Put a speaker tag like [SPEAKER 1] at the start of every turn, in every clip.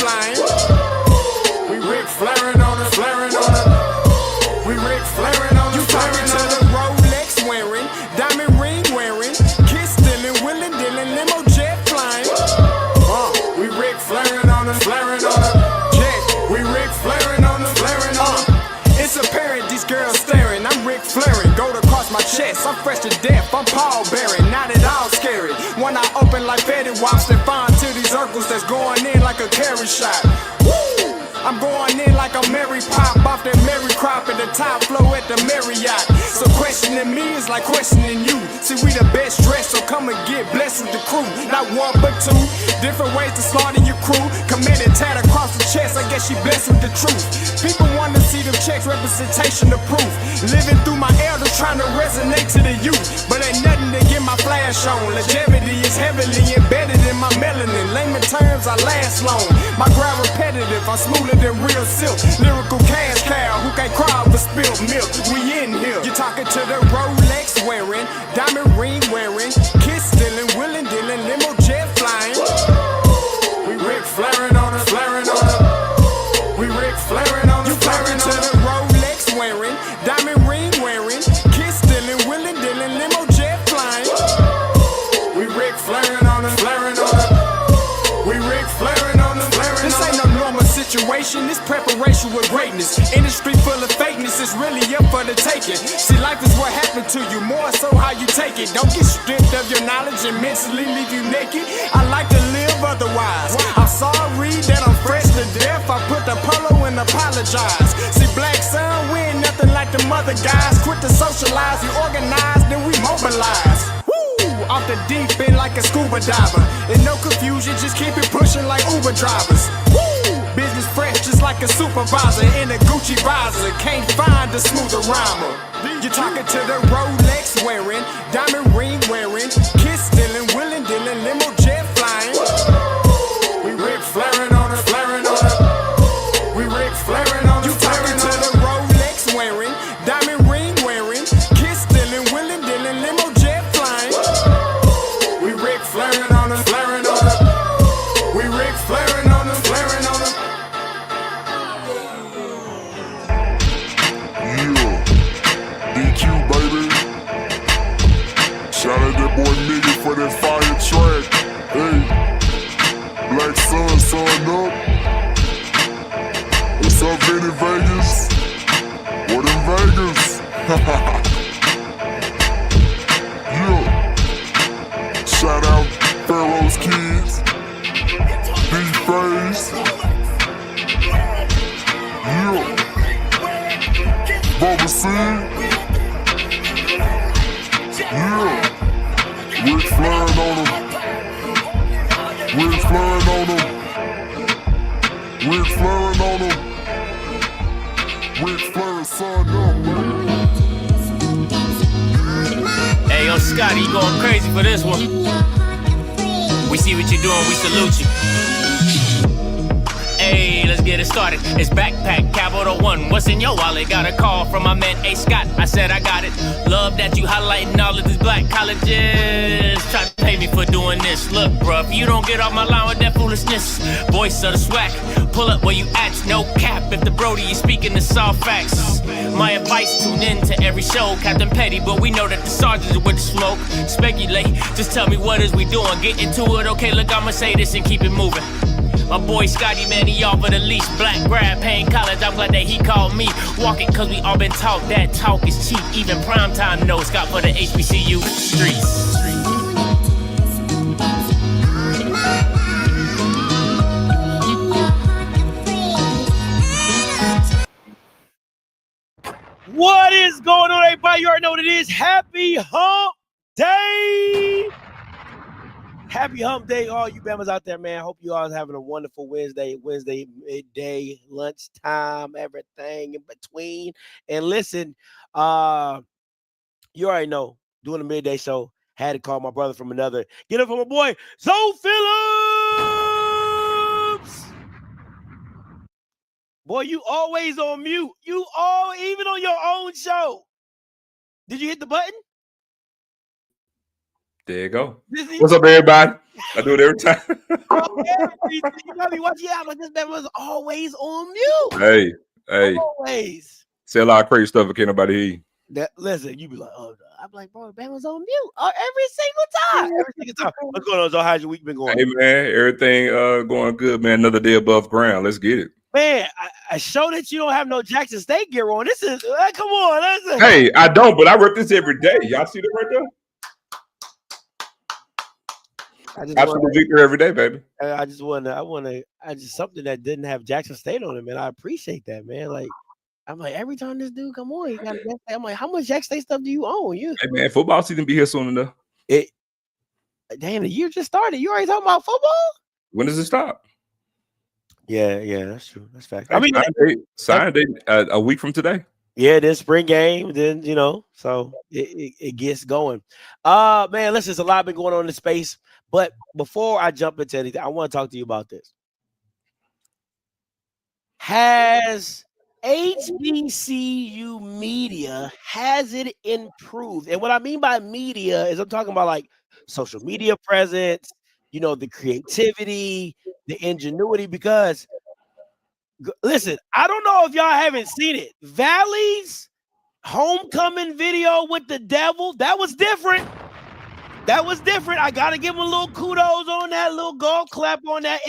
[SPEAKER 1] flying. We Ric Flairin' on it, flaring on it. We Ric Flairin' on it, flaring on it. Rolex wearing, diamond ring wearing, kiss stealing, willing dealing, limo jet flying. We Ric Flairin' on it, flaring on it. Jet, we Ric Flairin' on it, flaring on it. It's apparent these girls staring. I'm Ric Flairin', gold across my chest. I'm fresh to death, I'm Paul Bearing, not at all scary. When I open like Betty Wops and find to these circles that's going in like a carry shot. Woo! I'm going in like a Mary Pop off that Mary Crop at the top flow at the Marriott. So questioning me is like questioning you. See, we the best dressed, so come and get blessed with the crew. Not one but two, different ways to slaughter your crew. Committed tat across the chest, I guess she blessed with the truth. People want to see them checks, representation of proof. Living through my elders trying to resonate to the youth. But ain't nothing to get my flash on. Longevity is heavily embedded in my melanin. Layman terms, I last long. My grind repetitive, I'm smoother than real silk. Lyrical cash cow who can't cry over spilled milk. We in here. You're talking to the Rolex wearing, diamond ring wearing, kiss stealing, willing dealing, limo jet flying. We Ric Flairin' on it, flaring on it. We Ric Flairin' on it, flaring on it. To the Rolex wearing, diamond ring wearing, kiss stealing, willing dealing, limo jet flying. We Ric Flairin' on it, flaring on it. We Ric Flairin' on it, flaring on it. This ain't no normal situation, this preparation with greatness. Industry full of fakeness, it's really up for the taking. See, life is what happened to you, more so how you take it. Don't get stripped of your knowledge and mentally leave you naked. I like to live otherwise. I'm sorry that I'm fresh to death. I put the polo and apologize. See, black son, we ain't nothing like the mother guys. Quit to socialize, we organize, then we mobilize. Off the deep end like a scuba diver. And no confusion, just keep it pushing like Uber drivers. Woo! Business fresh just like a supervisor in a Gucci visor. Can't find a smoother rhymer. You're talking to the Rolex wearing, diamond ring wearing, kiss stealing, willing dealing, limo jet flying. We Ric Flairin' on it, flaring on it. We Ric Flairin' on it, flaring on it. You talking to the Rolex wearing, diamond ring wearing, kiss stealing, willing dealing, limo jet flying. We Ric Flairin' on it, flaring on it. We Ric Flairin' on it, flaring on it.
[SPEAKER 2] Yeah, DQ baby. Shout out that boy Nigga for that fire track. Hey, Black Sun, sun up. What's up, Vinny Vegas? What in Vegas? Yeah. Shout out Pharaoh's Kids, D-Face. Yeah. Bubba C. Yeah. Ric Flairin' on them. Ric Flairin' on them. Ric Flairin' on them. Ric Flairin' son up, baby.
[SPEAKER 3] Hey, yo, Scotty, you going crazy for this one. We see what you're doing, we salute you. Hey, let's get it started. It's Backpack Capital One. What's in your wallet? Got a call from my man A. Scott. I said I got it. Love that you highlighting all of these black colleges. Try to pay me for doing this. Look, bruh, if you don't get off my line with that foolishness, voice of the swag, pull up where you at, no cap. If the Brody is speaking the soft facts, my advice, tune in to every show. Captain Petty, but we know that the sergeants are with the smoke. Speculate, just tell me what is we doing. Get into it, okay, look, I'ma say this and keep it moving. My boy Scotty, man, he offered a leash. Black grad, paying college, I'm glad that he called me. Walking, cause we all been taught that talk is cheap. Even primetime knows Scott for the HBCU streets.
[SPEAKER 4] What is going on, everybody? You already know what it is. Happy Hump Day! Happy Hump Day, all you Bammers out there, man. Hope you all having a wonderful Wednesday midday, lunchtime, everything in between. And listen, you already know, doing a midday show, had to call my brother from another. Get up for my boy, Zoe Phillips! Boy, you always on mute. You all, even on your own show. Did you hit the button?
[SPEAKER 5] There you go.
[SPEAKER 4] This-
[SPEAKER 5] What's up, everybody? I do it every time.
[SPEAKER 4] you gotta be watching out, but this man was always on mute.
[SPEAKER 5] Hey.
[SPEAKER 4] Always.
[SPEAKER 5] Say a lot of crazy stuff, but can't nobody hear you.
[SPEAKER 4] Listen, you be like, oh, I'm like, bro, Bama's on mute every single time. What's going on, Joe? How's your week been going?
[SPEAKER 5] Hey, man, everything going good, man. Another day above ground. Let's get it.
[SPEAKER 4] Man, I show that you don't have no Jackson State gear on. This is, come on. Listen.
[SPEAKER 5] Hey, I don't, but I rep this every day. Y'all see that right there? Absolute victory every day, baby.
[SPEAKER 4] I just something that didn't have Jackson State on it, man. I appreciate that, man. Like, I'm like, every time this dude come on, he got Jackson State. I'm like, how much Jackson State stuff do you own? Hey,
[SPEAKER 5] man, football season be here soon enough.
[SPEAKER 4] Damn, the year just started. You already talking about football?
[SPEAKER 5] When does it stop?
[SPEAKER 4] Yeah, that's true. That's fact.
[SPEAKER 5] I mean, sign date a week from today.
[SPEAKER 4] Yeah, then spring game, then so it gets going. Man, listen, there's a lot been going on in the space. But before I jump into anything, I want to talk to you about this. Has HBCU media, has it improved? And what I mean by media is I'm talking about like social media presence, the creativity, the ingenuity, because listen, I don't know if y'all haven't seen it. Valley's homecoming video with the devil, that was different. That was different. I gotta give him a little kudos on that, little golf clap on that.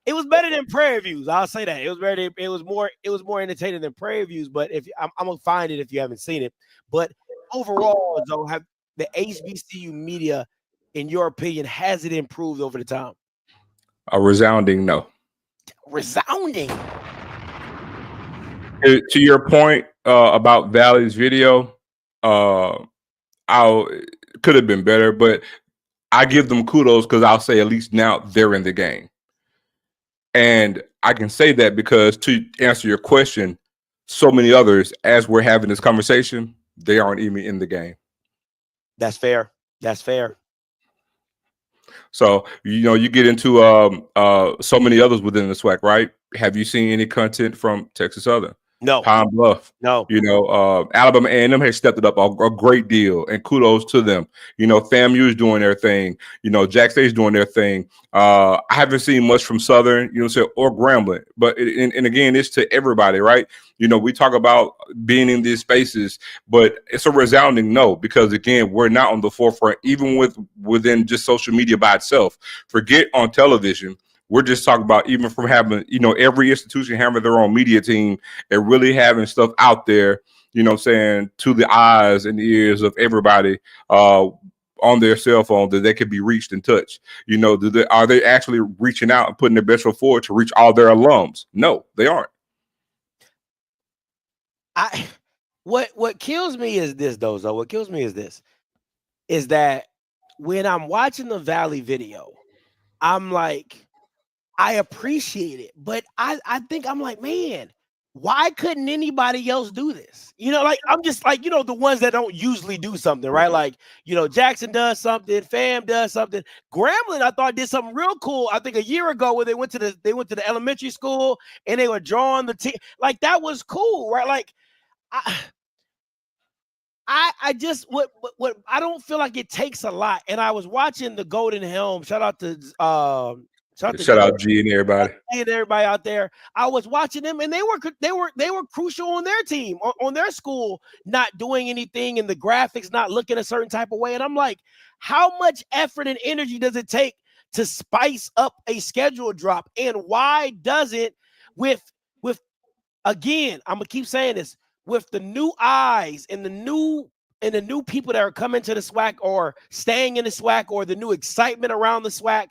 [SPEAKER 4] It was better than Prairie Views. I'll say that. It was more entertaining than Prairie Views. But if I'm gonna find it if you haven't seen it. But overall, though, have the HBCU media, in your opinion, has it improved over the time?
[SPEAKER 5] A resounding no.
[SPEAKER 4] Resounding.
[SPEAKER 5] To your point about Valley's video, could have been better, but I give them kudos because I'll say at least now they're in the game. And I can say that because to answer your question, so many others, as we're having this conversation, they aren't even in the game.
[SPEAKER 4] That's fair.
[SPEAKER 5] So, you get into so many others within the SWAC, right? Have you seen any content from Texas Southern?
[SPEAKER 4] No.
[SPEAKER 5] Pine Bluff.
[SPEAKER 4] No.
[SPEAKER 5] Alabama A&M has stepped it up a great deal, and kudos to them. FAMU is doing their thing. Jack State's doing their thing. I haven't seen much from Southern, or Grambling. But and again, it's to everybody, right? We talk about being in these spaces, but it's a resounding no, because again, we're not on the forefront, even within just social media by itself. Forget on television. We're just talking about even from having, every institution having their own media team and really having stuff out there, to the eyes and the ears of everybody on their cell phone that they can be reached and touched. Are they actually reaching out and putting their best foot forward to reach all their alums? No, they aren't.
[SPEAKER 4] What kills me is this, though. What kills me is that when I'm watching the Valley video, I'm like, I appreciate it, but I think I'm like, man, why couldn't anybody else do this? I'm just like, the ones that don't usually do something, right? Like, Jackson does something, Fam does something. Grambling, I thought, did something real cool. I think a year ago where they went to the elementary school and they were drawing the team. Like, that was cool, right? Like, I just what I don't feel like it takes a lot. And I was watching the Golden Helm. Shout out
[SPEAKER 5] G and everybody.
[SPEAKER 4] And everybody out there. I was watching them, and they were crucial on their team, on their school, not doing anything, and the graphics not looking a certain type of way. And I'm like, how much effort and energy does it take to spice up a schedule drop? And why doesn't with again, I'm gonna keep saying this, with the new eyes and the new people that are coming to the SWAC or staying in the SWAC or the new excitement around the SWAC?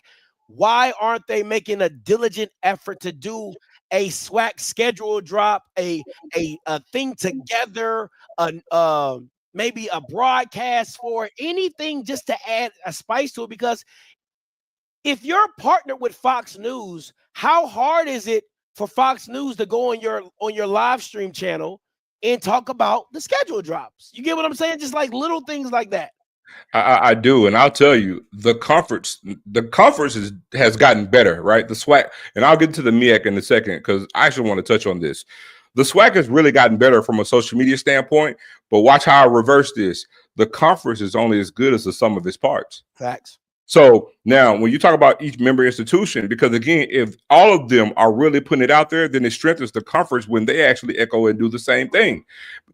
[SPEAKER 4] Why aren't they making a diligent effort to do a SWAC schedule drop, a thing together, maybe a broadcast for anything just to add a spice to it? Because if you're partnered with Fox News, how hard is it for Fox News to go on your live stream channel and talk about the schedule drops? You get what I'm saying? Just like little things like that.
[SPEAKER 5] I do, and I'll tell you, the conference has gotten better, right? The SWAC, and I'll get to the MEAC in a second because I actually want to touch on this. The SWAC has really gotten better from a social media standpoint, but watch how I reverse this. the conference is only as good as the sum of its parts.
[SPEAKER 4] Facts.
[SPEAKER 5] So now when you talk about each member institution, because again, if all of them are really putting it out there, then it strengthens the conference when they actually echo and do the same thing.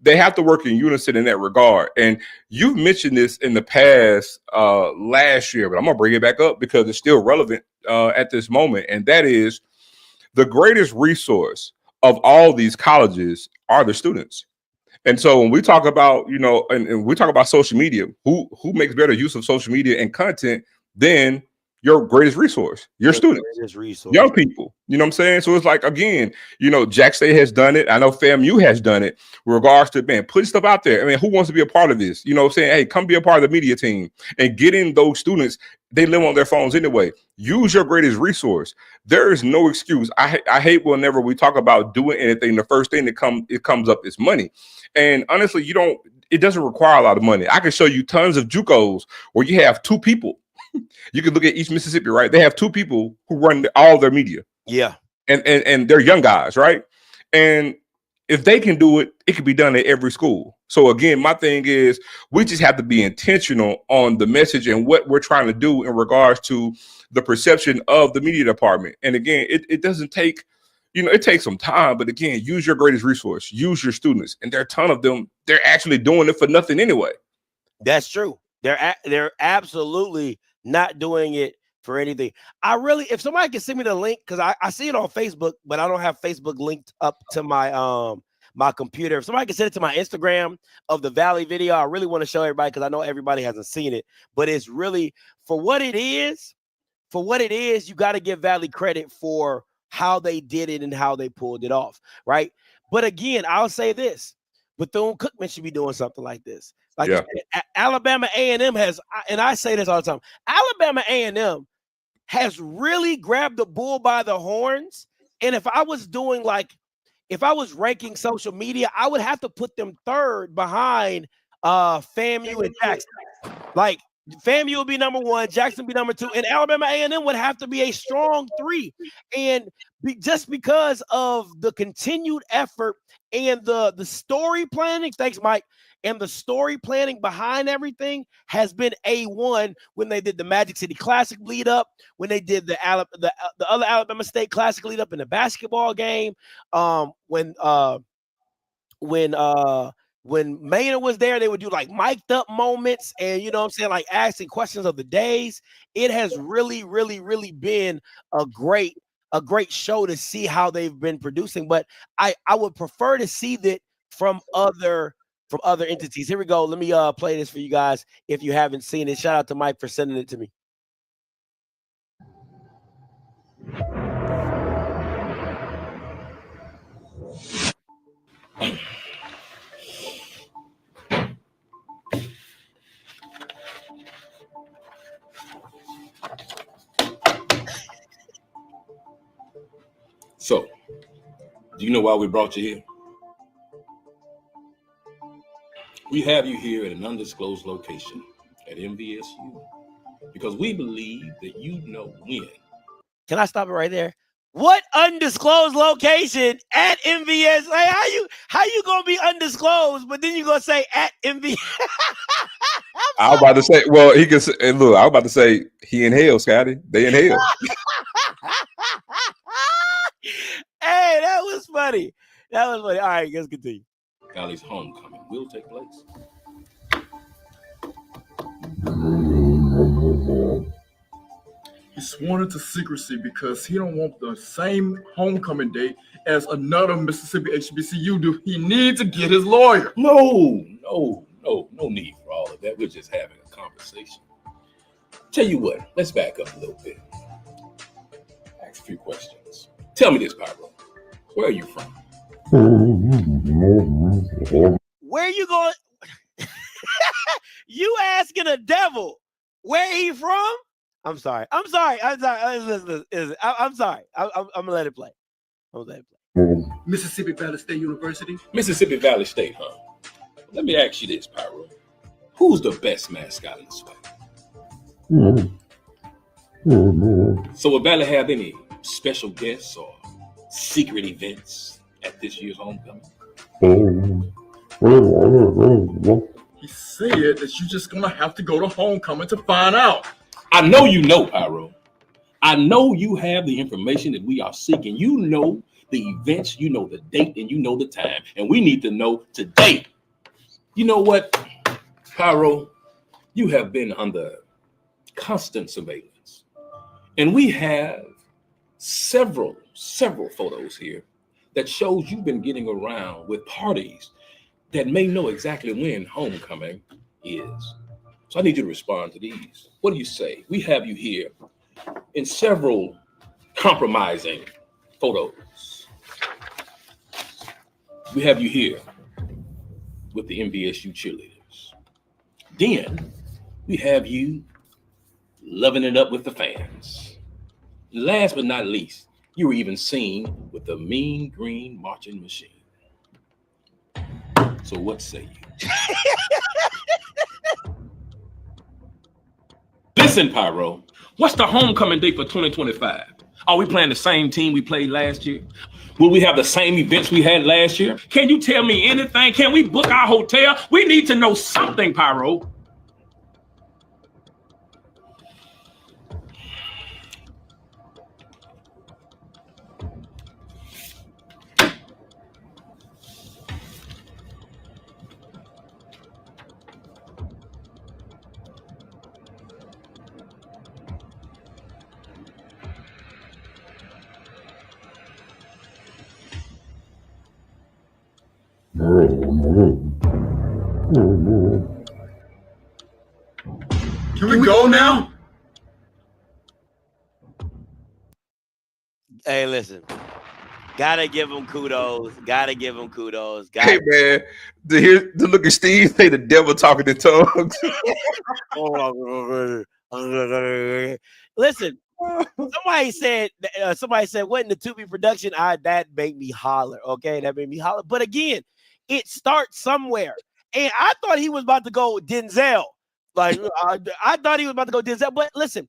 [SPEAKER 5] They have to work in unison in that regard. And you've mentioned this in the past last year, but I'm going to bring it back up because it's still relevant at this moment. And that is the greatest resource of all these colleges are the students. And so when we talk about, you know, and we talk about social media, who makes better use of social media and content than your greatest resource, your students, young people, you know what I'm saying? So it's like, again, you know, Jack State has done it. I know FAMU has done it with regards to, man, putting stuff out there. I mean, who wants to be a part of this? You know, saying, hey, come be a part of the media team and getting those students. They live on their phones anyway. Use your greatest resource. There is no excuse. I hate whenever we talk about doing anything, the first thing that comes up is money. And honestly, it doesn't require a lot of money. I can show you tons of JUCOs where you have two people. You can look at East Mississippi, right? They have two people who run all their media.
[SPEAKER 4] Yeah.
[SPEAKER 5] And they're young guys, right? And if they can do it, it can be done at every school. So again, my thing is we just have to be intentional on the message and what we're trying to do in regards to the perception of the media department. And again, it doesn't take, you know, it takes some time, but again, use your greatest resource, use your students. And there are a ton of them. They're actually doing it for nothing anyway.
[SPEAKER 4] That's true. They're absolutely not doing it for anything. If somebody can send me the link, because I see it on Facebook, but I don't have Facebook linked up to my my computer. If somebody can send it to my Instagram of the Valley video, I really want to show everybody because I know everybody hasn't seen it. But it's really for what it is. For what it is, you got to give Valley credit for how they did it and how they pulled it off, right? But again, I'll say this: Bethune-Cookman should be doing something like this. Like Alabama A&M has, and I say this all the time, Alabama A&M has really grabbed the bull by the horns. And if I was ranking social media, I would have to put them third behind FAMU and Jackson. Like FAMU would be number one, Jackson would be number two, and Alabama A&M would have to be a strong three. And just because of the continued effort and the story planning, thanks, Mike, and the story planning behind everything has been A1 when they did the Magic City Classic lead up, when they did the other Alabama State Classic lead up in the basketball game, when Maynard was there, they would do like mic'd up moments and, you know what I'm saying, like asking questions of the days. It has really, really, really been a great show to see how they've been producing. But I would prefer to see that from other entities. Here we go. Let me play this for you guys if you haven't seen it. Shout out to Mike for sending it to me.
[SPEAKER 6] So, do you know why we brought you here? We have you here at an undisclosed location at MVSU because we believe that you know when.
[SPEAKER 4] Can I stop it right there? What undisclosed location at MVS? Like, how you gonna be undisclosed, but then you gonna say at MVS?
[SPEAKER 5] I was about to say, well, he can say, look, I was about to say he in hell, Scotty. They in hell.
[SPEAKER 4] Hey, that was funny. All right, let's continue.
[SPEAKER 6] Valley's homecoming will take place.
[SPEAKER 7] He sworn into secrecy because he don't want the same homecoming date as another Mississippi HBCU do. He needs to get his lawyer.
[SPEAKER 6] No need for all of that. We're just having a conversation. Tell you what, let's back up a little bit. Ask a few questions. Tell me this, Pyro. Where are you from?
[SPEAKER 4] Where you going? You asking a devil where he from? I'm sorry. I'm sorry. I'm sorry. I'm gonna let it play.
[SPEAKER 7] Mississippi Valley State University.
[SPEAKER 6] Mississippi Valley State, huh? Let me ask you this, Pyro. Who's the best mascot in the swag? So will Valley have any special guests or secret events at this year's homecoming?
[SPEAKER 7] He said that you're just gonna have to go to homecoming to find out.
[SPEAKER 6] I know you know, Pyro. I know you have the information that we are seeking. You know the events, you know the date, and you know the time. And we need to know today. You know what, Pyro? You have been under constant surveillance. And we have several photos here that shows you've been getting around with parties that may know exactly when homecoming is. So I need you to respond to these. What do you say? We have you here in several compromising photos. We have you here with the MVSU cheerleaders. Then we have you loving it up with the fans. Last but not least, you were even seen with the mean green marching machine. So what say you? Listen, Pyro, what's the homecoming date for 2025? Are we playing the same team we played last year? Will we have the same events we had last year? Can you tell me anything? Can we book our hotel? We need to know something, Pyro.
[SPEAKER 7] Can we go now?
[SPEAKER 4] Hey, listen. Gotta give him kudos.
[SPEAKER 5] Hey man, to look at Steve say the devil talking in tongues.
[SPEAKER 4] Listen, somebody said, wasn't the Tubi production? That made me holler. Okay, that made me holler. But again, it starts somewhere. And I thought he was about to go Denzel. Like I thought he was about to go Denzel. But listen,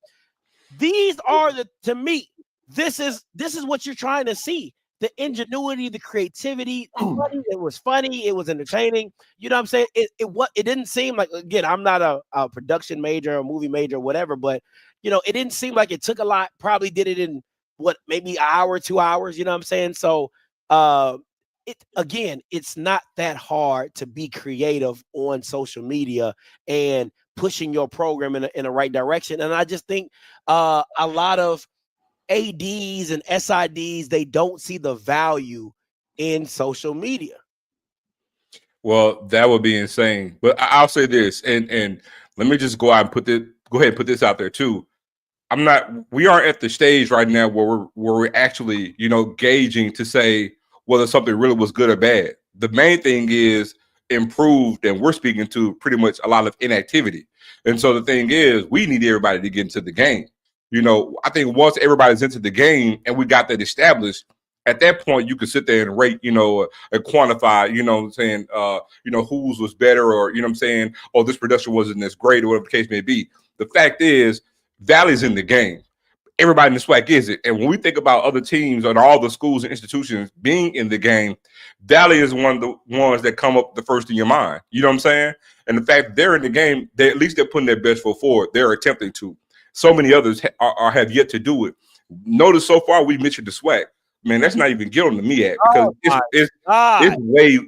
[SPEAKER 4] these are to me, this is what you're trying to see. The ingenuity, the creativity. It was funny. It was entertaining. You know what I'm saying? It didn't seem like, again, I'm not a production major or movie major or whatever, but you know, it didn't seem like it took a lot. Probably did it in maybe an hour, 2 hours. You know what I'm saying? So it's not that hard to be creative on social media and pushing your program in the right direction. And I just think a lot of ADs and SIDs, they don't see the value in social media.
[SPEAKER 5] Well, that would be insane. But I'll say this, and let me just go ahead and put this out there too. We aren't at the stage right now where we're actually, gauging to say whether something really was good or bad. The main thing is improved, and we're speaking to pretty much a lot of inactivity. And so the thing is, we need everybody to get into the game. I think once everybody's into the game and we got that established, at that point you can sit there and rate, and quantify, whose was better, or, oh, this production wasn't as great, or whatever the case may be. The fact is, Valley's in the game. Everybody in the SWAC is it. And when we think about other teams and all the schools and institutions being in the game, Valley is one of the ones that come up the first in your mind. You know what I'm saying? And the fact they're in the game, at least they're putting their best foot forward. They're attempting to. So many others have yet to do it. Notice so far we mentioned the SWAC. Man, that's not even guilt on the MEAC, because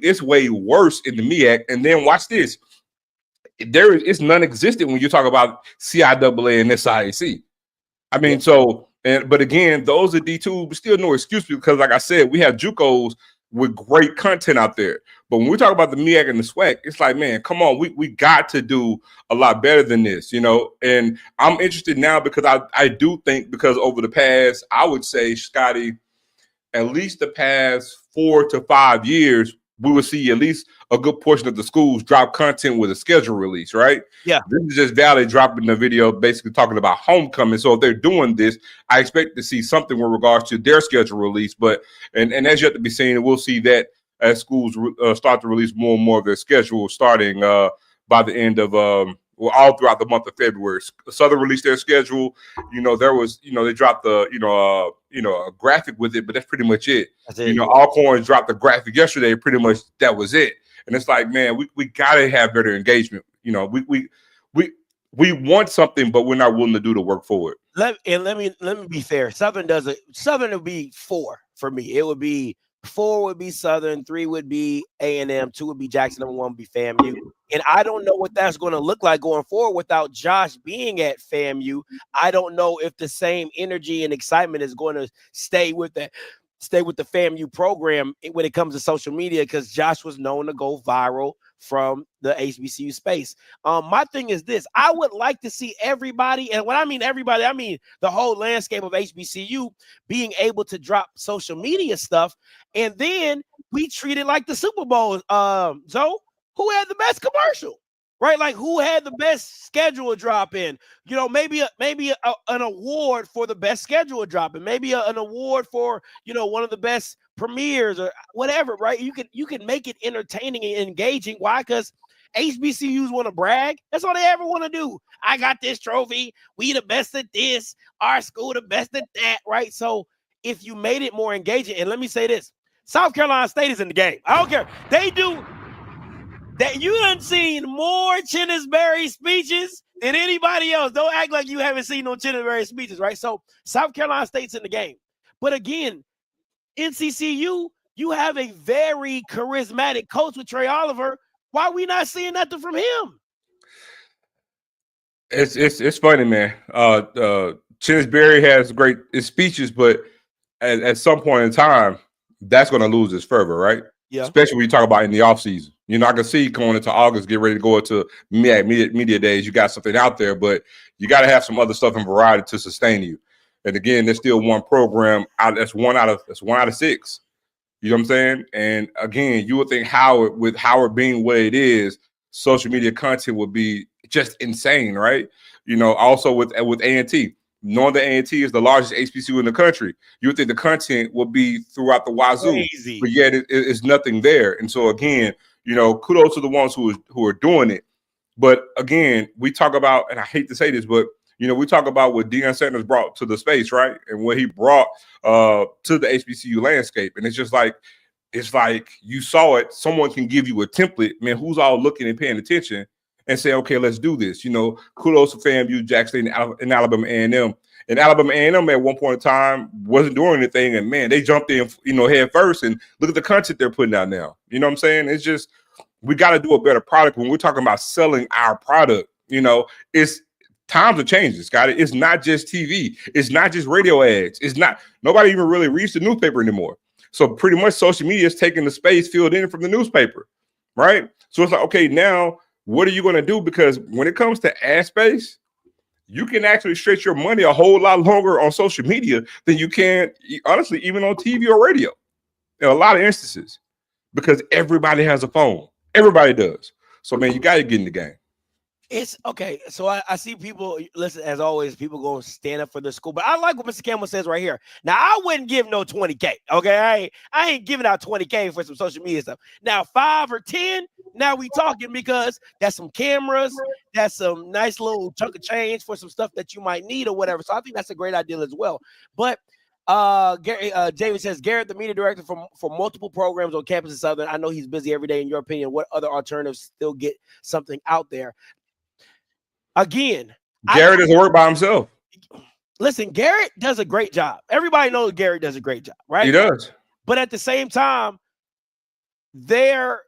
[SPEAKER 5] it's way worse in the MEAC. And then watch this. It's non-existent when you talk about CIAA and SIAC. I mean, but again, those are D2, but still no excuse, because like I said, we have JUCOs with great content out there. But when we talk about the MEAC and the SWAC, it's like, man, come on, we got to do a lot better than this, And I'm interested now because I do think, because over the past, I would say, Scotty, at least the past 4 to 5 years, we will see at least a good portion of the schools drop content with a schedule release, right?
[SPEAKER 4] Yeah.
[SPEAKER 5] This is just Valley dropping the video basically talking about homecoming. So if they're doing this, I expect to see something with regards to their schedule release. But and as yet to be seen, we'll see that as schools start to release more and more of their schedule starting by the end of all throughout the month of February. Southern released their schedule. There was, they dropped the, a graphic with it, but that's pretty much it. Alcorn dropped the graphic yesterday. Pretty much that was it. And it's like, man, we gotta have better engagement. You know, we want something, but we're not willing to do the work for it.
[SPEAKER 4] Let me be fair. Southern would be 4 for me. It would be 4 would be Southern, 3 would be A&M, 2 would be Jackson, and 1 would be FAMU. And I don't know what that's going to look like going forward without Josh being at FAMU. I don't know if the same energy and excitement is going to stay with the FAMU program when it comes to social media, because Josh was known to go viral from the HBCU space. My thing is this: I would like to see everybody, and when I mean everybody, I mean the whole landscape of HBCU being able to drop social media stuff, and then we treat it like the Super Bowl. Zoe, who had the best commercial? Right, like who had the best schedule drop in? You know, maybe an award for the best schedule drop in, maybe an award for, you know, one of the best premieres or whatever. Right, you can make it entertaining and engaging. Why? Because HBCUs want to brag. That's all they ever want to do. I got this trophy. We the best at this. Our school the best at that. Right. So if you made it more engaging, and let me say this: South Carolina State is in the game. I don't care. They do. That you done seen more Chinnisberry speeches than anybody else. Don't act like you haven't seen no Chinnisberry speeches, right? So South Carolina State's in the game. But again, NCCU, you have a very charismatic coach with Trey Oliver. Why are we not seeing nothing from him?
[SPEAKER 5] It's funny, man. Chinnisberry has great speeches, but at some point in time, that's going to lose its fervor, right?
[SPEAKER 4] Yeah.
[SPEAKER 5] Especially when you talk about in the offseason. You know, I can see going into August, get ready to go into media days. You got something out there, but you got to have some other stuff and variety to sustain you. And again, there's still one program out. That's one out of 6. You know what I'm saying? And again, you would think Howard, with Howard being what it is, social media content would be just insane, right? You know, also with A&T. Knowing that A&T is the largest HBCU in the country, you would think the content will be throughout the wazoo,
[SPEAKER 4] Crazy.
[SPEAKER 5] but yet it's nothing there. And so again, you know, kudos to the ones who are doing it. But again, we talk about, and I hate to say this, but you know, we talk about what Deion Sanders brought to the space, right? And what he brought to the HBCU landscape. And it's like you saw it. Someone can give you a template, man. Who's all looking and paying attention? And say, okay, let's do this. You know, kudos to FAMU, Jackson, and Alabama A&M. And Alabama A&M at one point in time wasn't doing anything, and man, they jumped in, you know, head first. And look at the content they're putting out now. You know what I'm saying? It's just we got to do a better product when we're talking about selling our product. You know, it's times are changing, Scott. It's not just TV. It's not just radio ads. It's not. Nobody even really reads the newspaper anymore. So pretty much social media is taking the space filled in from the newspaper, right? So it's like, okay, now. What are you going to do? Because when it comes to ad space, you can actually stretch your money a whole lot longer on social media than you can, honestly, even on TV or radio in a lot of instances, because everybody has a phone. Everybody does. So, man, you got to get in the game.
[SPEAKER 4] It's okay. So I see people, listen, as always, people going to stand up for the school. But I like what Mr. Campbell says right here. Now, I wouldn't give no 20K. Okay. I ain't giving out 20K for some social media stuff. Now, 5 or 10, now we talking, because that's some cameras. That's some nice little chunk of change for some stuff that you might need or whatever. So I think that's a great idea as well. But David says, Garrett, the media director for multiple programs on campus in Southern. I know he's busy every day. In your opinion, what other alternatives still get something out there? Again,
[SPEAKER 5] Garrett doesn't work by himself.
[SPEAKER 4] Listen, Garrett does a great job. Everybody knows Garrett does a great job, right?
[SPEAKER 5] He does.
[SPEAKER 4] But at the same time, there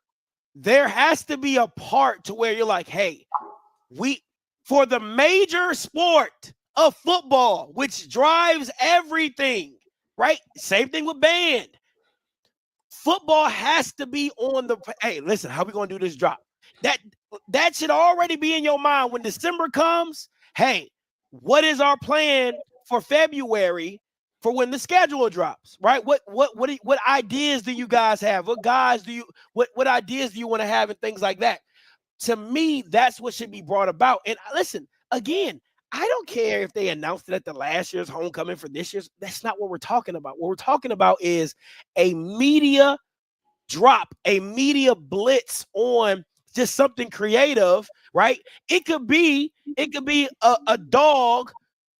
[SPEAKER 4] has to be a part to where you're like, hey, for the major sport of football, which drives everything, right? Same thing with band. Football has to be on the, hey, listen, how we going to do this drop? That should already be in your mind when December comes. Hey, what is our plan for February for when the schedule drops? Right? What ideas do you guys have? What ideas do you want to have and things like that? To me, that's what should be brought about. And listen, again, I don't care if they announced it at the last year's homecoming for this year's. That's not what we're talking about. What we're talking about is a media drop, a media blitz on just something creative, right? It could be a dog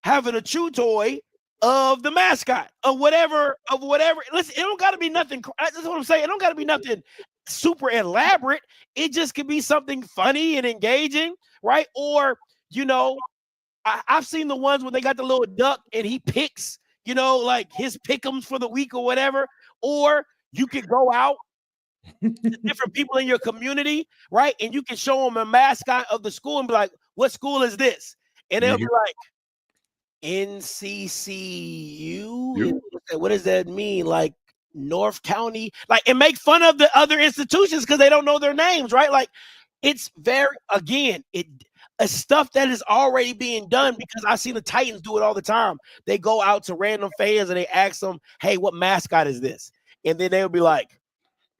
[SPEAKER 4] having a chew toy of the mascot of whatever. Listen, it don't got to be nothing. That's what I'm saying. It don't got to be nothing super elaborate. It just could be something funny and engaging, right? Or, you know, I've seen the ones when they got the little duck and he picks, you know, like his pick'ems for the week or whatever. Or you could go out to different people in your community, right? And you can show them a mascot of the school and be like, what school is this? And they'll be like, NCCU? What does that mean? Like North County? Like, and make fun of the other institutions because they don't know their names, right? Like, it's very, again, it's stuff that is already being done because I see the Titans do it all the time. They go out to random fans and they ask them, hey, what mascot is this? And then they'll be like,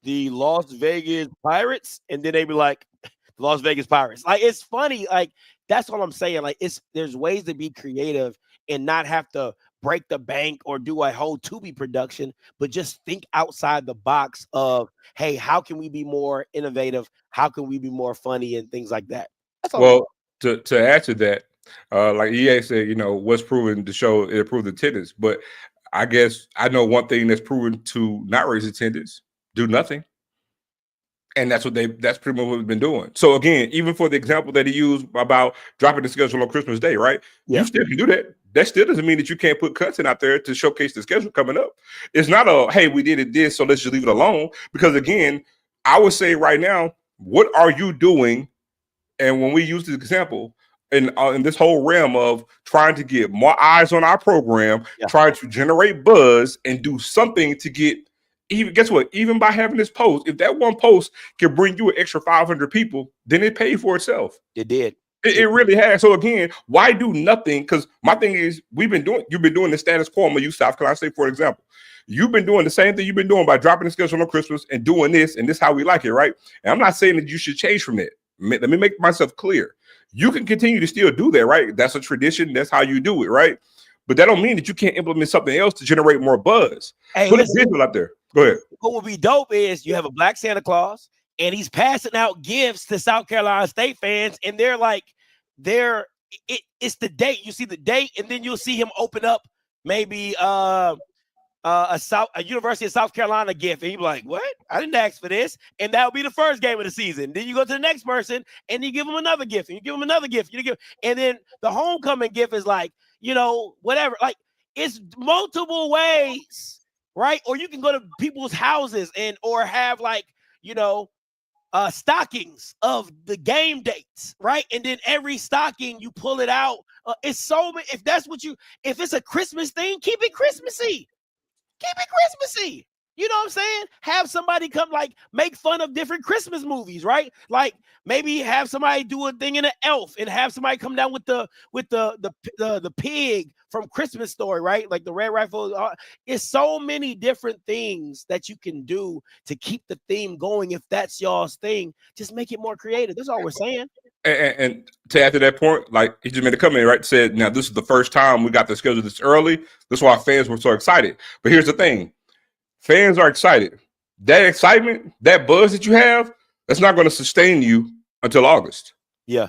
[SPEAKER 4] the Las Vegas Pirates. And then they'd be like, the Las Vegas Pirates. Like, it's funny. Like, that's all I'm saying. Like, there's ways to be creative and not have to break the bank or do a whole Tubi production, but just think outside the box of, hey, how can we be more innovative? How can we be more funny and things like that? That's all.
[SPEAKER 5] Well, to add to that, like EA said, you know, what's proven to show it improved attendance. But I guess I know one thing that's proven to not raise attendance, do nothing. And that's pretty much what we've been doing. So again, even for the example that he used about dropping the schedule on Christmas Day, right? Yeah. You still can do that. That still doesn't mean that you can't put content out there to showcase the schedule coming up. It's not a, hey, we did this, so let's just leave it alone. Because again, I would say right now, what are you doing? And when we use this example in this whole realm of trying to get more eyes on our program, trying to generate buzz and do something to get, even guess what? Even by having this post, if that one post can bring you an extra 500 people, then it paid for itself.
[SPEAKER 4] It did.
[SPEAKER 5] It really has. So again, why do nothing? Because my thing is, you've been doing the status quo. I'm gonna use South Carolina State for example. You've been doing the same thing you've been doing by dropping the schedule on Christmas and doing this, and this is how we like it, right? And I'm not saying that you should change from that. Let me make myself clear. You can continue to still do that, right? That's a tradition. That's how you do it, right? But that don't mean that you can't implement something else to generate more buzz.
[SPEAKER 4] Hey,
[SPEAKER 5] put a visual out there. Go ahead.
[SPEAKER 4] What would be dope is you have a black Santa Claus and he's passing out gifts to South Carolina State fans, and they're like, it's the date. You see the date, and then you'll see him open up maybe a University of South Carolina gift, and you're like, what? I didn't ask for this. And that'll be the first game of the season. Then you go to the next person and you give them another gift, and you give them another gift, and then the homecoming gift is like, you know, whatever. Like, it's multiple ways, right? Or you can go to people's houses or have, like, you know, stockings of the game dates, right? And then every stocking you pull it out. It's so many. If it's a Christmas thing, keep it Christmassy. Keep it Christmassy. You know what I'm saying? Have somebody come, like, make fun of different Christmas movies, right? Like, maybe have somebody do a thing in an elf and have somebody come down with the pig from Christmas Story, right? Like the Red Rifle. It's so many different things that you can do to keep the theme going. If that's y'all's thing, just make it more creative. That's all we're saying.
[SPEAKER 5] And to add to that point, like he just made a comment, right? Said, now this is the first time we got the schedule this early. That's why fans were so excited. But here's the thing. Fans are excited. That excitement, that buzz that you have, that's not going to sustain you until August.
[SPEAKER 4] Yeah.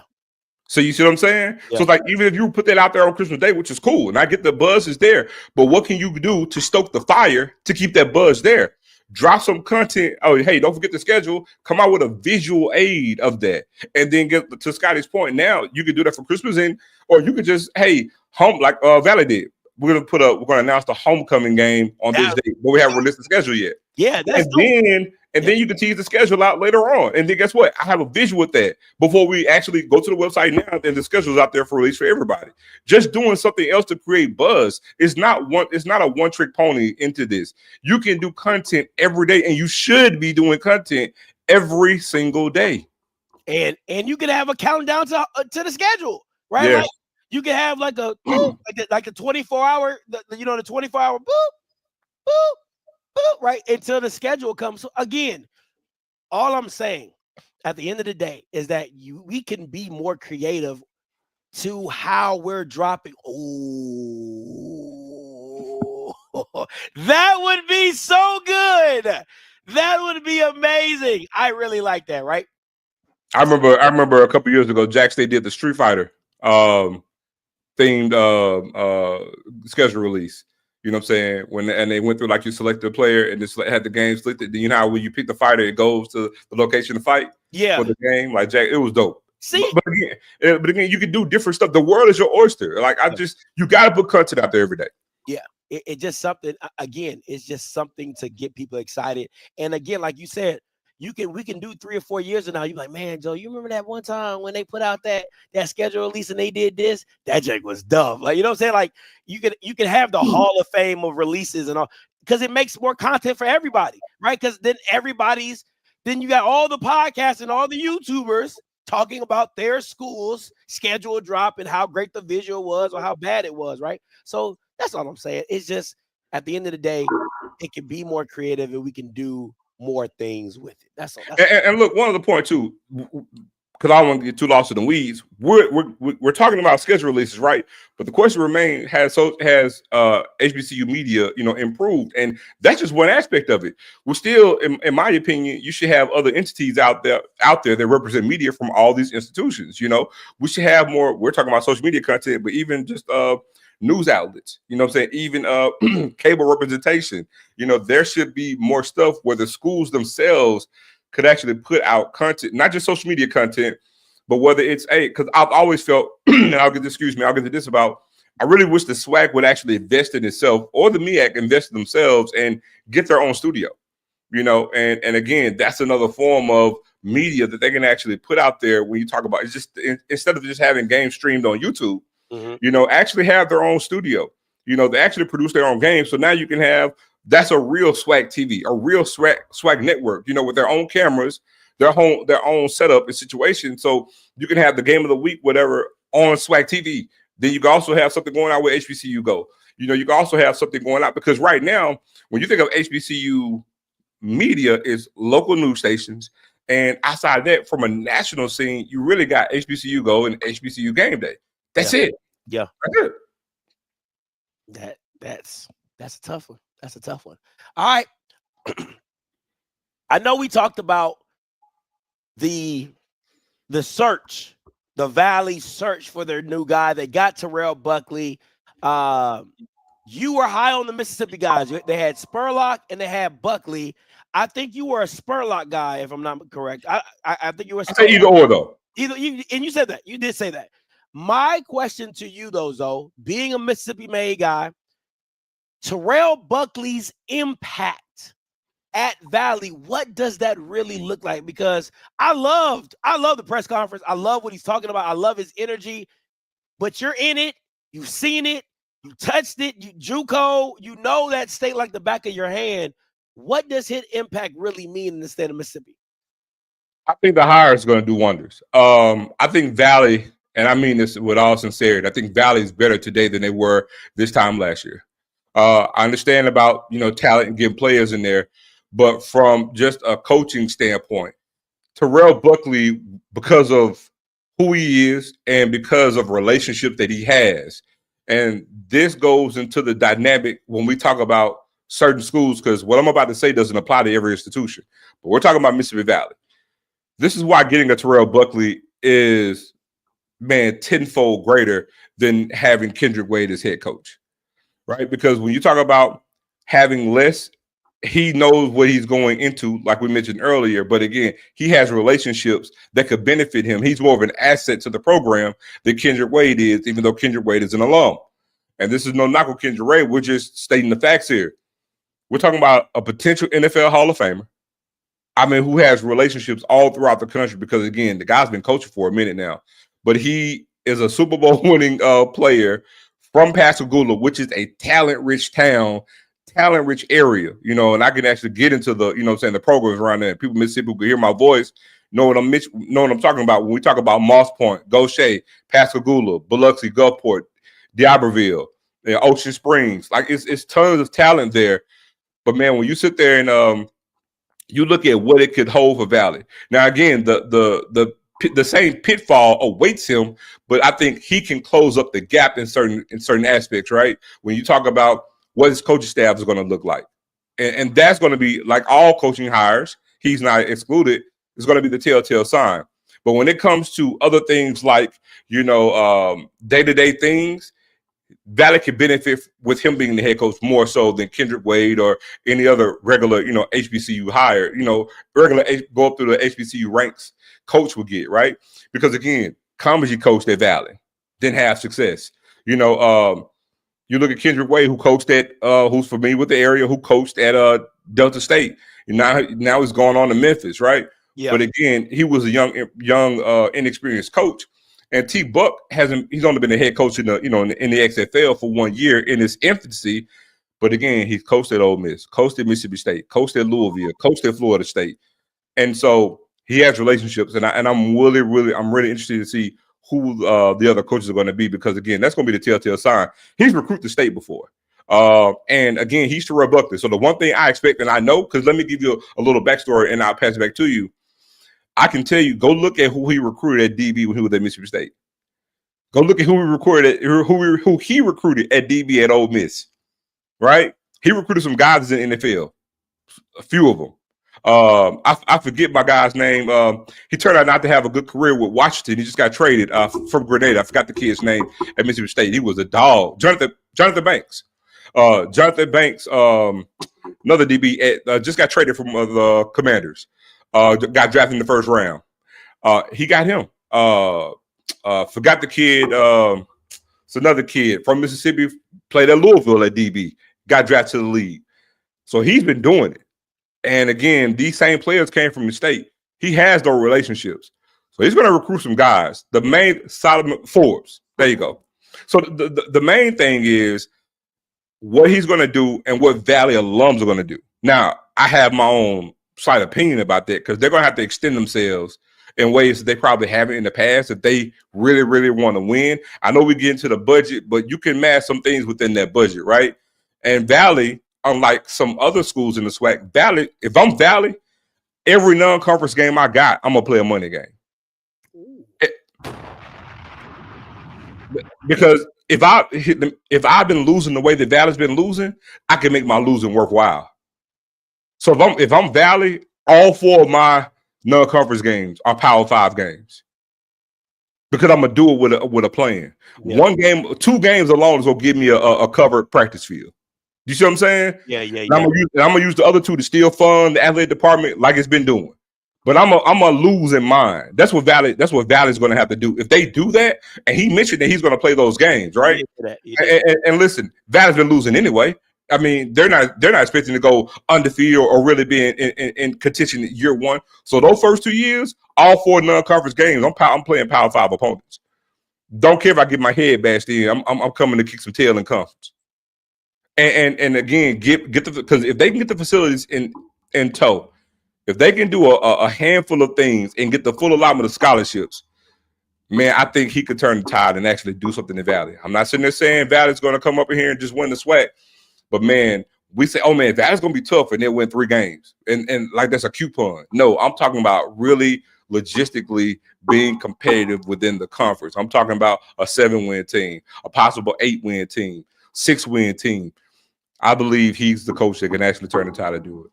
[SPEAKER 5] So you see what I'm saying?
[SPEAKER 4] Yeah.
[SPEAKER 5] So like, even if you put that out there on Christmas Day, which is cool, and I get the buzz is there, but what can you do to stoke the fire to keep that buzz there? Drop some content. Oh, hey, don't forget the schedule. Come out with a visual aid of that. And then get to Scotty's point. Now you can do that for Christmas, or you could just, hey, like Valley did. We're gonna announce the homecoming game on this day, but we haven't released the schedule yet.
[SPEAKER 4] Yeah, that's
[SPEAKER 5] then you can tease the schedule out later on. And then guess what? I have a visual with that before we actually go to the website now. Then the schedule's out there for release for everybody. Just doing something else to create buzz is not a one-trick pony into this. You can do content every day, and you should be doing content every single day.
[SPEAKER 4] And you can have a countdown to the schedule, right?
[SPEAKER 5] Yeah.
[SPEAKER 4] Like, you can have like a 24-hour, the 24-hour boop, boop, boop, right, until the schedule comes. So again, all I'm saying at the end of the day is that we can be more creative to how we're dropping. Oh, that would be so good. That would be amazing. I really like that, right?
[SPEAKER 5] I remember a couple years ago, Jack State did the Street Fighter themed schedule release. You know what I'm saying? And they went through, like, you selected a player and just had the game selected. You know how when you pick the fighter, it goes to the location to fight for the game. Like, Jack, it was dope.
[SPEAKER 4] See,
[SPEAKER 5] but again, you can do different stuff. The world is your oyster. Like, you got to put content out there every day.
[SPEAKER 4] Yeah, it's just something. Again, it's just something to get people excited. And again, like you said, we can do 3 or 4 years from now. You're like, man, Joe, you remember that one time when they put out that schedule release and they did this? That Jake was dumb. Like, you know what I'm saying? Like, you can have the Hall of Fame of releases and all, because it makes more content for everybody, right? Because then then you got all the podcasts and all the YouTubers talking about their school's schedule drop and how great the visual was or how bad it was, right? So that's all I'm saying. It's just, at the end of the day, it can be more creative and we can do more things with it. That's all.
[SPEAKER 5] And look, one other point too, because I don't want to get too lost in the weeds. We're talking about schedule releases, right? But the question remains: has HBCU media, improved? And that's just one aspect of it. We're still, in my opinion, you should have other entities out there that represent media from all these institutions. We should have more. We're talking about social media content, but even just news outlets, you know what I'm saying? Even cable representation, there should be more stuff where the schools themselves could actually put out content, not just social media content, but whether it's because I've always felt, and I'll get to this about, I really wish the SWAC would actually invest in itself, or the MEAC invest in themselves and get their own studio, and again, that's another form of media that they can actually put out there. When you talk about, it's just, instead of just having games streamed on YouTube, actually have their own studio. They actually produce their own games. So now you can have, that's a real SWAC TV, a real SWAC network, with their own cameras, their own setup and situation. So you can have the game of the week, whatever, on SWAC TV. Then you can also have something going out with HBCU Go. You can also have something going out, because right now, when you think of HBCU media, is local news stations. And outside that, from a national scene, you really got HBCU Go and HBCU Game Day. That's it.
[SPEAKER 4] Yeah.
[SPEAKER 5] That's it.
[SPEAKER 4] That's a tough one. That's a tough one. All right. I know we talked about the search, the Valley search for their new guy. They got Terrell Buckley. You were high on the Mississippi guys. They had Spurlock and they had Buckley. I think you were a Spurlock guy, if I'm not correct. I think you were.
[SPEAKER 5] I say either or, though.
[SPEAKER 4] And you said that. You did say that. My question to you, though, Zoe, being a Mississippi-made guy, Terrell Buckley's impact at Valley, what does that really look like? Because I love the press conference. I love what he's talking about. I love his energy. But you're in it. You've seen it. You touched it. You JUCO. You know that state like the back of your hand. What does his impact really mean in the state of Mississippi?
[SPEAKER 5] I think the hire is going to do wonders. I think Valley, and I mean this with all sincerity, I think Valley is better today than they were this time last year. I understand about, talent and getting players in there, but from just a coaching standpoint, Terrell Buckley, because of who he is and because of relationships that he has, and this goes into the dynamic when we talk about certain schools, because what I'm about to say doesn't apply to every institution, but we're talking about Mississippi Valley. This is why getting a Terrell Buckley is, man, tenfold greater than having Kendrick Wade as head coach, right? Because when you talk about having less, he knows what he's going into, like we mentioned earlier. But again, he has relationships that could benefit him. He's more of an asset to the program than Kendrick Wade is, even though Kendrick Wade is an alum. And this is no knock on Kendrick Wade. We're just stating the facts here. We're talking about a potential NFL Hall of Famer. Who has relationships all throughout the country, because, again, the guy's been coaching for a minute now. But he is a Super Bowl winning player from Pascagoula, which is a talent-rich town, talent-rich area, and I can actually get into the, the programs around there. People in Mississippi who can hear my voice know what I'm talking about when we talk about Moss Point, Gaucher, Pascagoula, Biloxi, Gulfport, D'Iberville, Ocean Springs. Like, it's tons of talent there. But, man, when you sit there and you look at what it could hold for Valley. Now, again, the same pitfall awaits him, but I think he can close up the gap in certain aspects, right? When you talk about what his coaching staff is going to look like. And that's going to be, like all coaching hires, he's not excluded, it's going to be the telltale sign. But when it comes to other things like, day-to-day things, Valley could benefit with him being the head coach more so than Kendrick Wade or any other regular, HBCU hire, go up through the HBCU ranks coach would get, right? Because again, Comegy coached at Valley, didn't have success. You look at Kendrick Wade, who coached at, who's familiar with the area, who coached at Delta State. And now he's going on to Memphis, right? Yeah. But again, he was a young, inexperienced coach. And T. Buck he's only been a head coach in the XFL for 1 year in his infancy. But again, he's coached at Ole Miss, coached at Mississippi State, coached at Louisville, coached at Florida State. And so he has relationships. And I'm really interested to see who the other coaches are going to be, because again, that's going to be the telltale sign. He's recruited the state before. And again, he's Terrell Buckley. So the one thing I expect, and I know, because let me give you a little backstory and I'll pass it back to you. I can tell you, go look at who he recruited at DB when he was at Mississippi State. Go look at who he recruited at DB at Ole Miss, right? He recruited some guys in the NFL, a few of them. I forget my guy's name. He turned out not to have a good career with Washington. He just got traded from Grenada. I forgot the kid's name at Mississippi State. He was a dog. Jonathan Banks. Jonathan Banks, another DB, just got traded from the Commanders. Got drafted in the first round. He got him. Forgot the kid. It's another kid from Mississippi, played at Louisville at DB, got drafted to the league. So he's been doing it. And again, these same players came from the state. He has those relationships. So he's going to recruit some guys. The main Solomon Forbes. There you go. So the main thing is what he's going to do and what Valley alums are going to do. Now, I have my own slight opinion about that, because they're going to have to extend themselves in ways that they probably haven't in the past if they really, really want to win. I know we get into the budget, but you can match some things within that budget, right? And Valley, unlike some other schools in the SWAC, Valley, if I'm Valley, every non-conference game I got, I'm going to play a money game. Because if I've been losing the way that Valley's been losing, I can make my losing worthwhile. So if I'm Valley, all 4 of my non-conference games are Power 5 games, because I'm gonna do it with a plan. Yeah. 2 games alone is gonna give me a covered practice field. You see what I'm saying? Yeah. I'm gonna use the other 2 to still fund the athletic department like it's been doing. But I'm gonna lose in mine. That's what Valley's gonna have to do. If they do that, and he mentioned that he's gonna play those games, right? And listen, Valley's been losing anyway. I mean, they're not expecting to go undefeated or really be in contention in year 1. So those first 2 years, all 4 non-conference games, I'm playing Power 5 opponents. Don't care if I get my head bashed in. I'm coming to kick some tail in conference. And again, because if they can get the facilities in tow, if they can do a handful of things and get the full allotment of scholarships, man, I think he could turn the tide and actually do something in Valley. I'm not sitting there saying Valley's going to come up in here and just win the SWAC. But man, we say, oh man, Valley's gonna be tough, and they'll win 3 games, and like that's a coupon. No, I'm talking about really logistically being competitive within the conference. I'm talking about a 7-win team, a possible 8-win team, 6-win team. I believe he's the coach that can actually turn the tide to do it.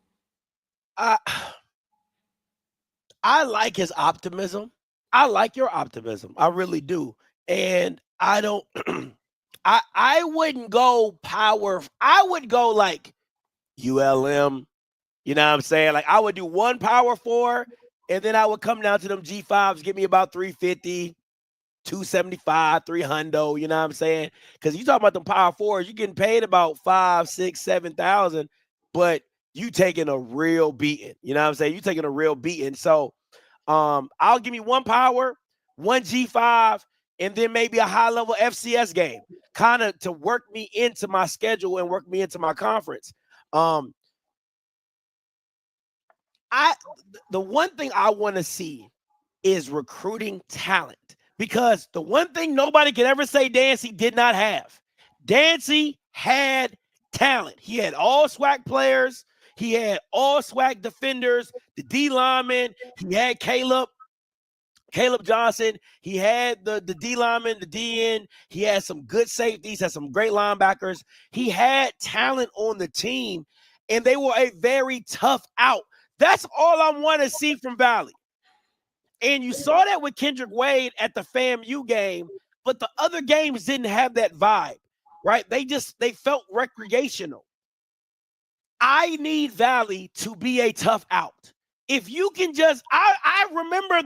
[SPEAKER 4] I like his optimism. I like your optimism. I really do, and I don't. I wouldn't go power. I would go like ULM. You know what I'm saying? Like I would do 1 Power 4, and then I would come down to them G5s, give me about 350, 275, 300. You know what I'm saying? Because you talking about them Power 4s, you're getting paid about 5, 6, 7,000, but you taking a real beating. You know what I'm saying? You taking a real beating. So I'll give me 1 Power, 1 G5, and then maybe a high-level FCS game, kind of to work me into my schedule and work me into my conference. The one thing I want to see is recruiting talent, because the one thing nobody can ever say Dancy did not have, Dancy had talent. He had all SWAC players. He had all SWAC defenders, the D linemen. He had Caleb Johnson. He had the D lineman, the DN. He had some good safeties, had some great linebackers. He had talent on the team, and they were a very tough out. That's all I want to see from Valley. And you saw that with Kendrick Wade at the FAMU game, but the other games didn't have that vibe. right? They felt recreational. I need Valley to be a tough out. If you can just, I remember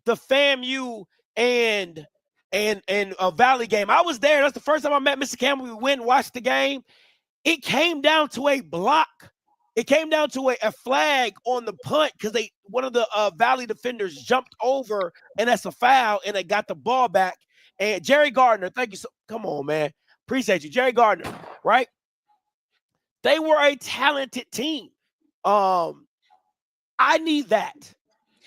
[SPEAKER 4] the FAMU and a Valley game. I was there. That's the first time I met Mr. Campbell. We went and watched the game. It came down to a block. It came down to a flag on the punt because one of the Valley defenders jumped over, and that's a foul, and they got the ball back. And Jerry Gardner, thank you. Come on, man. Appreciate you. Jerry Gardner, right? They were a talented team. I need that.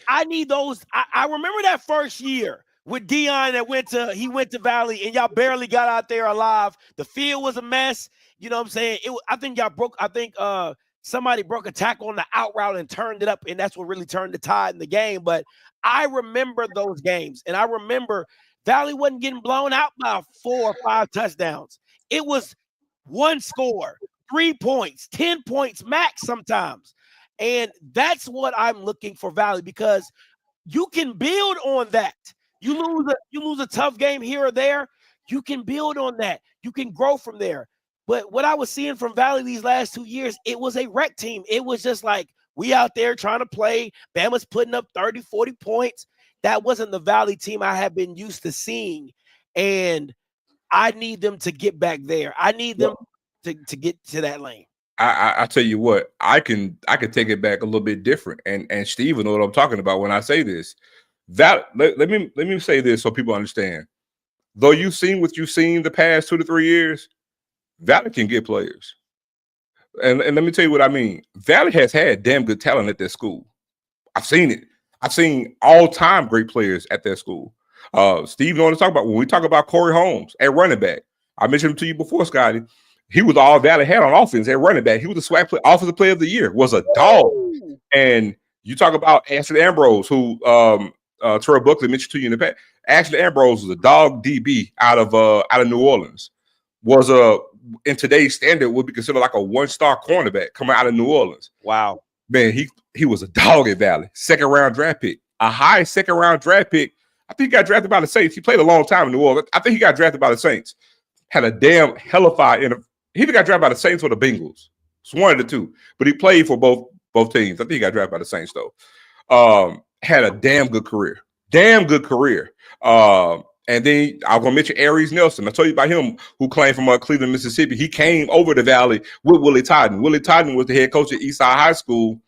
[SPEAKER 4] I need those. I remember that first year with Dion that he went to Valley, and y'all barely got out there alive. The field was a mess. You know what I'm saying? I think somebody broke a tackle on the out route and turned it up, and that's what really turned the tide in the game. But I remember those games, and I remember Valley wasn't getting blown out by 4 or 5 touchdowns. It was one score, 3 points, 10 points max sometimes. And that's what I'm looking for Valley, because you can build on that. You lose a tough game here or there, you can build on that. You can grow from there. But what I was seeing from Valley these last 2 years, it was a wreck team. It was just like, we out there trying to play. Bama's putting up 30, 40 points. That wasn't the Valley team I have been used to seeing. And I need them to get back there. I need them to get to that lane.
[SPEAKER 5] I tell you what, I can take it back a little bit different. And Steve will know what I'm talking about when I say this. Let me say this so people understand. Though you've seen what you've seen the past 2 to 3 years, Valley can get players. And let me tell you what I mean. Valley has had damn good talent at their school. I've seen it. I've seen all-time great players at their school. Steve, you want to talk about when we talk about Corey Holmes at running back. I mentioned him to you before, Scotty. He was all Valley had on offense at running back. He was the SWAC offensive player of the year. Was a dog. And you talk about Ashley Ambrose, who Terrell Buckley mentioned to you in the past. Ashley Ambrose was a dog DB out of New Orleans. Was in today's standard would be considered like a 1-star cornerback coming out of New Orleans.
[SPEAKER 4] Wow.
[SPEAKER 5] Man, he was a dog at Valley. 2nd round draft pick. A high 2nd round draft pick. I think he got drafted by the Saints. He played a long time in New Orleans. I think he got drafted by the Saints. Had a damn hellified he either got drafted by the Saints or the Bengals. It's one of the two. But he played for both teams. I think he got drafted by the Saints, though. Had a damn good career. Damn good career. And then I'm going to mention Aries Nelson. I told you about him, who claimed from Cleveland, Mississippi. He came over to Valley with Willie Totten. Willie Totten was the head coach at Eastside High School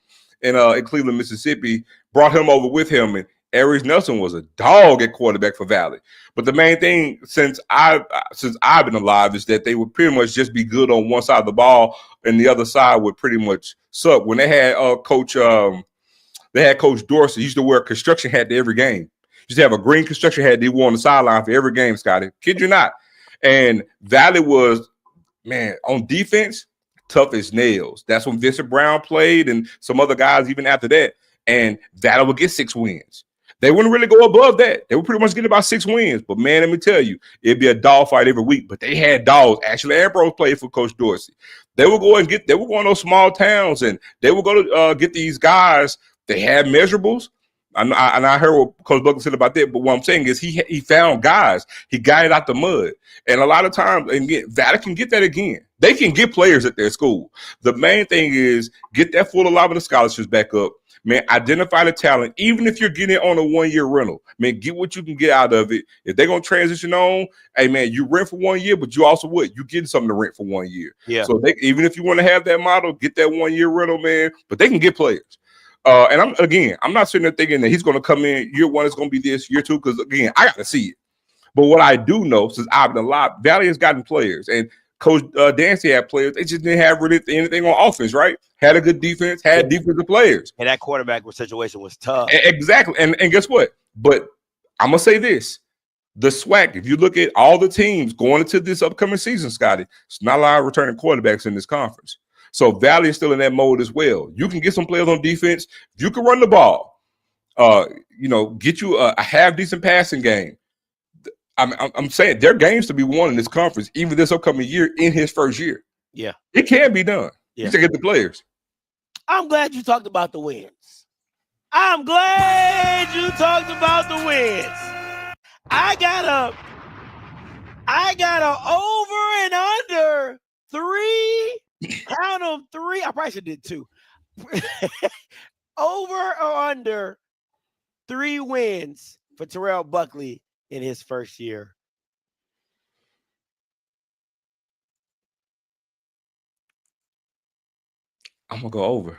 [SPEAKER 5] in Cleveland, Mississippi. Brought him over with him, and Aries Nelson was a dog at quarterback for Valley. But the main thing since I've been alive is that they would pretty much just be good on one side of the ball, and the other side would pretty much suck. When they had Coach Dorsey, he used to wear a construction hat to every game. Just have a green construction hat he wore on the sideline for every game, Scotty. Kid you not. And Valley was, man, on defense, tough as nails. That's when Vincent Brown played and some other guys even after that. And Valley would get 6 wins. They wouldn't really go above that. They would pretty much get about 6 wins. But, man, let me tell you, it'd be a dog fight every week. But they had dogs. Ashley Ambrose played for Coach Dorsey. They would go in those small towns, and they would go to get these guys. They had measurables. And I heard what Coach Buckley said about that, but what I'm saying is he found guys. He got it out the mud. And a lot of times, and again, Valley can get that again. They can get players at their school. The main thing is get that full allotment of scholarships back up. Man, identify the talent, even if you're getting it on a 1-year rental. Man, get what you can get out of it. If they're going to transition on, hey, man, you rent for 1 year, but you also you getting something to rent for 1 year.
[SPEAKER 4] Yeah.
[SPEAKER 5] So even if you want to have that model, get that 1-year rental, man. But they can get players. And I'm not sitting there thinking that he's going to come in year 1, it's going to be this, year 2, because, again, I got to see it. But what I do know, since I've been alive, Valley has gotten players. And Coach Dancy had players. They just didn't have really anything on offense, right? Had a good defense, had defensive players.
[SPEAKER 4] And that quarterback situation was tough.
[SPEAKER 5] Exactly. And guess what? But I'm going to say this. The SWAC, if you look at all the teams going into this upcoming season, Scotty, it's not a lot of returning quarterbacks in this conference. So Valley is still in that mode as well. You can get some players on defense. If you can run the ball, get you a half-decent passing game. I'm saying there are games to be won in this conference, even this upcoming year in his first year.
[SPEAKER 4] Yeah.
[SPEAKER 5] It can be done.
[SPEAKER 4] Yeah.
[SPEAKER 5] You can get the players.
[SPEAKER 4] I'm glad you talked about the wins. I'm glad you talked about the wins. I I got an over and under 3. Count them 3. I probably should have did 2. Over or under 3 wins for Terrell Buckley in his first year.
[SPEAKER 5] I'm gonna go over.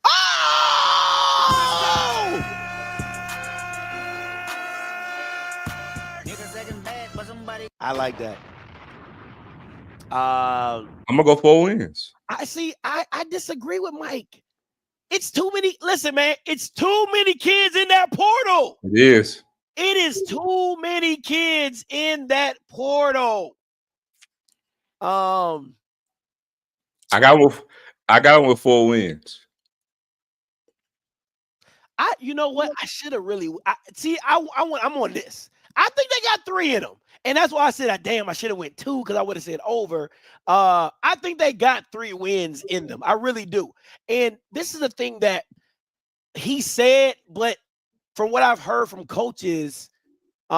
[SPEAKER 4] Oh! I like that.
[SPEAKER 5] I'm gonna go 4 wins.
[SPEAKER 4] I see. I disagree with Mike. It's too many. Listen, man, it's too many kids in that portal.
[SPEAKER 5] It is.
[SPEAKER 4] It is too many kids in that portal.
[SPEAKER 5] I got him with 4 wins.
[SPEAKER 4] You know what? I should have really. I'm on this. I think they got 3 in them, and that's why I said, "Damn, I should have went 2 because I would have said over." I think they got 3 wins in them. I really do. And this is the thing that he said, but from what I've heard from coaches, he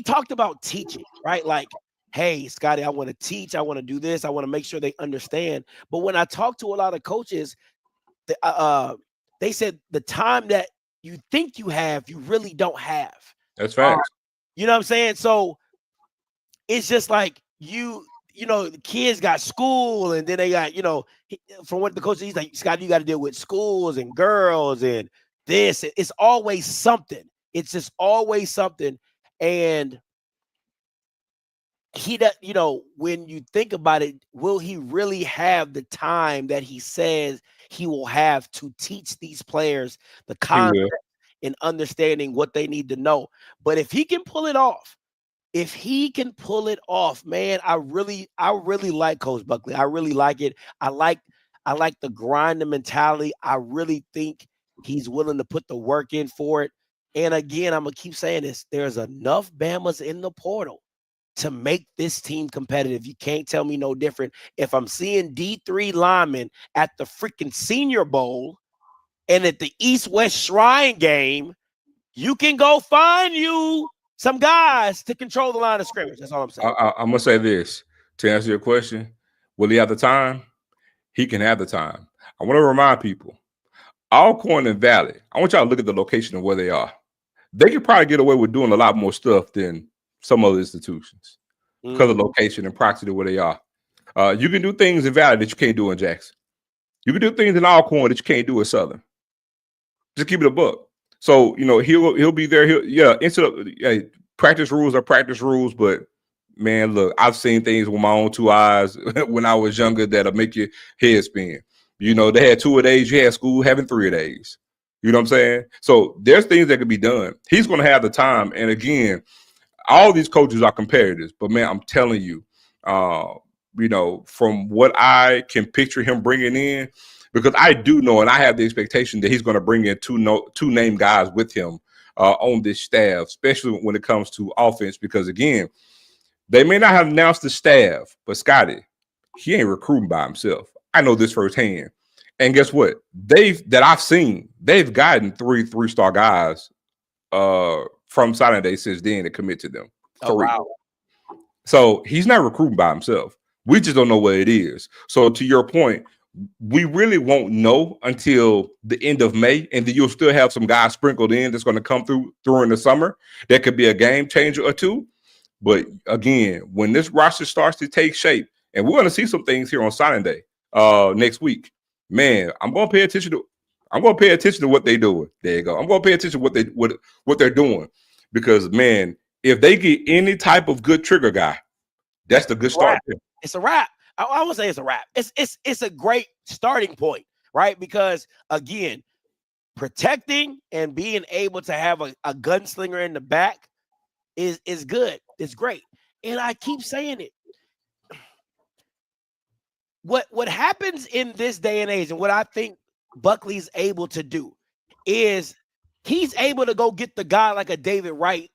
[SPEAKER 4] talked about teaching, right? Like, hey, Scotty, I want to teach. I want to do this. I want to make sure they understand. But when I talk to a lot of coaches, they said the time that you think you have, you really don't have.
[SPEAKER 5] That's facts.
[SPEAKER 4] You know what I'm saying? So it's just like you know, the kids got school, and then they got, from what the coach, he's like, Scott, you got to deal with schools and girls and this. It's always something. It's just always something. And he does, when you think about it, will he really have the time that he says he will have to teach these players the concept and understanding what they need to know? But if he can pull it off, man, I really like Coach Buckley. I really like it. I like the grind, the mentality. I really think he's willing to put the work in for it. And again, I'm gonna keep saying this: there's enough Bamas in the portal to make this team competitive. You can't tell me no different. If I'm seeing D3 linemen at the freaking Senior Bowl and at the East-West Shrine game, you can go find you some guys to control the line of scrimmage. That's all I'm saying.
[SPEAKER 5] I'm going to say this to answer your question. Will he have the time? He can have the time. I want to remind people, Alcorn and Valley, I want y'all to look at the location of where they are. They could probably get away with doing a lot more stuff than some other institutions because of location and proximity to where they are. You can do things in Valley that you can't do in Jackson. You can do things in Alcorn that you can't do in Southern. Just keep it a buck. So, he'll be there. Practice rules are practice rules, but man, look, I've seen things with my own 2 eyes when I was younger that'll make your head spin. They had 2 a days. You had school having 3 a days. You know what I'm saying? So there's things that can be done. He's going to have the time. And again, all these coaches are competitors, but man, I'm telling you, from what I can picture him bringing in, because I do know, and I have the expectation that he's going to bring in two named guys with him on this staff, especially when it comes to offense, because again, they may not have announced the staff, but Scotty, he ain't recruiting by himself. I know this firsthand. And guess what? They've gotten 3 3-star guys from signing day since then to commit to them. 3.
[SPEAKER 4] Wow.
[SPEAKER 5] So he's not recruiting by himself. We just don't know what it is. So to your point, we really won't know until the end of May, and then you'll still have some guys sprinkled in that's going to come through during the summer. That could be a game changer or 2. But again, when this roster starts to take shape, and we're going to see some things here on signing day next week, man, I'm going to pay attention to what they're doing. There you go. I'm going to pay attention to what they're doing, because man, if they get any type of good trigger guy, that's the good start.
[SPEAKER 4] It's a wrap. I would say it's a wrap. It's a great starting point, right? Because again, protecting and being able to have a gunslinger in the back is good. It's great. And I keep saying it. What happens in this day and age, and what I think Buckley's able to do, is he's able to go get the guy like a David Wright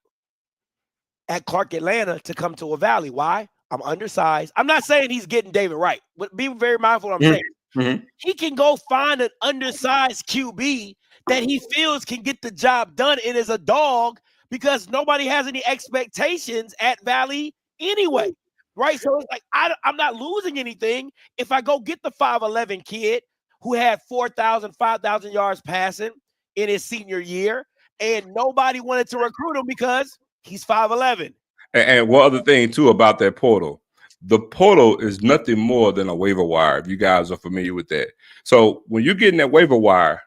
[SPEAKER 4] at Clark Atlanta to come to a Valley. Why? I'm undersized. I'm not saying he's getting David Wright, but be very mindful of what I'm saying. Mm-hmm. He can go find an undersized QB that he feels can get the job done and is a dog, because nobody has any expectations at Valley anyway, right? So it's like I'm not losing anything if I go get the 5'11" kid who had 4,000, 5,000 yards passing in his senior year, and nobody wanted to recruit him because he's 5'11".
[SPEAKER 5] And one other thing too about that portal. The portal is nothing more than a waiver wire, if you guys are familiar with that. So when you're getting that waiver wire,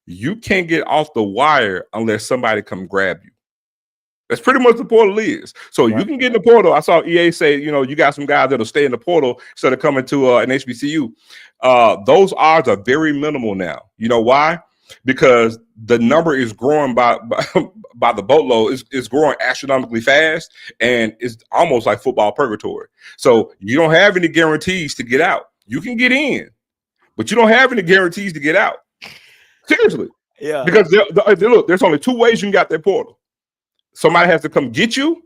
[SPEAKER 5] you can't get off the wire unless somebody come grab you. That's pretty much the portal is. So you can get in the portal. I saw EA say, you know, you got some guys that'll stay in the portal instead of coming to an HBCU. Those odds are very minimal now. You know why? Because the number is growing by the boatload. It's growing astronomically fast, and it's almost like football purgatory. So you don't have any guarantees to get out. You can get in, but you don't have any guarantees to get out. Seriously.
[SPEAKER 4] Yeah.
[SPEAKER 5] Because look, there's only two ways you can get that portal. Somebody has to come get you,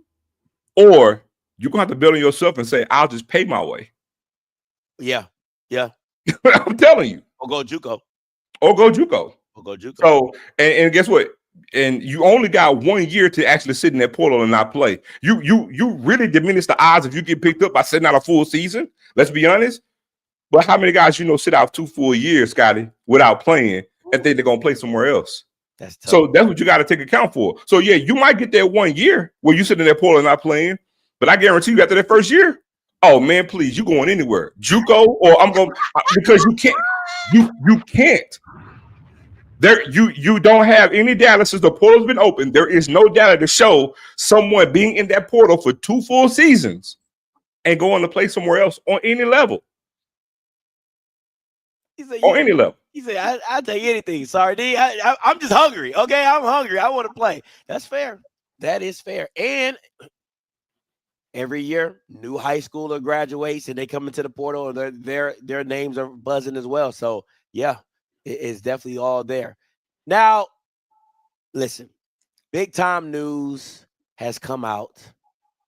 [SPEAKER 5] or you're going to have to build on yourself and say, I'll just pay my way.
[SPEAKER 4] Yeah. Yeah.
[SPEAKER 5] I'm telling you.
[SPEAKER 4] Or go JUCO.
[SPEAKER 5] Or go JUCO.
[SPEAKER 4] Or go JUCO.
[SPEAKER 5] So, and guess what? And you only got 1 year to actually sit in that portal and not play. You really diminish the odds if you get picked up by sitting out a full season. Let's be honest. But how many guys sit out 2 full years, Scotty, without playing and think they're going to play somewhere else?
[SPEAKER 4] That's tough.
[SPEAKER 5] So that's what you got to take account for. So yeah, you might get that 1 year where you sit in that portal and not playing, but I guarantee you after that first year, oh man, please, you going anywhere, JUCO, or I'm going because you can't. You can't. There, you don't have any data since the portal's been open. There is no data to show someone being in that portal for 2 full seasons and going to play somewhere else on any level. On any level.
[SPEAKER 4] He said, I'll take anything. Sorry, D. I'm just hungry. Okay, I'm hungry. I want to play. That's fair. That is fair. And every year, new high schooler graduates and they come into the portal and their names are buzzing as well. So, yeah, it's definitely all there. Now, listen, big time news has come out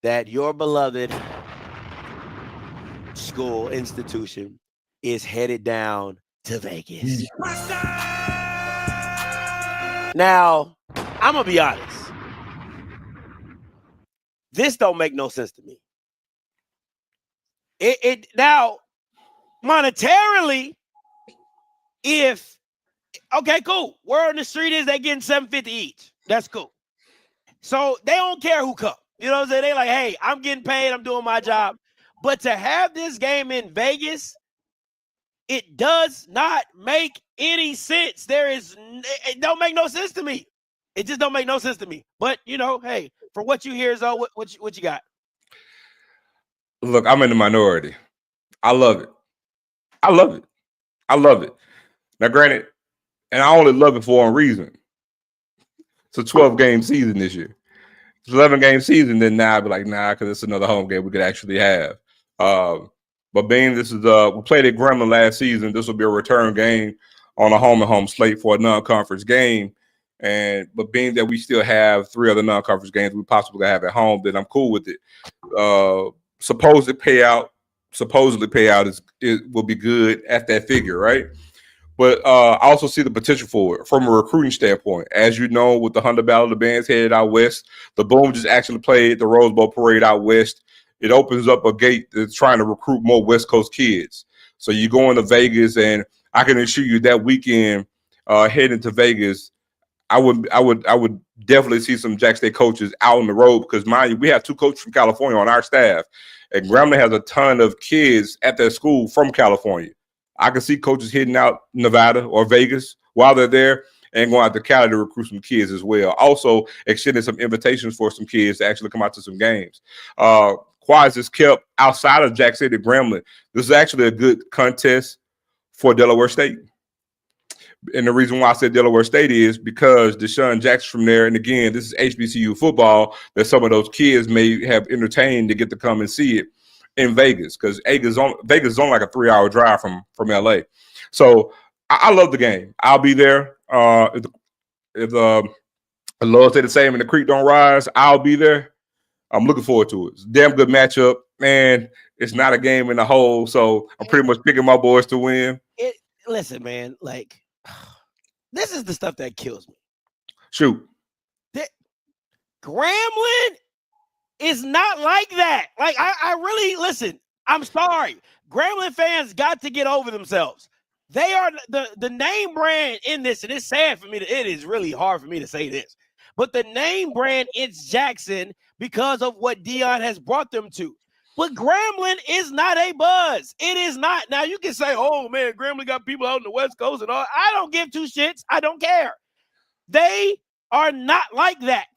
[SPEAKER 4] that your beloved school institution is headed down to Vegas. Now, I'm gonna be honest. This don't make no sense to me. It now monetarily, if okay, cool. Word on the street is they getting $750 each. That's cool. So they don't care who come. You know what I'm saying? They like, hey, I'm getting paid. I'm doing my job. But to have this game in Vegas, it does not make any sense. It don't make no sense to me. It just don't make no sense to me. But, you know, hey, for what you hear, Zoe, what you got?
[SPEAKER 5] Look, I'm in the minority. I love it. I love it. I love it. Now, granted, and I only love it for one reason. It's a 12-game season this year. It's an 11-game season, then now I'd be like, nah, because it's another home game we could actually have. But being this is we played at Grambling last season, this will be a return game on a home-and-home slate for a non-conference game. But being that we still have 3 other non-conference games we possibly have at home, then I'm cool with it. Supposedly payout will be good at that figure, right? But I also see the potential for it from a recruiting standpoint. As you know, with the Hunter Battle, the band's headed out west. The Boom just actually played the Rose Bowl parade out west. It opens up a gate that's trying to recruit more West Coast kids. So you go into Vegas, and I can assure you that weekend heading to Vegas, I would definitely see some Jack State coaches out on the road because, mind you, we have 2 coaches from California on our staff, and Grambling has a ton of kids at that school from California. I can see coaches hitting out Nevada or Vegas while they're there and going out to Cali to recruit some kids as well. Also, extending some invitations for some kids to actually come out to some games. Quads is kept outside of Jack State at Grambling. This is actually a good contest for Delaware State. And the reason why I said Delaware State is because Deshaun Jackson from there, and again, this is HBCU football, that some of those kids may have entertained to get to come and see it in Vegas, because Vegas is on like a 3-hour drive from LA. So I love the game. I'll be there. If the Lord say the same and the creek don't rise, I'll be there. I'm looking forward to it. It's a damn good matchup. Man, it's not a game in the hole, so I'm pretty much picking my boys to win.
[SPEAKER 4] Listen, man, like, this is the stuff that kills me.
[SPEAKER 5] Shoot.
[SPEAKER 4] Grambling is not like that. Like, I really, listen, I'm sorry. Grambling fans got to get over themselves. They are the name brand in this, and it's sad for me. It is really hard for me to say this. But the name brand, it's Jackson because of what Dion has brought them to. But Grambling is not a buzz. It is not. Now, you can say, oh, man, Grambling got people out on the West Coast and all. I don't give two shits. I don't care. They are not like that.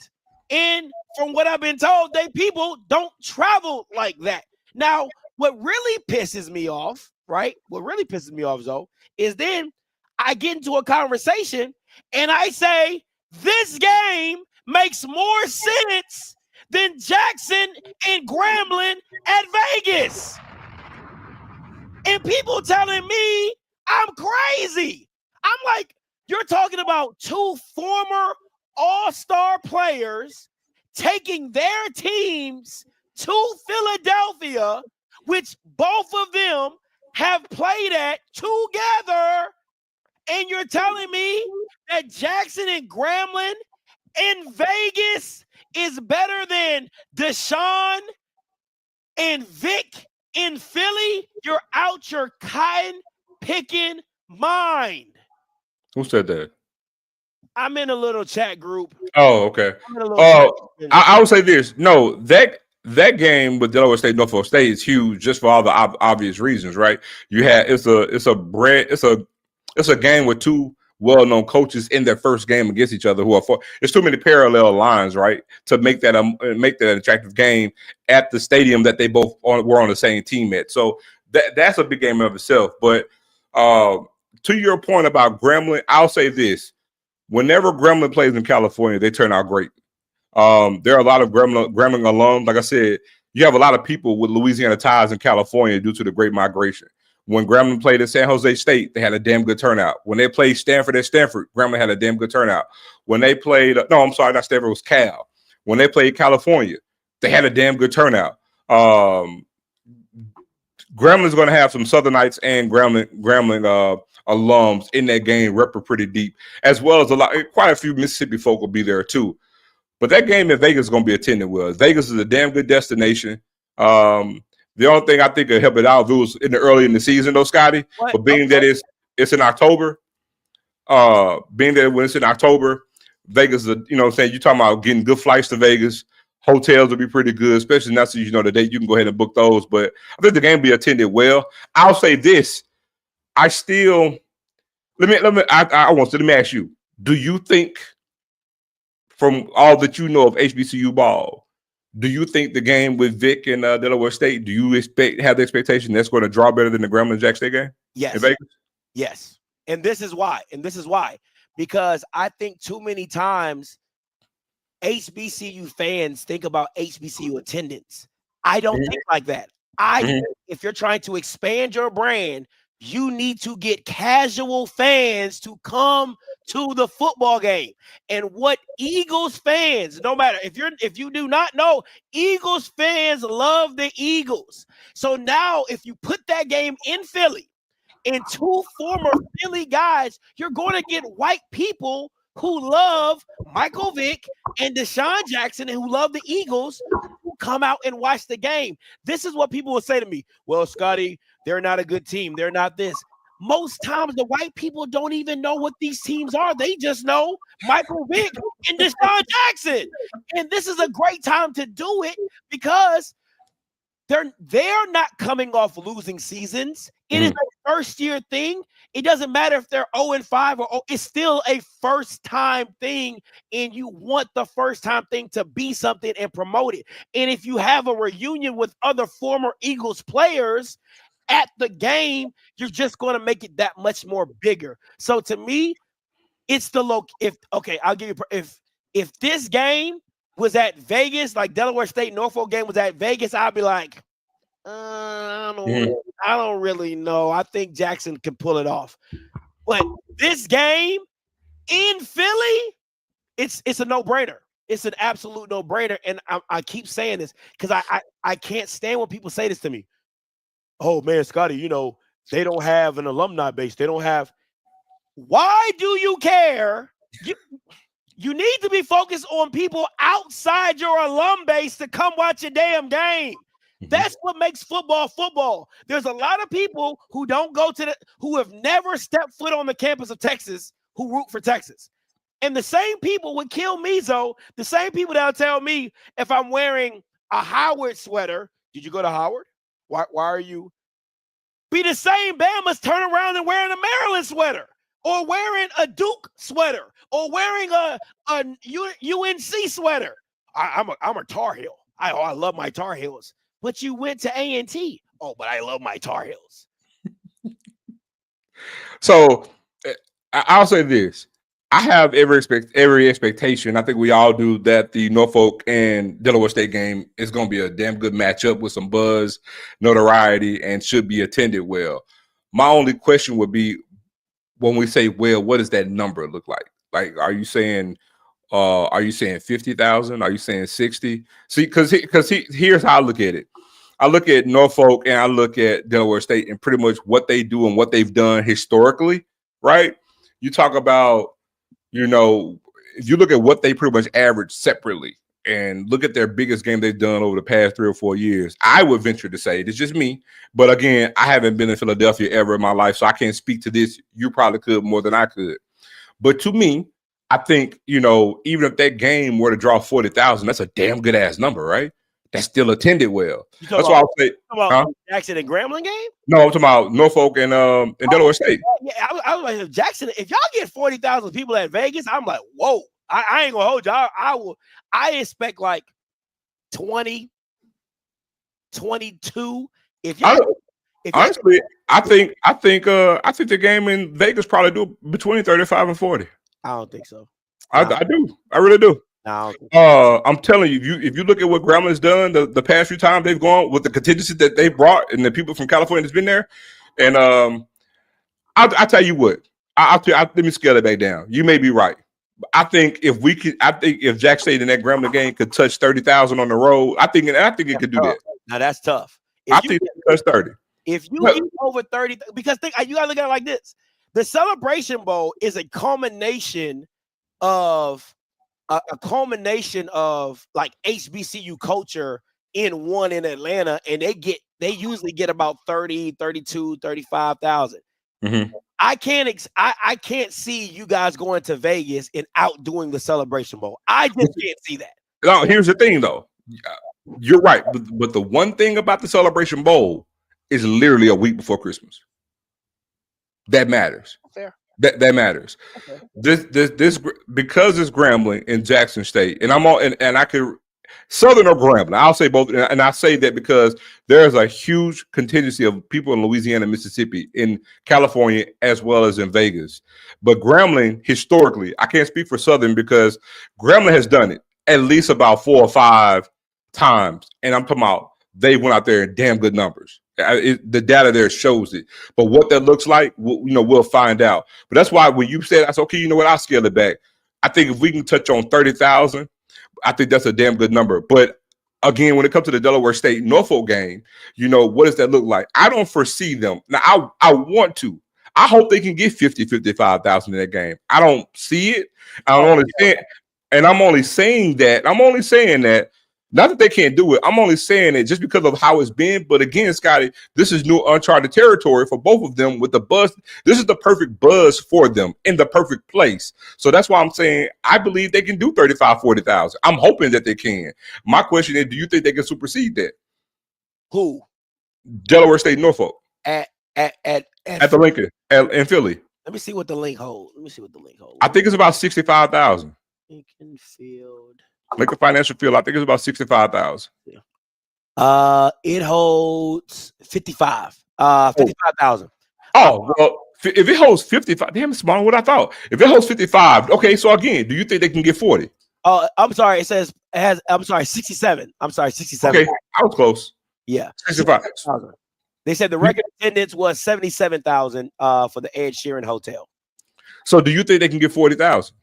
[SPEAKER 4] And from what I've been told, people don't travel like that. Now, what really pisses me off, right? What really pisses me off, though, is then I get into a conversation and I say, this game makes more sense than Jackson and Grambling at Vegas. And people telling me I'm crazy. I'm like, you're talking about two former all-star players taking their teams to Philadelphia, which both of them have played at together. And you're telling me that Jackson and Grambling in Vegas is better than Deshaun and Vic in Philly? You're out your cotton-picking mind.
[SPEAKER 5] Who said that?
[SPEAKER 4] I'm in a little chat group.
[SPEAKER 5] Oh, okay. I would say this. No, that game with Delaware State, Norfolk State is huge just for all the obvious reasons, right? You had it's a game with two well-known coaches in their first game against each other who are there's too many parallel lines, right, to make that an attractive game at the stadium that they both were on the same team at. So that's a big game in of itself. But to your point about Grambling, I'll say this. Whenever Grambling plays in California, they turn out great. There are a lot of Grambling alums. Like I said, you have a lot of people with Louisiana ties in California due to the Great Migration. When Grambling played at San Jose State, they had a damn good turnout. When they played Stanford at Stanford, Grambling had a damn good turnout. When they played, no, I'm sorry, not Stanford, it was Cal. When they played California, they had a damn good turnout. Grambling's going to have some Southernites and Grambling alums in that game, repping pretty deep, as well as quite a few Mississippi folk will be there too. But that game in Vegas is going to be attended well. Vegas is a damn good destination. The only thing I think could help it out if it was early in the season, though, Scotty. What? But being that it's in October, being that when it's in October, Vegas, you know what I'm saying, you're talking about getting good flights to Vegas. Hotels will be pretty good, especially now since you know the date. You can go ahead and book those. But I think the game will be attended well. I'll say this. I want to ask you, do you think, from all that you know of HBCU ball, do you think the game with Vic and Delaware State, do you have the expectation that's going to draw better than the Grambling and Jack State game?
[SPEAKER 4] Yes.
[SPEAKER 5] In Vegas?
[SPEAKER 4] Yes. And this is why. Because I think too many times HBCU fans think about HBCU attendance. I don't think like that. If you're trying to expand your brand, you need to get casual fans to come to the football game. And what Eagles fans, no matter if you do not know, Eagles fans love the Eagles. So now if you put that game in Philly and two former Philly guys, you're going to get white people who love Michael Vick and Deshaun Jackson and who love the Eagles who come out and watch the game. This is what people will say to me. Well, Scotty, they're not a good team. They're not this. Most times the white people don't even know what these teams are. They just know Michael Vick and Deshaun Jackson. And this is a great time to do it because they're not coming off losing seasons. It is a first-year thing. It doesn't matter if they're 0-5 or it's still a first-time thing, and you want the first-time thing to be something and promote it. And if you have a reunion with other former Eagles players at the game, you're just going to make it that much more bigger. So to me, it's the I'll give you if this game was at Vegas, like Delaware State Norfolk game was at Vegas, I'd be like, I don't really know. I think Jackson can pull it off. But this game in Philly, it's a no-brainer. It's an absolute no-brainer. And I keep saying this because I can't stand when people say this to me. Oh, man, Scotty, you know, they don't have an alumni base. They don't have – why do you care? You need to be focused on people outside your alum base to come watch your damn game. That's what makes football football. There's a lot of people who don't go to who have never stepped foot on the campus of Texas who root for Texas. And the same people would kill me, Zoe. The same people that'll tell me if I'm wearing a Howard sweater, did you go to Howard? Why are you? Be the same Bamas turn around and wearing a Maryland sweater or wearing a Duke sweater or wearing a UNC sweater. I'm a Tar Heel. I love my Tar Heels. But you went to A&T. Oh, but I love my Tar Heels.
[SPEAKER 5] So I'll say this. I have every expectation. I think we all do that the Norfolk and Delaware State game is going to be a damn good matchup with some buzz, notoriety, and should be attended well. My only question would be when we say, well, what does that number look like? Like, are you saying 50,000? Are you saying 60? See, because here's how I look at it. I look at Norfolk and I look at Delaware State and pretty much what they do and what they've done historically, right? You talk about, if you look at what they pretty much average separately and look at their biggest game they've done over the past 3 or 4 years, I would venture to say, it's just me, but again, I haven't been in Philadelphia ever in my life, so I can't speak to this. You probably could more than I could. But to me, I think, even if that game were to draw 40,000, that's a damn good ass number, right? That's still attended well. That's why I'll say.
[SPEAKER 4] Jackson and Grambling game?
[SPEAKER 5] No, I'm talking about Norfolk and Delaware State.
[SPEAKER 4] Yeah, I was like, if Jackson, if y'all get 40,000 people at Vegas, I'm like, whoa. I ain't gonna hold y'all. I expect like 20, 22.
[SPEAKER 5] Honestly, I think the game in Vegas probably do between 35 and 40.
[SPEAKER 4] I don't think so.
[SPEAKER 5] I do. I really do. I'm telling you, if you look at what Grambling's done the past few times they've gone with the contingency that they brought and the people from California that's been there, and I'll tell you what, let me scale it back down. You may be right. I think if Jack State in that Grambling game could touch 30,000 on the road, I think it could do that.
[SPEAKER 4] Now that's tough.
[SPEAKER 5] I think it could touch 30.
[SPEAKER 4] If you get over 30, because you gotta look at it like this: the Celebration Bowl is a culmination of like HBCU culture in Atlanta, and they usually get about 30, 32, 35,000.
[SPEAKER 5] Mm-hmm.
[SPEAKER 4] I can't see you guys going to Vegas and outdoing the Celebration Bowl. I just can't see that.
[SPEAKER 5] No, here's the thing though. You're right, but the one thing about the Celebration Bowl is literally a week before Christmas. That matters.
[SPEAKER 4] Fair.
[SPEAKER 5] That matters.
[SPEAKER 4] Okay.
[SPEAKER 5] This because it's Grambling in Jackson State, and I'm all and I could Southern or Grambling. I'll say both, and I say that because there's a huge contingency of people in Louisiana, Mississippi, in California, as well as in Vegas. But Grambling, historically, I can't speak for Southern because Grambling has done it at least about 4 or 5 times, and I'm talking about they went out there in damn good numbers. The data there shows it, but what that looks like, we'll find out. But that's why when you said, I said, okay, you know what? I'll scale it back. I think if we can touch on 30,000, I think that's a damn good number. But again, when it comes to the Delaware State Norfolk game, what does that look like? I don't foresee them. Now, I want to. I hope they can get 50, 55,000 in that game. I don't see it. I'm only saying that. Not that they can't do it. I'm only saying it just because of how it's been. But again, Scotty, this is new uncharted territory for both of them with the buzz. This is the perfect buzz for them in the perfect place. So that's why I'm saying I believe they can do 35, 40,000. I'm hoping that they can. My question is, do you think they can supersede that?
[SPEAKER 4] Who?
[SPEAKER 5] Delaware State, Norfolk.
[SPEAKER 4] At
[SPEAKER 5] the Lincoln in Philly.
[SPEAKER 4] Let me see what the link holds.
[SPEAKER 5] I think it's about 65,000.
[SPEAKER 4] Lincoln Field.
[SPEAKER 5] Lincoln Financial Field. I think it's about 65,000.
[SPEAKER 4] It holds 55,000.
[SPEAKER 5] Oh, well, if it holds 55, damn, it's smaller than what I thought. If it holds 55, okay. So again, do you think they can get 40?
[SPEAKER 4] Oh, I'm sorry. It says it has. I'm sorry, 67. I'm sorry, 67.
[SPEAKER 5] Okay, I was close.
[SPEAKER 4] Yeah,
[SPEAKER 5] 65.
[SPEAKER 4] They said the record attendance was 77,000 for the Ed Sheeran Hotel.
[SPEAKER 5] So do you think they can get 40,000?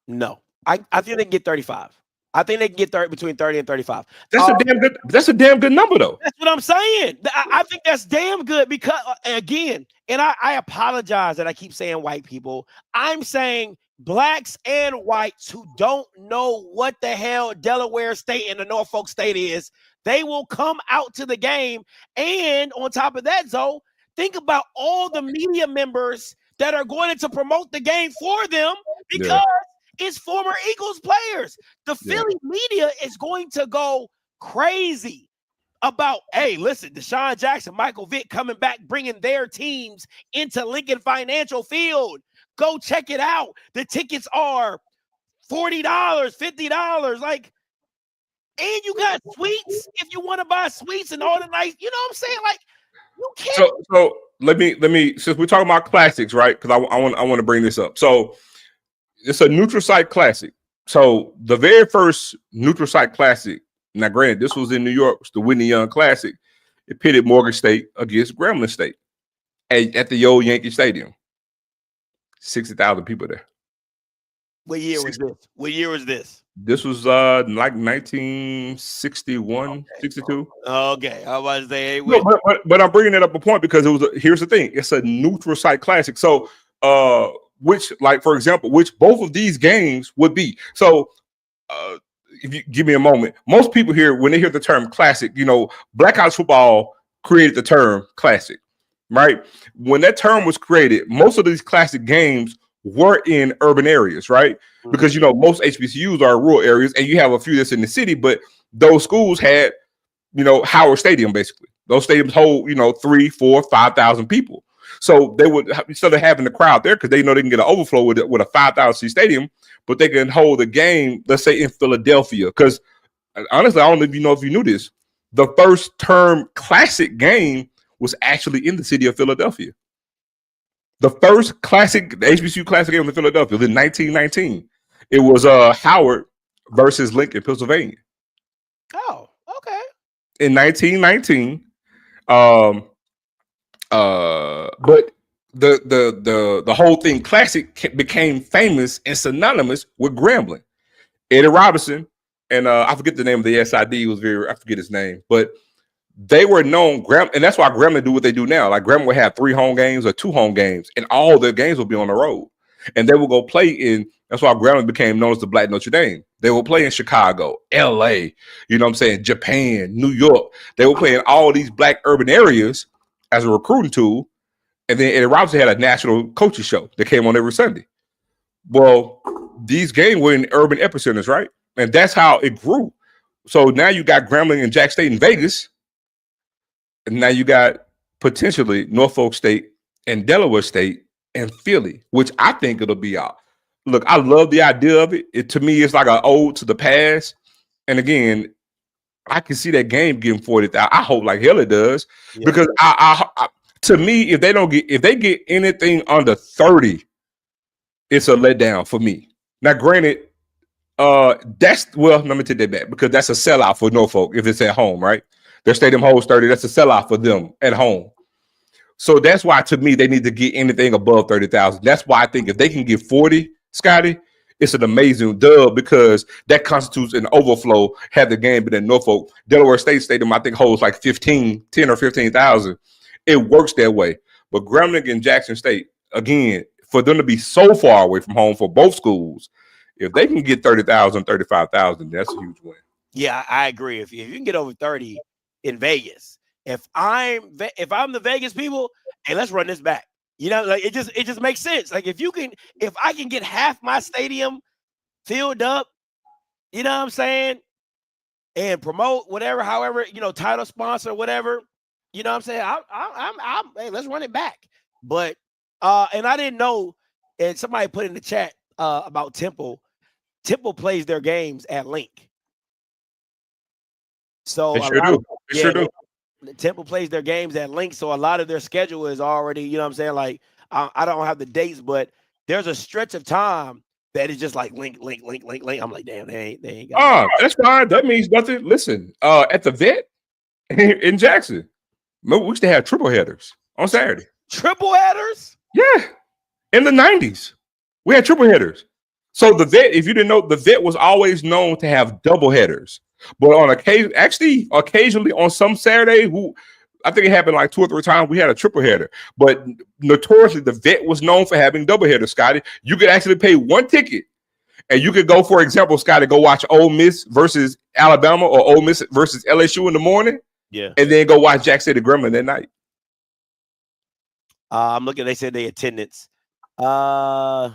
[SPEAKER 4] No, I think they can get 35. I think they can get between 30 and 35.
[SPEAKER 5] That's a damn good number, though.
[SPEAKER 4] That's what I'm saying. I think that's damn good because again, and I apologize that I keep saying white people. I'm saying blacks and whites who don't know what the hell Delaware State and the Norfolk State is, they will come out to the game. And on top of that, Zoe, think about all the media members that are going to promote the game for them because it's former Eagles players. The Philly media is going to go crazy about, hey, listen, Deshaun Jackson, Michael Vick coming back, bringing their teams into Lincoln Financial Field. Go check it out. The tickets are $40, $50. Like, and you got suites if you want to buy suites and all the nice, you know what I'm saying? Like, you can't.
[SPEAKER 5] So let me since we're talking about classics, right? Because I want to bring this up. So it's a neutral site classic. So the very first neutral site classic. Now, granted, this was in New York. It's the Whitney Young Classic. It pitted Morgan State against Grambling State at the old Yankee Stadium. 60,000 people there.
[SPEAKER 4] What year was this? What year was this?
[SPEAKER 5] This was like 1961, 62.
[SPEAKER 4] Okay, I was to say, hey,
[SPEAKER 5] no, but I'm bringing it up a point because it was. Here's the thing: it's a neutral site classic. So, which, like for example, which both of these games would be. So, if you give me a moment, most people here, when they hear the term classic, you know, Black College football created the term classic. Right? When that term was created, most of these classic games were in urban areas, right? Because, you know, most HBCUs are rural areas and you have a few that's in the city, but those schools had, you know, Howard Stadium, basically. Those stadiums hold, you know, 3,000, 4,000, 5,000 people. So they would, instead of having the crowd there, because they know they can get an overflow with a 5,000 seat stadium, but they can hold a game, let's say in Philadelphia. Because honestly, I don't even know if you knew this. The first term classic game was actually in the city of Philadelphia. The first classic, the HBCU classic game in Philadelphia was in 1919. It was Howard versus Lincoln, Pennsylvania.
[SPEAKER 4] Oh, okay.
[SPEAKER 5] In 1919. But the whole thing classic became famous and synonymous with Grambling. Eddie Robinson and I forget the name of the SID, I forget his name, but they were known, and that's why Grambling do what they do now. Like Grambling would have 3 home games or 2 home games, and all their games will be on the road. And they will go play in, that's why Grambling became known as the Black Notre Dame. They will play in Chicago, LA, you know what I'm saying, Japan, New York. They will play in all these black urban areas as a recruiting tool. And then Eddie Robinson had a national coaching show that came on every Sunday. Well, these games were in urban epicenters, right? And that's how it grew. So now you got Grambling and Jack State in Vegas. And now you got potentially Norfolk State and Delaware State and Philly, which I think it'll be out. Look, I love the idea of it. To me, it's like an ode to the past. And again, I can see that game getting 40,000. I hope like hell it does. Yeah. Because I to me, if they get anything under 30, it's a letdown for me. Now, granted, let me take that back because that's a sellout for Norfolk if it's at home, right? Their stadium holds 30. That's a sellout for them at home. So that's why, to me, they need to get anything above 30,000. That's why I think if they can get 40, Scotty, it's an amazing dub because that constitutes an overflow. Had the game been in Norfolk, Delaware State Stadium, I think holds like 10 or 15,000. It works that way. But Grambling and Jackson State, again, for them to be so far away from home for both schools, if they can get 30,000, 35,000, that's a huge win.
[SPEAKER 4] Yeah, I agree. If you can get over 30 in Vegas, if I'm the Vegas people, hey, let's run this back. You know, like it just makes sense. Like if I can get half my stadium filled up, you know what I'm saying, and promote whatever, however, you know, title sponsor, whatever, you know what I'm saying. Hey, let's run it back. But and I didn't know, and somebody put in the chat about Temple. Temple plays their games at Link. So
[SPEAKER 5] they sure do.
[SPEAKER 4] Temple plays their games at Link, so a lot of their schedule is already, you know what I'm saying? Like, I don't have the dates, but there's a stretch of time that is just like Link. I'm like, damn, they ain't got
[SPEAKER 5] that's fine. That means nothing. Listen, at the vet in Jackson, we used to have triple headers on Saturday.
[SPEAKER 4] Triple headers?
[SPEAKER 5] Yeah. In the 90s, we had triple headers. So the vet, if you didn't know, the vet was always known to have double headers. But on occasionally on some Saturday, I think it happened like 2 or 3 times. We had a triple header, but notoriously the vet was known for having double headers. Scotty, you could actually pay one ticket, and you could go, for example, Scotty, go watch Ole Miss versus Alabama or Ole Miss versus LSU in the morning, and then go watch Jack City Grambling that night.
[SPEAKER 4] I'm looking. They said they attendance. Let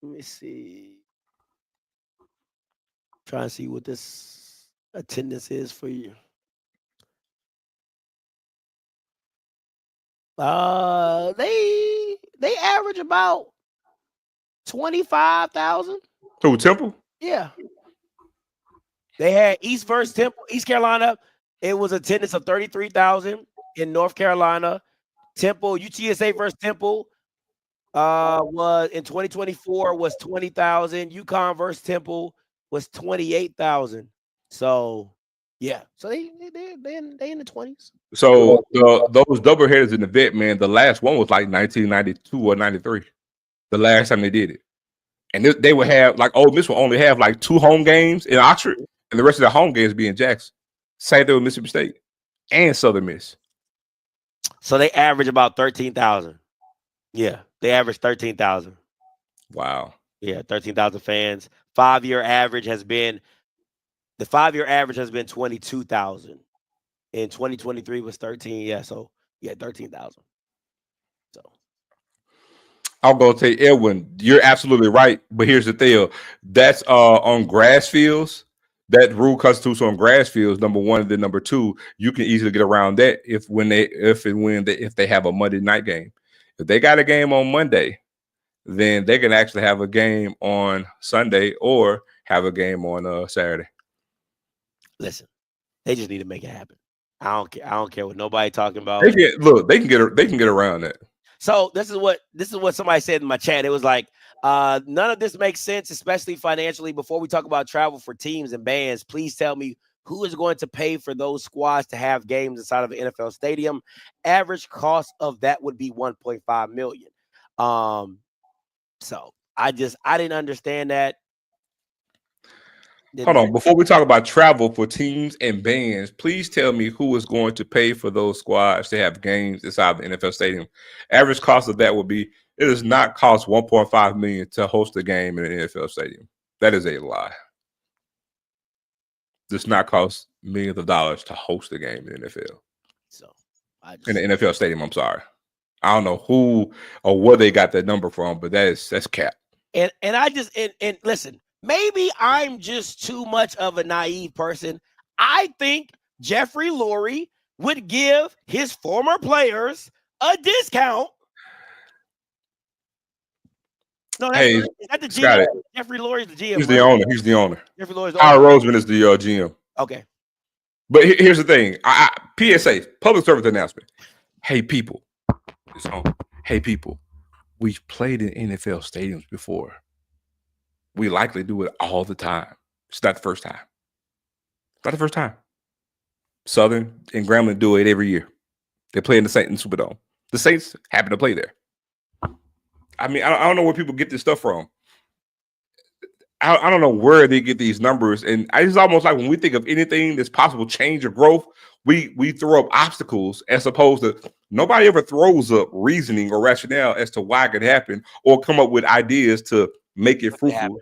[SPEAKER 4] me see. Trying to see what this attendance is for you. They average about 25,000.
[SPEAKER 5] To Temple?
[SPEAKER 4] Yeah. They had East versus Temple, East Carolina. It was attendance of 33,000 in North Carolina. Temple, UTSA versus Temple was in 2024 was 20,000. UConn versus Temple was 28,000. So yeah, so they in the 20s.
[SPEAKER 5] So those double headers in the vet, man, the last one was like 1992 or 93. The last time they did it, and they would have like Ole Miss will only have like 2 home games in Oxford, and the rest of the home games be in Jackson. Same thing with Mississippi State and Southern Miss.
[SPEAKER 4] So they average about 13,000. Yeah, they average 13,000.
[SPEAKER 5] Wow.
[SPEAKER 4] Yeah, 13,000 fans. 5-year average has been 22,000. In 2023 was 13. Yeah, so yeah, 13,000. So
[SPEAKER 5] I'll go take Edwin. You're absolutely right, but here's the thing: that's on grass fields. That rule constitutes on grass fields. Number one, and then number two, you can easily get around that if they have a Monday night game. If they got a game on Monday, then they can actually have a game on Sunday or have a game on Saturday.
[SPEAKER 4] Listen, they just need to make it happen. I don't care what nobody talking about.
[SPEAKER 5] They can get around that.
[SPEAKER 4] So this is what somebody said in my chat. It was like, none of this makes sense, especially financially. Before we talk about travel for teams and bands, please tell me who is going to pay for those squads to have games inside of an NFL stadium. Average cost of that would be $1.5 million. So I didn't understand that.
[SPEAKER 5] Hold on. Before we talk about travel for teams and bands, please tell me who is going to pay for those squads to have games inside the NFL stadium. Average cost of that would be, it does not cost $1.5 million to host a game in an NFL stadium. That is a lie. It does not cost millions of dollars to host a game in the NFL. So in the NFL stadium, I'm sorry. I don't know who or where they got that number from, but that's cap.
[SPEAKER 4] And listen. Maybe I'm just too much of a naive person. I think Jeffrey Lurie would give his former players a discount. No, that's the GM. Jeffrey Lurie is the GM.
[SPEAKER 5] He's the owner. He's the owner.
[SPEAKER 4] Jeffrey Lurie's
[SPEAKER 5] Howard Roseman is the GM.
[SPEAKER 4] Okay.
[SPEAKER 5] But here's the thing. PSA, public service announcement. Hey, people. It's on. Hey, people. We've played in NFL stadiums before. We likely do it all the time. It's not the first time. Not the first time. Southern and Grambling do it every year. They play in the Saints Superdome. The Saints happen to play there. I mean, I don't know where people get this stuff from. I don't know where they get these numbers. And it's almost like when we think of anything that's possible change or growth, we throw up obstacles as opposed to nobody ever throws up reasoning or rationale as to why it could happen or come up with ideas to make it fruitful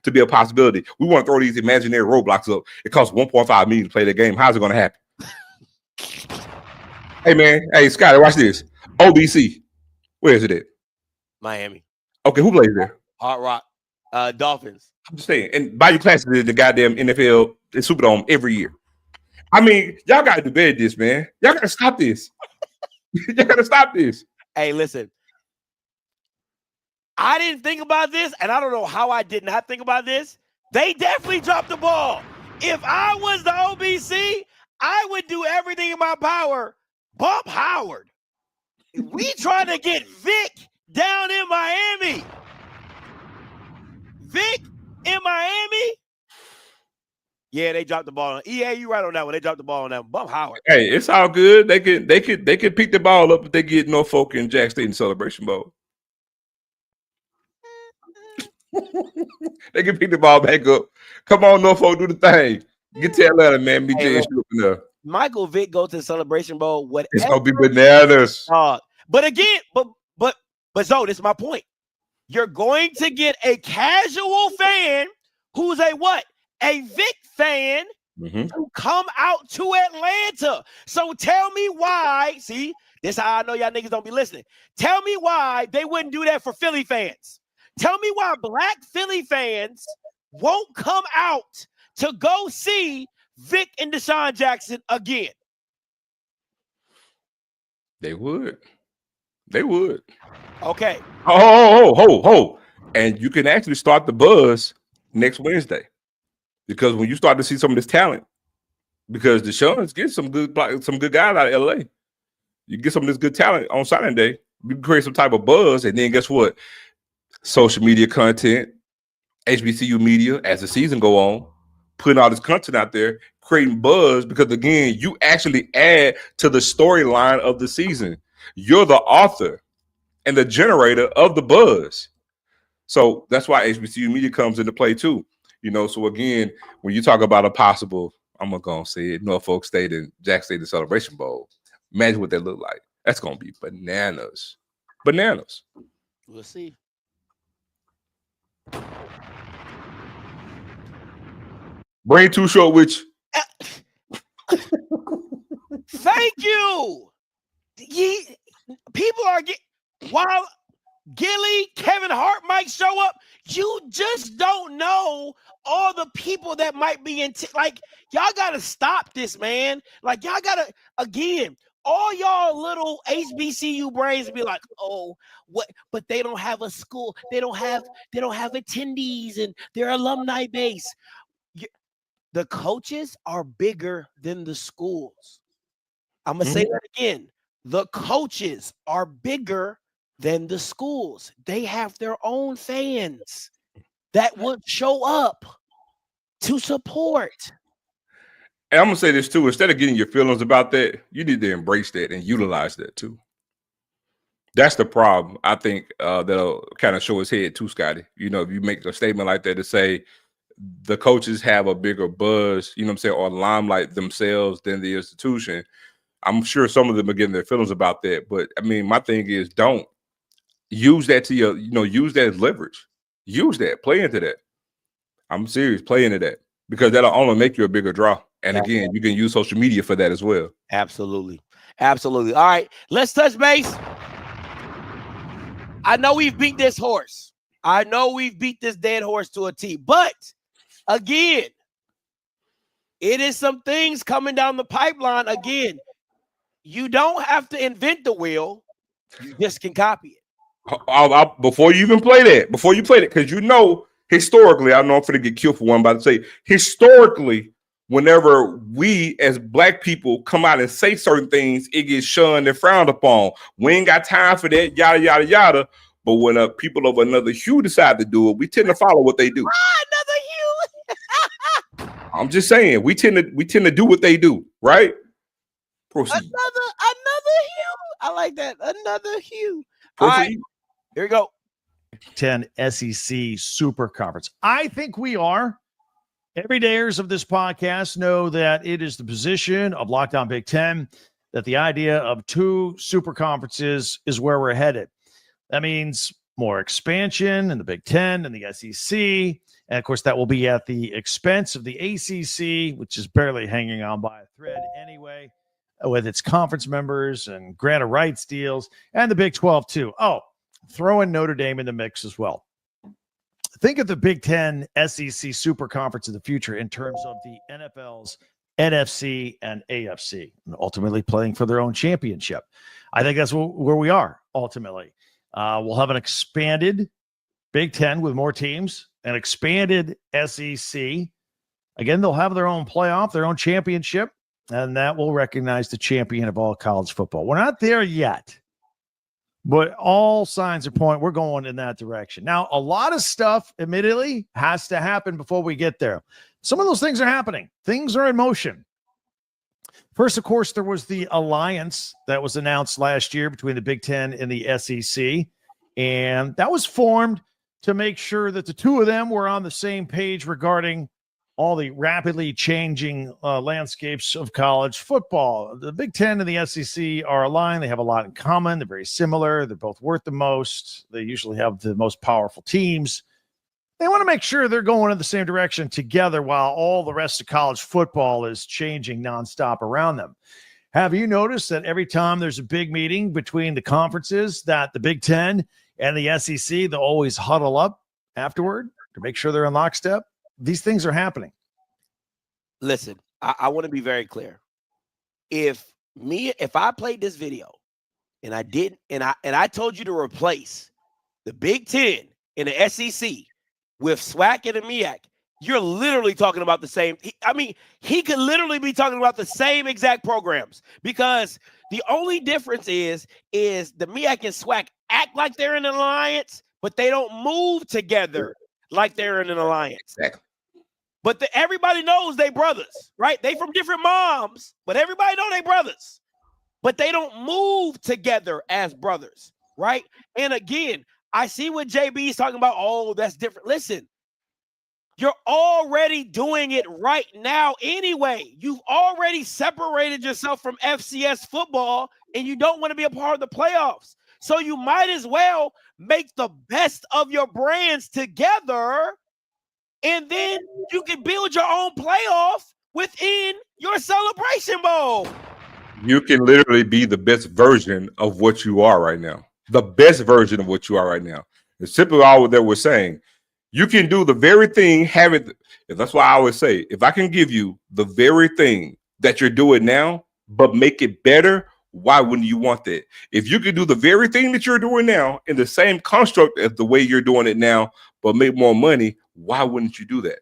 [SPEAKER 5] to be a possibility. We want to throw these imaginary roadblocks up. It costs $1.5 million to play the game. How's it going to happen? Hey, man. Hey, Scotty, watch this. OBC. Where is it at?
[SPEAKER 4] Miami.
[SPEAKER 5] Okay, who plays there?
[SPEAKER 4] Hard Rock. Dolphins. I'm
[SPEAKER 5] just saying. And Bayou Classic is the goddamn NFL Superdome every year. I mean, y'all got to debate this, man. Y'all got to stop this. Y'all got to stop this.
[SPEAKER 4] Hey, listen. I didn't think about this, and I don't know how I did not think about this. They definitely dropped the ball. If I was the OBC, I would do everything in my power. Bump Howard. We trying to get Vic down in Miami. Vic in Miami? Yeah, they dropped the ball. EA, you right on that one. They dropped the ball on that one. Bump Howard.
[SPEAKER 5] Hey, it's all good. They could pick the ball up if they get Norfolk and Jack State in Celebration Bowl. They can pick the ball back up. Come on, Norfolk, do the thing. Get to Atlanta, man. BJ and shoot up in there.
[SPEAKER 4] Michael Vick go to the Celebration Bowl, whatever.
[SPEAKER 5] It's gonna be bananas.
[SPEAKER 4] But again, but Zoe, this is my point. You're going to get a casual fan who's a what? A Vic fan who come out to Atlanta. So tell me why. See, this is how I know y'all niggas don't be listening. Tell me why they wouldn't do that for Philly fans. Tell me why black Philly fans won't come out to go see Vic and Deshaun Jackson again.
[SPEAKER 5] They would. They would.
[SPEAKER 4] Okay.
[SPEAKER 5] Oh. And you can actually start the buzz next Wednesday. Because when you start to see some of this talent, because Deshaun's getting some good guys out of LA. You get some of this good talent on signing day, you can create some type of buzz, and then guess what? Social media content, HBCU media, as the season go on, putting all this content out there, creating buzz, because again, you actually add to the storyline of the season. You're the author and the generator of the buzz. So that's why HBCU media comes into play too. You know, so again, when you talk about a possible, I'm gonna say it, Norfolk State and Jack State the Celebration Bowl, imagine what that look like. That's gonna be bananas. Bananas.
[SPEAKER 4] We'll see.
[SPEAKER 5] Brain too short with you.
[SPEAKER 4] Thank you. People are while Gilly, Kevin Hart might show up. You just don't know all the people that might be in. Like, y'all gotta stop this, man. Like, y'all gotta, again, all y'all little HBCU brains be like, oh, what? But they don't have a school. They don't have attendees and their alumni base. The coaches are bigger than the schools. I'm gonna say that again. The coaches are bigger than the schools. They have their own fans that would show up to support.
[SPEAKER 5] And I'm gonna say this too: instead of getting your feelings about that, you need to embrace that and utilize that too. That's the problem. I think that'll kind of show his head too, Scotty. You know, if you make a statement like that to say the coaches have a bigger buzz, you know what I'm saying, or limelight themselves than the institution, I'm sure some of them are getting their feelings about that. But I mean, my thing is, don't use that to your, use that as leverage. Use that, play into that. I'm serious, play into that, because that'll only make you a bigger draw. And again, you can use social media for that as well.
[SPEAKER 4] Absolutely. Absolutely. All right, let's touch base. I know we've beat this horse. I know we've beat this dead horse to a T. But again, it is some things coming down the pipeline. Again, you don't have to invent the wheel. You just can copy it.
[SPEAKER 5] Before you even play that, because historically, I know I'm going to get killed for one, but I'd say historically, whenever we as black people come out and say certain things, it gets shunned and frowned upon. We ain't got time for that, yada, yada, yada. But when people of another hue decide to do it, we tend to follow what they do.
[SPEAKER 4] Another hue.
[SPEAKER 5] I'm just saying, we tend to do what they do, right? Proceed.
[SPEAKER 4] Another hue. I like that. Another hue.
[SPEAKER 5] Proceed.
[SPEAKER 4] All right, here we go.
[SPEAKER 8] 10 SEC Super Conference. I think we are. Everydayers of this podcast know that it is the position of Lockdown Big Ten, that the idea of 2 super conferences is where we're headed. That means more expansion in the Big Ten and the SEC. And of course, that will be at the expense of the ACC, which is barely hanging on by a thread anyway, with its conference members and grant of rights deals, and the Big 12 too. Oh, throw in Notre Dame in the mix as well. Think of the Big Ten SEC Super Conference of the future in terms of the NFL's NFC and AFC, and ultimately playing for their own championship. I think that's where we are ultimately. We'll have an expanded Big Ten with more teams, an expanded SEC. Again, they'll have their own playoff, their own championship, and that will recognize the champion of all college football. We're not there yet, but all signs are pointing we're going in that direction. Now, a lot of stuff, admittedly, has to happen before we get there. Some of those things are happening. Things are in motion. First, of course, there was the alliance that was announced last year between the Big Ten and the SEC, and that was formed to make sure that the two of them were on the same page regarding all the rapidly changing landscapes of college football. The Big Ten and the SEC are aligned. They have a lot in common. They're very similar. They're both worth the most. They usually have the most powerful teams. They want to make sure they're going in the same direction together while all the rest of college football is changing nonstop around them. Have you noticed that every time there's a big meeting between the conferences, that the Big Ten and the SEC, they'll always huddle up afterward to make sure they're in lockstep? These things are happening.
[SPEAKER 4] Listen, I want to be very clear. If I played this video and I didn't, and I told you to replace the Big Ten and the SEC with SWAC and the MEAC, you're literally talking about the same. He could literally be talking about the same exact programs, because the only difference is the MEAC and SWAC act like they're in an alliance, but they don't move together like they're in an alliance.
[SPEAKER 5] Exactly.
[SPEAKER 4] But everybody knows they brothers, right? They from different moms, but everybody know they brothers. But they don't move together as brothers, right? And again, I see what JB is talking about. Oh, that's different. Listen, you're already doing it right now anyway. You've already separated yourself from FCS football, and you don't want to be a part of the playoffs. So you might as well make the best of your brands together, and then you can build your own playoff within your Celebration Bowl.
[SPEAKER 5] You can literally be the best version of what you are right now. The best version of what you are right now. It's simply all that we're saying. You can do the very thing, that's why I always say, if I can give you the very thing that you're doing now, but make it better, why wouldn't you want that? If you could do the very thing that you're doing now in the same construct as the way you're doing it now, but make more money, why wouldn't you do that?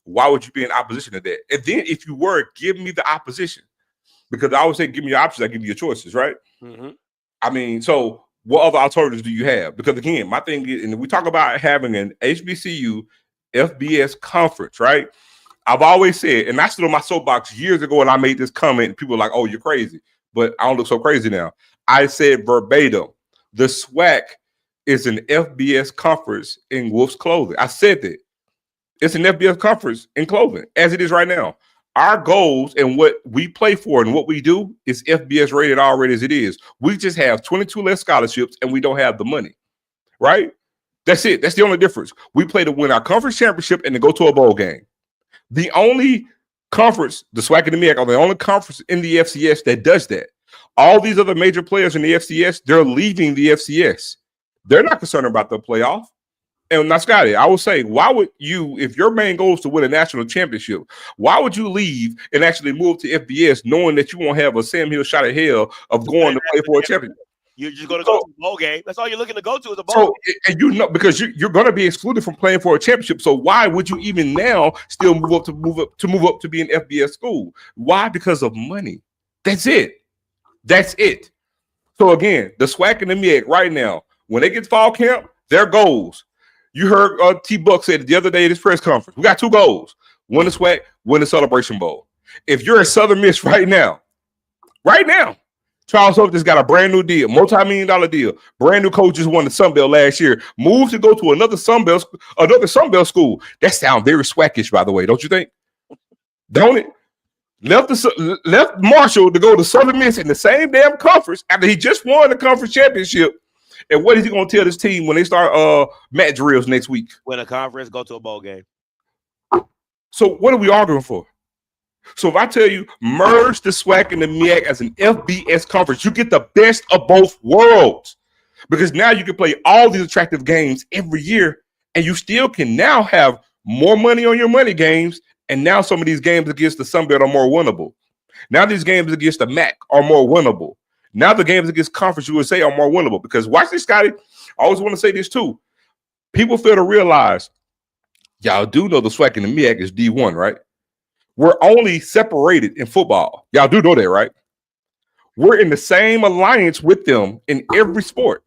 [SPEAKER 5] Why would you be in opposition to that? And then if you were, give me the opposition. Because I always say, give me your options, I give you your choices, right? Mm-hmm. So what other alternatives do you have? Because again, my thing is, and we talk about having an HBCU FBS conference, right? I've always said, and I stood on my soapbox years ago and I made this comment, and people were like, oh, you're crazy. But I don't look so crazy now. I said verbatim, the SWAC is an FBS conference in wolf's clothing. I said that. It's an FBS conference in clothing, as it is right now. Our goals and what we play for and what we do is FBS rated already as it is. We just have 22 less scholarships and we don't have the money, right? That's it. That's the only difference. We play to win our conference championship and to go to a bowl game. The only conference, the SWAC and the MEAC, are the only conference in the FCS that does that. All these other major players in the FCS, they're leaving the FCS. They're not concerned about the playoff. And now, Scotty, I will say, why would you, if your main goal is to win a national championship, why would you leave and actually move to FBS knowing that you won't have a Sam Hill shot at hell of going to play for a championship?
[SPEAKER 4] You're just going to go to a bowl game. That's all you're looking to go to is a bowl game.
[SPEAKER 5] And because you're going to be excluded from playing for a championship. So why would you even now still move up to be an FBS school? Why? Because of money. That's it. That's it. So again, the SWAC and the MEAC right now, when they get to fall camp, their goals. You heard T. Buck said the other day at his press conference, we got two goals: win the SWAC, win the Celebration Bowl. If you're at Southern Miss right now, Charles Hope just got a brand new deal, multi-million-dollar deal. Brand new coach just won the Sun Belt last year. Moved to go to another Sun Belt school. That sounds very SWAC-ish, by the way, don't you think? Don't it? Left Marshall to go to Southern Miss in the same damn conference after he just won the conference championship. And what is he going to tell this team when they start mat drills next week?
[SPEAKER 4] Win a conference, go to a bowl game.
[SPEAKER 5] So what are we arguing for? So if I tell you, merge the SWAC and the MEAC as an FBS conference, you get the best of both worlds. Because now you can play all these attractive games every year, and you still can now have more money on your money games, and now some of these games against the Sun Belt are more winnable. Now these games against the MAC are more winnable. Now the games against Conference USA are more winnable. Because watch this, Scotty. I always want to say this too. People fail to realize, y'all do know the SWAC and the MEAC is D1, right? We're only separated in football. Y'all do know that, right? We're in the same alliance with them in every sport.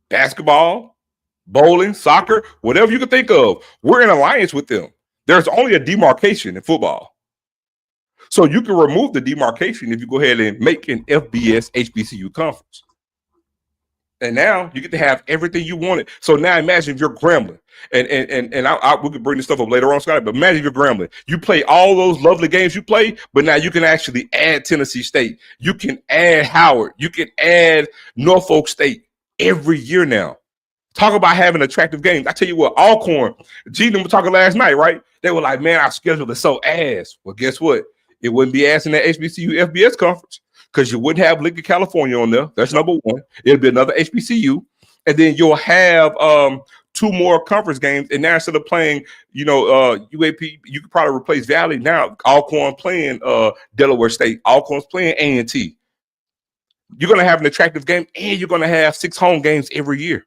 [SPEAKER 5] Basketball, bowling, soccer, whatever you can think of. We're in alliance with them. There's only a demarcation in football. So you can remove the demarcation if you go ahead and make an FBS HBCU conference. And now you get to have everything you wanted. So now imagine if you're Grambling, and we could bring this stuff up later on, Scott. But imagine if you're Grambling, you play all those lovely games you play, but now you can actually add Tennessee State, you can add Howard, you can add Norfolk State every year now. Talk about having attractive games. I tell you what, Alcorn, G and were talking last night, right? They were like, man, our schedule is so ass. Well, guess what? It wouldn't be ass in that HBCU FBS conference, because you wouldn't have Lincoln, California on there. That's number one. It'll be another HBCU. And then you'll have 2 more conference games. And now instead of playing, UAP, you could probably replace Valley. Now Alcorn playing Delaware State. Alcorn's playing A&T. You're going to have an attractive game, and you're going to have 6 home games every year.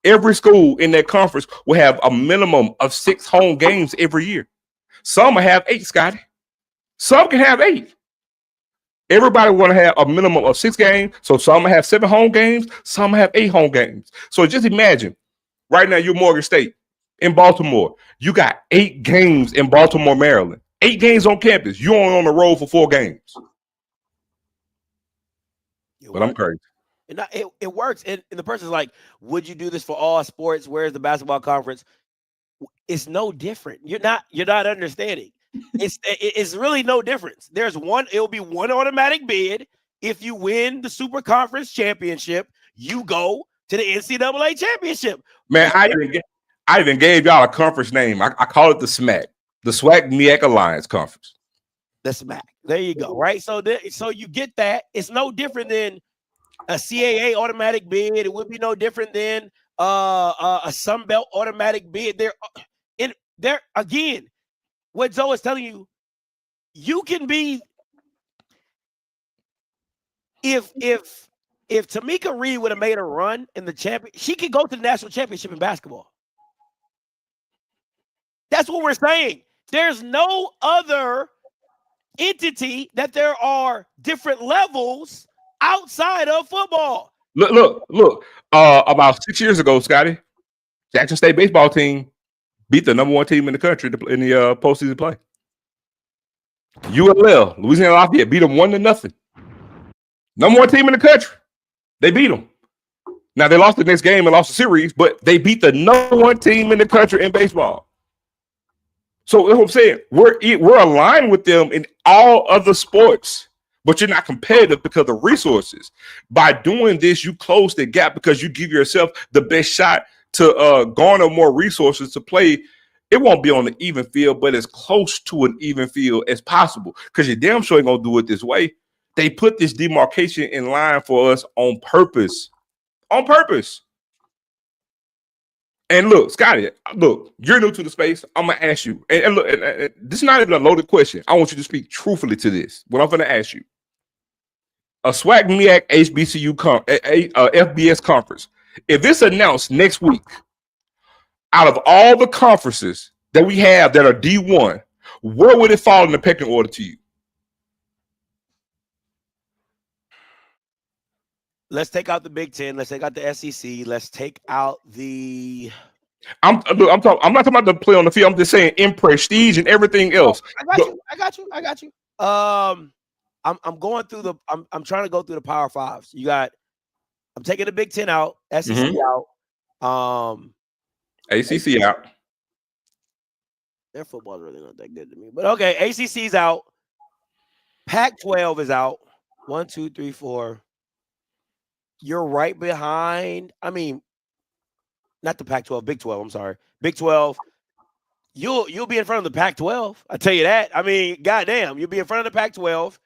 [SPEAKER 5] Every school in that conference will have a minimum of 6 home games every year. Some will have 8, Scotty. Some can have 8. Everybody want to have a minimum of 6 games. So some have 7 home games. Some have 8 home games. So just imagine, right now you're Morgan State in Baltimore. You got 8 games in Baltimore, Maryland. 8 games on campus. You're only on the road for 4 games. But I'm crazy.
[SPEAKER 4] And it works. And the person's like, would you do this for all sports? Where's the basketball conference? It's no different. You're not understanding. It's really no difference. It'll be one automatic bid. If you win the Super Conference Championship, you go to the NCAA Championship.
[SPEAKER 5] Man, I even gave y'all a conference name. I call it the SMAC, the SWAC MEAC Alliance Conference.
[SPEAKER 4] The SMAC. There you go. Right. So you get that. It's no different than a CAA automatic bid. It would be no different than a Sun Belt automatic bid. There again. What Zoe is telling you, you can be if Tamika Reed would have made a run in the champion, she could go to the national championship in basketball. That's what we're saying. There's no other entity that there are different levels outside of football.
[SPEAKER 5] Look. About 6 years ago, Scotty, Jackson State baseball team beat the number 1 team in the country in the postseason play. ULL, Louisiana Lafayette, beat them 1-0. Number 1 team in the country. They beat them. Now, they lost the next game and lost the series, but they beat the number 1 team in the country in baseball. So that's what I'm saying. We're aligned with them in all other sports, but you're not competitive because of resources. By doing this, you close the gap because you give yourself the best shot to garner more resources to play. It won't be on the even field, but as close to an even field as possible, because you damn sure ain't gonna do it this way. They put this demarcation in line for us on purpose. On purpose. And look, Scotty, you're new to the space. I'm gonna ask you, and look, and this is not even a loaded question. I want you to speak truthfully to this. What I'm gonna ask you: a SWAC MEAC HBCU FBS conference. If it's announced next week, out of all the conferences that we have that are D1, where would it fall in the pecking order to you?
[SPEAKER 4] Let's take out the Big Ten. Let's take out the SEC. Let's take out the.
[SPEAKER 5] I'm not talking about the play on the field. I'm just saying in prestige and everything else.
[SPEAKER 4] I got you. I'm going through the. I'm trying to go through the Power Fives. I'm taking the Big Ten out, SEC out,
[SPEAKER 5] ACC out.
[SPEAKER 4] Their football's really not that good to me, but okay. ACC's out. Pac-12 is out. 1, 2, 3, 4. You're right behind. I mean, not the Pac-12, Big 12. I'm sorry, Big 12. You'll be in front of the Pac-12. I tell you that. I mean, goddamn, you'll be in front of the Pac-12.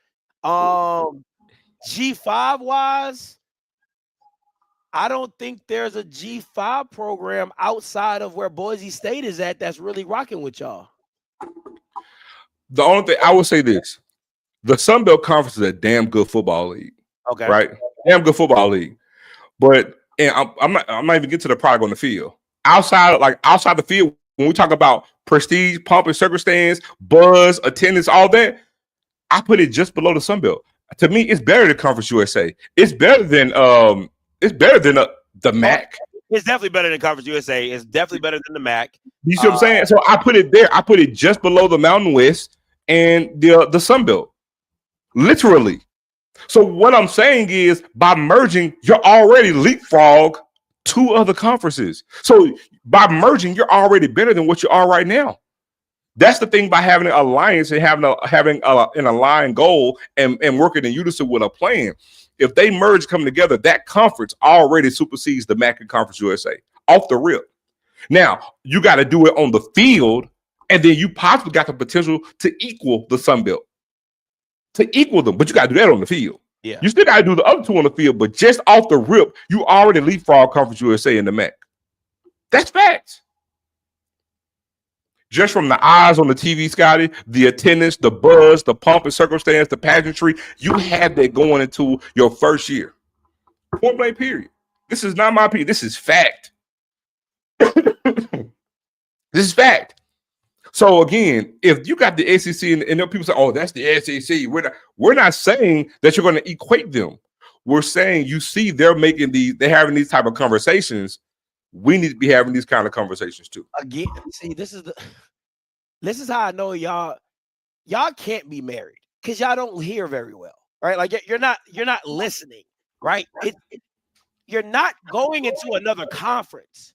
[SPEAKER 4] G5 wise, I don't think there's a G5 program outside of where Boise State is at that's really rocking with y'all.
[SPEAKER 5] The only thing I will say this: the Sun Belt Conference is a damn good football league.
[SPEAKER 4] Okay,
[SPEAKER 5] right? Damn good football league. But I'm not even getting to the product on the field. Outside the field, when we talk about prestige, pomp and circumstance, buzz, attendance, all that, I put it just below the Sun Belt. To me, it's better than Conference USA. It's better than the MAC.
[SPEAKER 4] It's definitely better than Conference USA. It's definitely better than the MAC.
[SPEAKER 5] You see what I'm saying? So I put it there. I put it just below the Mountain West and the Sun Belt. Literally. So what I'm saying is, by merging, you're already leapfrog 2 other conferences. So by merging, you're already better than what you are right now. That's the thing by having an alliance and having an aligned goal and working in unison with a plan. If they merge, come together, that conference already supersedes the MAC and Conference USA off the rip. Now, you got to do it on the field, and then you possibly got the potential to equal the Sun Belt, to equal them, but you got to do that on the field.
[SPEAKER 4] Yeah.
[SPEAKER 5] You still got to do the other 2 on the field, but just off the rip, you already leapfrog Conference USA in the MAC. That's facts. Just from the eyes on the TV, Scotty, the attendance, the buzz, the pomp and circumstance, the pageantry, you had that going into your first year. Point blank, period. This is not my opinion. This is fact. This is fact. So again, if you got the SEC and people say, "Oh, that's the SEC," we're not saying that you're going to equate them. We're saying you see they're having these type of conversations. We need to be having these kind of conversations too.
[SPEAKER 4] Again, see, this is how I know y'all can't be married, because y'all don't hear very well, right? Like you're not listening, right? You're not going into another conference.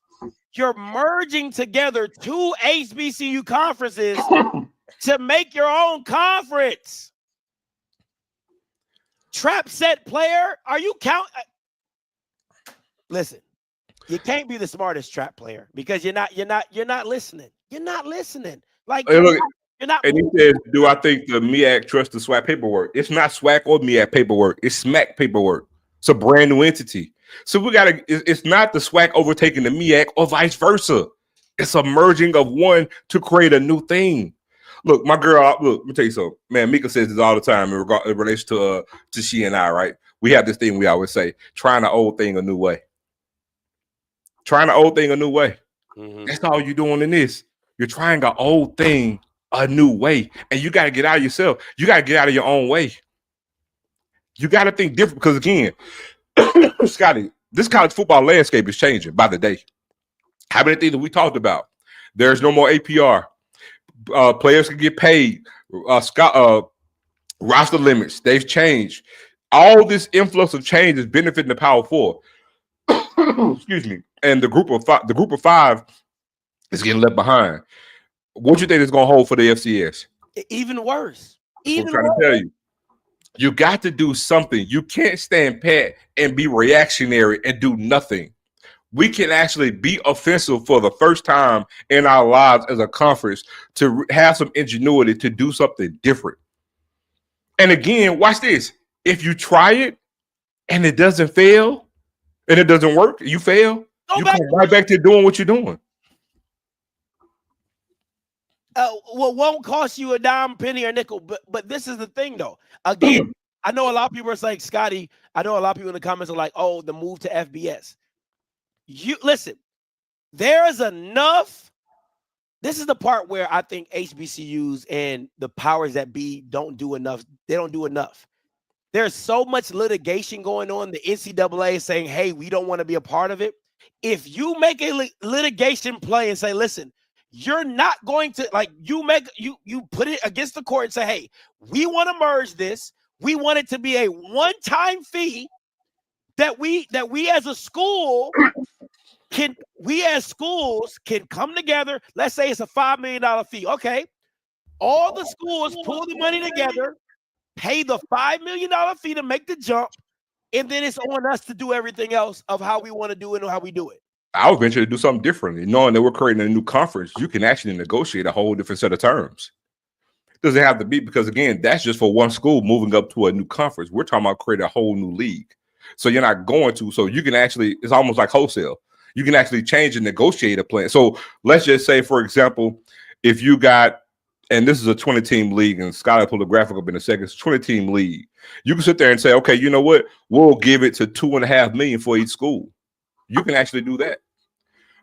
[SPEAKER 4] You're merging together 2 HBCU conferences to make your own conference. Trap set player, are you count? Listen, you can't be the smartest trap player because you're not listening. You're not listening. Like
[SPEAKER 5] Hey, look,
[SPEAKER 4] you're not.
[SPEAKER 5] And he says, "Do I think the MEAC trusts the SWAC paperwork?" It's not SWAC or MEAC paperwork. It's SMAC paperwork. It's a brand new entity. So we gotta. It's not the SWAC overtaking the MEAC or vice versa. It's a merging of one to create a new thing. Look, my girl. Look, let me tell you something, man. Mika says this all the time in relation to she and I. Right? We have this thing we always say: trying the old thing a new way. Trying the old thing a new way.
[SPEAKER 4] Mm-hmm.
[SPEAKER 5] That's all you're doing in this. You're trying an old thing a new way, and you got to get out of yourself. You got to get out of your own way. You got to think different because, again, Scotty, this college football landscape is changing by the day. How many things that we talked about? There's no more APR. Players can get paid. Roster limits, they've changed. All this influx of change is benefiting the Power Four. Excuse me. And the group of five is getting left behind. What do you think is going to hold for the FCS?
[SPEAKER 4] Even worse.
[SPEAKER 5] I'm trying to tell you. You got to do something. You can't stand pat and be reactionary and do nothing. We can actually be offensive for the first time in our lives as a conference to have some ingenuity to do something different. And again, watch this. If you try it and it doesn't fail and it doesn't work, you fail, you come right back to doing what you're doing.
[SPEAKER 4] Well, won't cost you a dime, penny, or nickel. But this is the thing, though. Again, I know a lot of people are saying, Scotty, I know a lot of people in the comments are like, oh, the move to FBS. You listen, there is enough. This is the part where I think HBCUs and the powers that be don't do enough. They don't do enough. There's so much litigation going on. The NCAA is saying, hey, we don't want to be a part of it. If you make a litigation play and say, listen, you're not going to, like, you put it against the court and say, hey, we want to merge this. We want it to be a one-time fee that we as a school can come together. Let's say it's a $5 million fee. Okay. All the schools pull the money together, pay the $5 million fee to make the jump, and then it's on us to do everything else of how we want to do it and how we do it.
[SPEAKER 5] I would venture to do something differently. Knowing that we're creating a new conference, you can actually negotiate a whole different set of terms. It doesn't have to be, because, again, that's just for one school moving up to a new conference. We're talking about creating a whole new league. So you're not going to. So you can actually, it's almost like wholesale. You can actually change and negotiate a plan. So let's just say, for example, if you got, and this is a 20-team league, and Scott will pull the graphic up in a second, it's a 20-team league. You can sit there and say, okay, you know what? We'll give it to $2.5 million for each school. You can actually do that.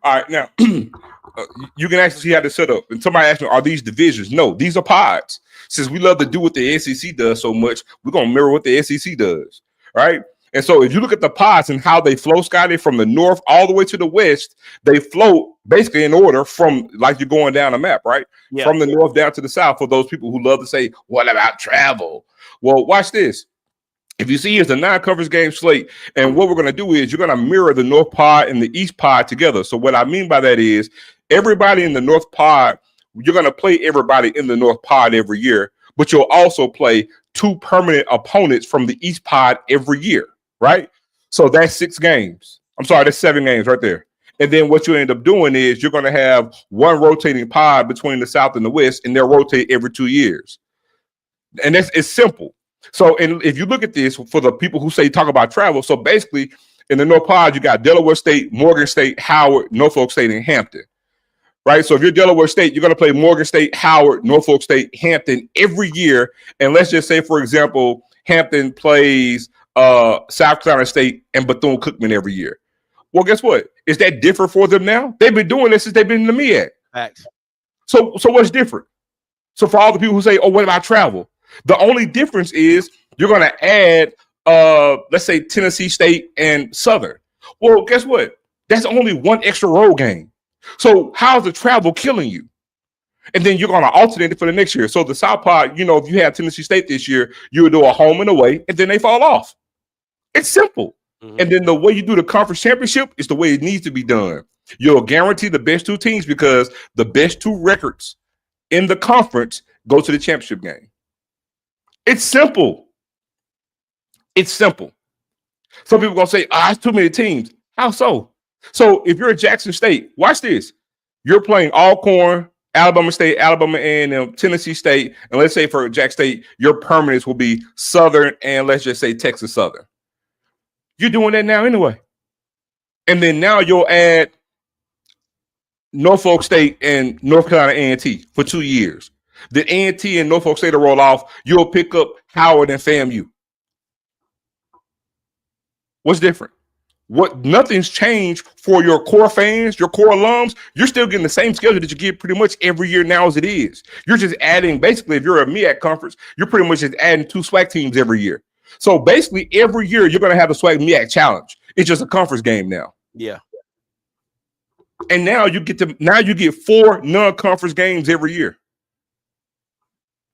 [SPEAKER 5] All right, now, you can actually see how to set up. And somebody asked me, are these divisions? No, these are pods. Since we love to do what the SEC does so much, we're going to mirror what the SEC does, right? And so if you look at the pods and how they flow, Scotty, from the north all the way to the west, they flow basically in order from, like you're going down a map, right? Yeah. From the north down to the south, for those people who love to say, what about travel? Well, watch this. If you see, it's a non-conference game slate, and what we're going to do is you're going to mirror the North Pod and the East Pod together. So what I mean by that is everybody in the North Pod, you're going to play everybody in the North Pod every year, but you'll also play 2 permanent opponents from the East Pod every year, right? So that's 6 games. I'm sorry, that's 7 games right there. And then what you end up doing is you're going to have 1 rotating pod between the South and the West, and they'll rotate every 2 years. And it's simple. So, and if you look at this for the people who say talk about travel, so basically in the North Pod, you got Delaware State, Morgan State, Howard, Norfolk State, and Hampton, right? So if you're Delaware State, you're going to play Morgan State, Howard, Norfolk State, Hampton every year. And let's just say, for example, Hampton plays South Carolina State and Bethune-Cookman every year. Well, guess what? Is that different for them now? They've been doing this since they've been in the MEAC.
[SPEAKER 4] Facts.
[SPEAKER 5] So what's different? So for all the people who say, oh, what about travel? The only difference is you're going to add, let's say, Tennessee State and Southern. Well, guess what? That's only 1 extra road game. So how's the travel killing you? And then you're going to alternate it for the next year. So the South Pod, you know, if you have Tennessee State this year, you would do a home and away, and then they fall off. It's simple. Mm-hmm. And then the way you do the conference championship is the way it needs to be done. You'll guarantee the best 2 teams because the best 2 records in the conference go to the championship game. It's simple. It's simple. Some people are going to say, it's too many teams. How so? So if you're at Jackson State, watch this. You're playing Alcorn, Alabama State, Alabama A&M, Tennessee State, and let's say for Jack State, your permanents will be Southern and let's just say Texas Southern. You're doing that now anyway. And then now you'll add Norfolk State and North Carolina A&T for 2 years. The A&T and Norfolk State will roll off. You'll pick up Howard and FAMU. What's different? Nothing's changed for your core fans, your core alums. You're still getting the same schedule that you get pretty much every year now as it is. You're just adding, basically, if you're a MEAC conference, you're pretty much just adding 2 SWAC teams every year. So basically, every year you're going to have a SWAC MEAC challenge. It's just a conference game now.
[SPEAKER 4] Yeah.
[SPEAKER 5] And now you get 4 non-conference games every year.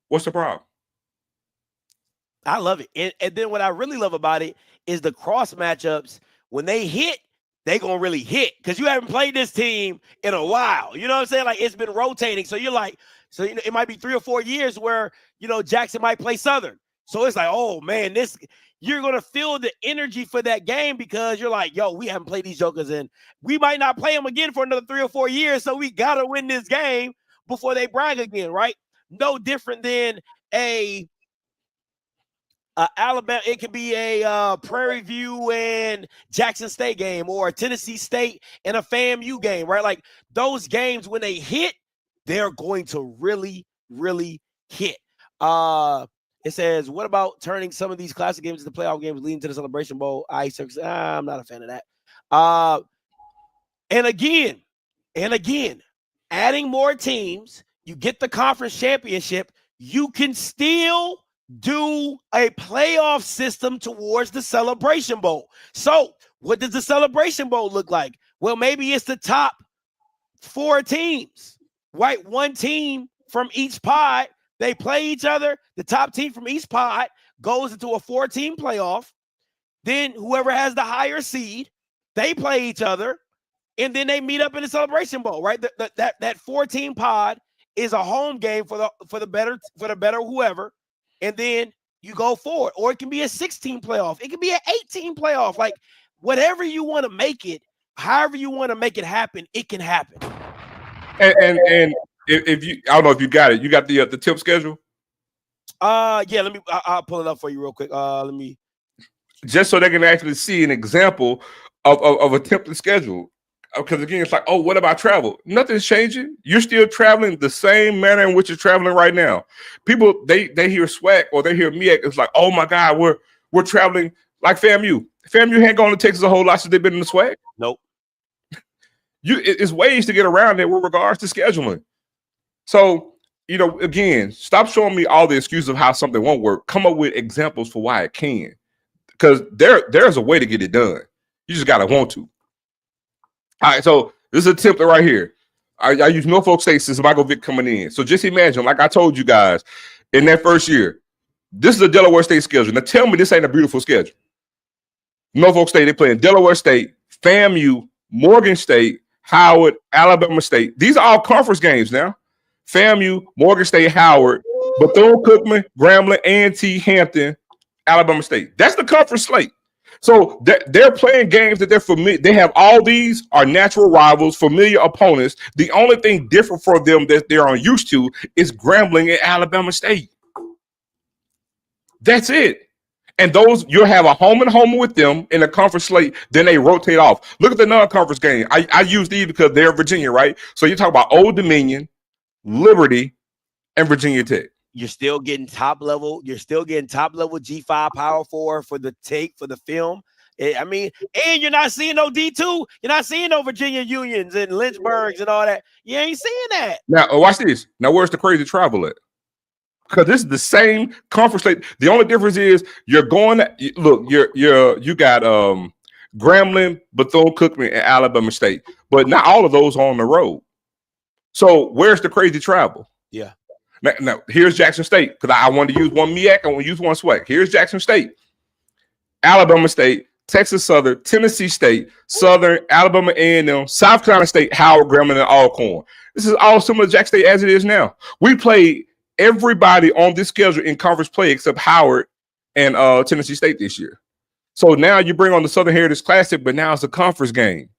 [SPEAKER 5] What's the problem?
[SPEAKER 4] I love it. And then what I really love about it is the cross matchups. When they hit, they going to really hit because you haven't played this team in a while. You know what I'm saying? Like, it's been rotating. So you're like, it might be 3 or 4 years where, Jackson might play Southern. So it's like, oh, man, you're going to feel the energy for that game because you're like, yo, we haven't played these jokers and we might not play them again for another 3 or 4 years. So we got to win this game before they brag again, right? No different than Alabama. It could be a Prairie View and Jackson State game or a Tennessee State and a FAMU game, right? Like those games, when they hit, they're going to really, really hit. It says, what about turning some of these classic games into playoff games leading to the Celebration Bowl? I'm not a fan of that. And again, adding more teams, you get the conference championship, you can still do a playoff system towards the Celebration Bowl. So what does the Celebration Bowl look like? Well, maybe it's the top 4 teams, right? 1 team from each pod. They play each other. The top team from each pod goes into a 4-team playoff. Then whoever has the higher seed, they play each other. And then they meet up in the Celebration Bowl, right? That 4-team pod is a home game for the better whoever. And then you go forward. Or it can be a 16 playoff. It can be an 18 playoff. Like whatever you want to make it, however you want to make it happen, it can happen.
[SPEAKER 5] And if you, I don't know if you got it. You got the tip schedule?
[SPEAKER 4] Yeah, I'll pull it up for you real quick. Let me.
[SPEAKER 5] Just so they can actually see an example of a template schedule. Because again, it's like, oh, what about travel? Nothing's changing. You're still traveling the same manner in which you're traveling right now. People, they hear SWAC or they hear MEAC. It's like, oh my God, we're traveling like FAMU. FAMU ain't going to Texas a whole lot since they've been in the SWAC.
[SPEAKER 4] Nope.
[SPEAKER 5] It's ways to get around there with regards to scheduling. So, again, stop showing me all the excuses of how something won't work. Come up with examples for why it can. Because there's a way to get it done. You just got to want to. All right, so this is a template right here. I use Norfolk State since Michael Vick coming in. So just imagine, like I told you guys, in that first year, This is a Delaware State schedule. Now tell me this ain't a beautiful schedule. Norfolk State, they playing Delaware State, FAMU, Morgan State, Howard, Alabama State. These are all conference games now. FAMU, Morgan State, Howard, Bethune-Cookman, Grambling, A&T, Hampton, Alabama State. That's the conference slate. So they're playing games that they're familiar. They have all these are natural rivals, familiar opponents. The only thing different for them that they're unused to is Grambling and Alabama State. That's it. And those, you'll have a home and home with them in a conference slate, then they rotate off. Look at the non-conference game. I use these because they're Virginia, right? So you talk about Old Dominion, Liberty, and Virginia Tech.
[SPEAKER 4] You're still getting top level. You're still getting top level G5 Power 4 for the tape, for the film. I mean, and you're not seeing no D2. You're not seeing no Virginia Unions and Lynchburgs and all that. You ain't seeing that.
[SPEAKER 5] Now, watch this. Now, where's the crazy travel at? Because this is the same conference slate. The only difference is you're going to look. You got Grambling, Bethune-Cookman, and Alabama State, but not all of those are on the road. So where's the crazy travel?
[SPEAKER 4] Yeah.
[SPEAKER 5] Now here's Jackson State, because I wanted to use one MEAC. I want to use one SWAC. Here's Jackson State, Alabama State, Texas Southern, Tennessee State, Southern, Alabama A&M, South Carolina State, Howard, Grambling, and Alcorn. This is all similar to Jackson State as it is now. We played everybody on this schedule in conference play except Howard and Tennessee State this year. So now you bring on the Southern Heritage Classic, but now it's a conference game.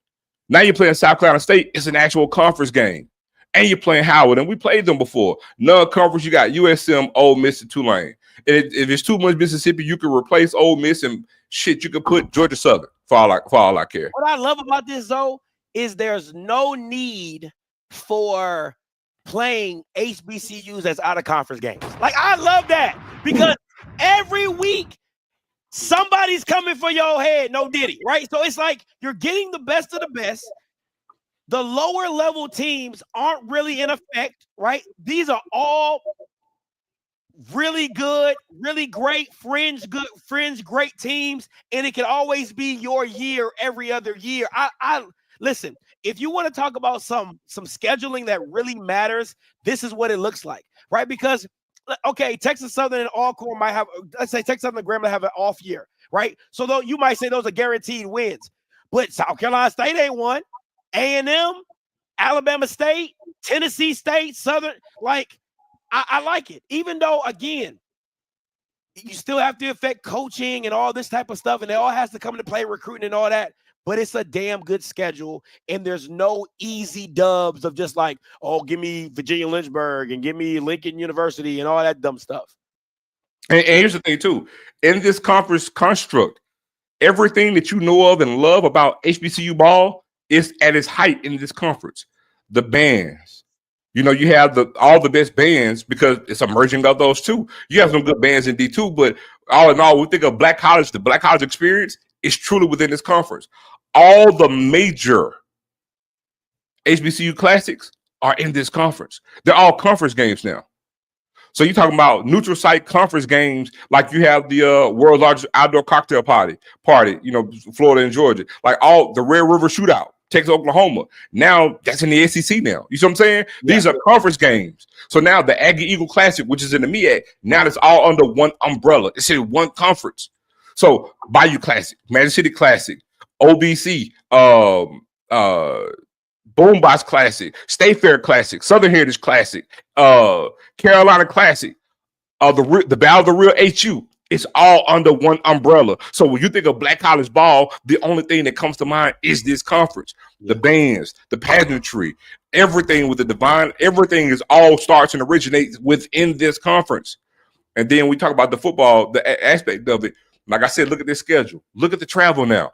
[SPEAKER 5] Now you're playing South Carolina State. It's an actual conference game. And you're playing Howard, and we played them before. Non-conference, you got USM, Ole Miss, and Tulane. And if it's too much Mississippi, you can replace Ole Miss and shit. You can put Georgia Southern for all I care.
[SPEAKER 4] What I love about this, though, is there's no need for playing HBCUs as out of conference games. Like, I love that, because every week somebody's coming for your head. No Diddy, right? So it's like you're getting the best of the best. The lower level teams aren't really in effect, right? These are all really good, really great fringe great teams, and it can always be your year every other year. I listen, if you want to talk about some scheduling that really matters, this is what it looks like, right? Because okay, Texas Southern and Alcorn might have, let's say Texas Southern and Grambling have an off year, right? So though you might say those are guaranteed wins, but South Carolina State ain't won. A&M, Alabama State, Tennessee State, Southern, like, I like it. Even though, again, you still have to affect coaching and all this type of stuff, and it all has to come into play, recruiting and all that, but it's a damn good schedule, and there's no easy dubs of just like, oh, give me Virginia Lynchburg and give me Lincoln University and all that dumb stuff.
[SPEAKER 5] And here's the thing, too. In this conference construct, everything that you know of and love about HBCU ball is at its height in this conference. The bands, you know, you have all the best bands because it's a merging of those two. You have some good bands in D2, but all in all, we think of Black College, the Black College experience is truly within this conference. All the major HBCU classics are in this conference. They're all conference games now. So you're talking about neutral site conference games, like you have the world's largest outdoor cocktail party, you know, Florida and Georgia, like all the Red River Shootout, Texas, Oklahoma. Now that's in the SEC now. You see what I'm saying? Yeah. These are conference games. So now the Aggie Eagle Classic, which is in the MEAC, now it's all under one umbrella. It's in one conference. So Bayou Classic, Magic City Classic, OBC, Boombox Classic, State Fair Classic, Southern Heritage Classic, Carolina Classic, the Battle of the Real HU. It's all under one umbrella. So when you think of Black College ball, the only thing that comes to mind is this conference. The bands, the pageantry, everything with the divine, everything is all starts and originates within this conference. And then we talk about the football, the aspect of it. Like I said, look at this schedule. Look at the travel now.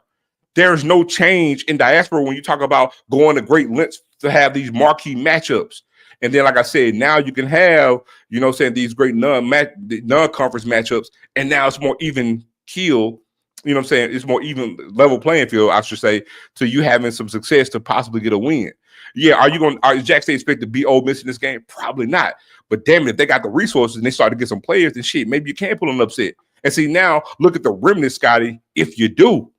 [SPEAKER 5] There's no change in diaspora when you talk about going to great lengths to have these marquee matchups. And then, like I said, now you can have, you know, saying these great non-conference matchups, and now it's more even keel. You know what I'm saying? It's more even level playing field, I should say, to you having some success to possibly get a win. Yeah, are Jack State expected to be Ole Miss in this game? Probably not. But damn it, if they got the resources and they start to get some players and shit, maybe you can pull an upset. And see, now look at the remnant, Scotty, if you do.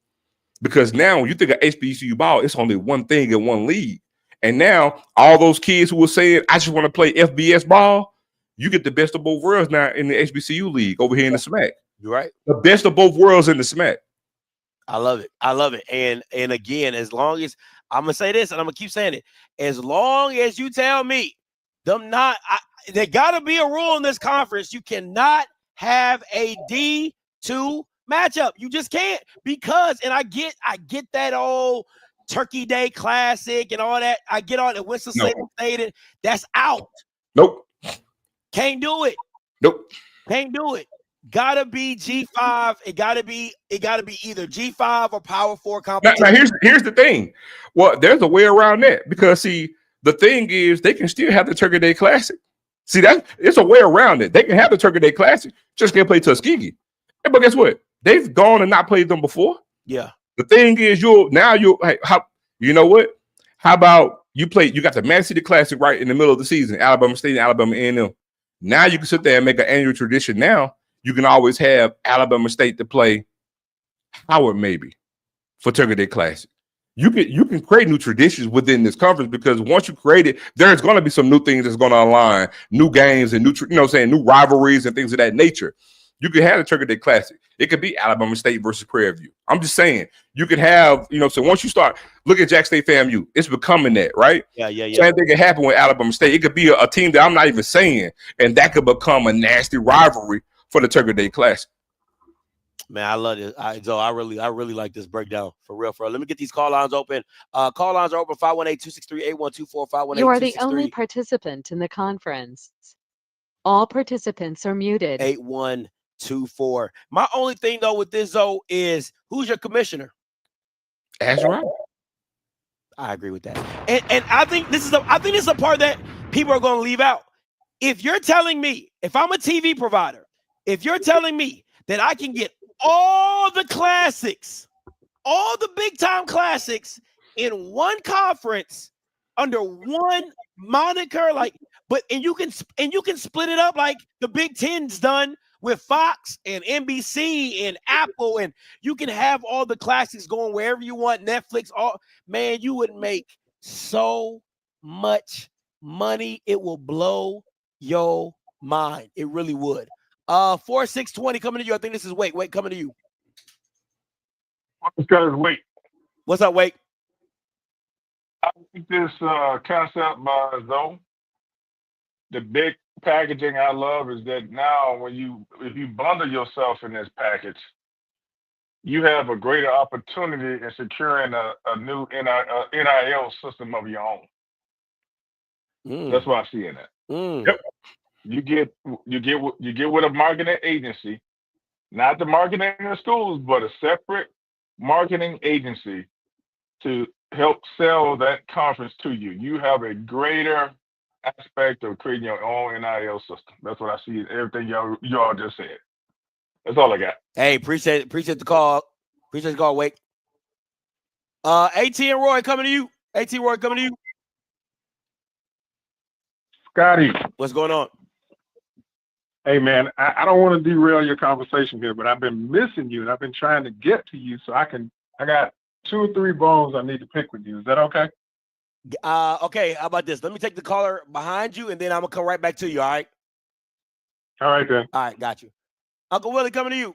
[SPEAKER 5] Because now when you think of HBCU ball, it's only one thing in one league. And now all those kids who were saying, I just want to play FBS ball, You get the best of both worlds now in the HBCU league over here in the SMAC.
[SPEAKER 4] You're right.
[SPEAKER 5] The best of both worlds in the SMAC.
[SPEAKER 4] I love it. I love it. And again, as long as I'm gonna say this, and I'm gonna keep saying it, as long as you tell me there gotta be a rule in this conference. You cannot have a D2 matchup. You just can't, because, and I get that old Turkey Day Classic and all that. I get all that Winston-Salem State. That's out.
[SPEAKER 5] Nope.
[SPEAKER 4] Can't do it.
[SPEAKER 5] Nope.
[SPEAKER 4] Can't do it. Gotta be G5. It gotta be either G5 or Power 4 competition.
[SPEAKER 5] Now here's the thing. Well, there's a way around that, because see, the thing is they can still have the Turkey Day Classic. See, it's a way around it. They can have the Turkey Day Classic, just can't play Tuskegee. But guess what? They've gone and not played them before.
[SPEAKER 8] Yeah.
[SPEAKER 5] The thing is, you know what? How about you got the Man City Classic right in the middle of the season, Alabama State and Alabama A&M. Now you can sit there and make an annual tradition. Now you can always have Alabama State to play Howard maybe for Turkey Day Classic. You can create new traditions within this conference, because once you create it, there's going to be some new things that's going to align, new games and new rivalries and things of that nature. You could have the Turkey Day Classic. It could be Alabama State versus Prairie View. I'm just saying, you could have, so once you start, look at Jack State FAMU, it's becoming that, right?
[SPEAKER 8] Yeah.
[SPEAKER 5] Same thing could happen with Alabama State. It could be a team that I'm not even saying, and that could become a nasty rivalry for the Turkey Day Classic.
[SPEAKER 4] Man, I love it. I really like this breakdown, for real. Let me get these call lines open. Call lines are open, 518-263-8124, 518-263.
[SPEAKER 9] You are the only participant in the conference. All participants are muted.
[SPEAKER 4] 8124. My only thing though with this is, who's your commissioner?
[SPEAKER 5] That's right.
[SPEAKER 4] I agree with that. And I think this is the part that people are going to leave out. If you're telling me, if I'm a TV provider, if you're telling me that I can get all the classics, all the big time classics in one conference under one moniker, and you can split it up like the Big Ten's done with Fox and NBC and Apple, and you can have all the classics going wherever you want, Netflix, man, you would make so much money. It will blow your mind. It really would. 4620 coming to you. I think this is Wake. Wake coming to you.
[SPEAKER 10] What's got Wake?
[SPEAKER 4] What's up, Wake?
[SPEAKER 10] I think this concept by Zoe, the big packaging I love is that now if you bundle yourself in this package, you have a greater opportunity in securing a new NIL system of your own. That's what I see in that.
[SPEAKER 5] Yep.
[SPEAKER 10] You get with a marketing agency, not the marketing in the schools, but a separate marketing agency to help sell that conference to you. You have a greater aspect of creating your own NIL system. That's what I see in everything y'all just said. That's all I got.
[SPEAKER 4] Hey, appreciate the call. Appreciate the call, Wake. AT and Roy coming to you. AT Roy coming to you.
[SPEAKER 10] Scotty,
[SPEAKER 4] what's going on?
[SPEAKER 10] Hey man, I don't want to derail your conversation here, but I've been missing you and I've been trying to get to you, so I got 2 or 3 bones I need to pick with you. Is that okay?
[SPEAKER 4] Okay, how about this? Let me take the caller behind you, and then I'm gonna come right back to you. All right.
[SPEAKER 10] All right then.
[SPEAKER 4] All right, got you. Uncle Willie coming to you.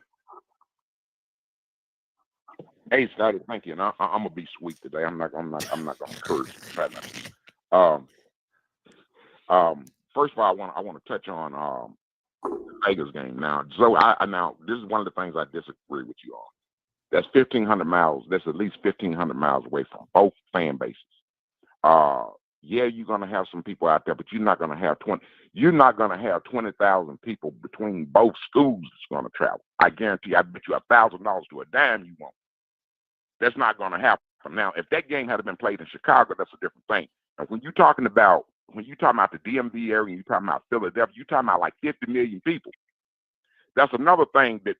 [SPEAKER 11] Hey, Scotty, thank you. And I'm gonna be sweet today. I'm not gonna curse. First of all, I want to touch on the Vegas game now. So now this is one of the things I disagree with you on. That's 1,500 miles. That's at least 1,500 miles away from both fan bases. Yeah, you're gonna have some people out there, but you're not gonna have 20,000 people between both schools that's gonna travel. I guarantee. I bet you $1,000 to a dime you won't. That's not gonna happen. Now, if that game had been played in Chicago, that's a different thing. And when you're talking about the DMV area, you're talking about Philadelphia, you're talking about like 50 million people. That's another thing that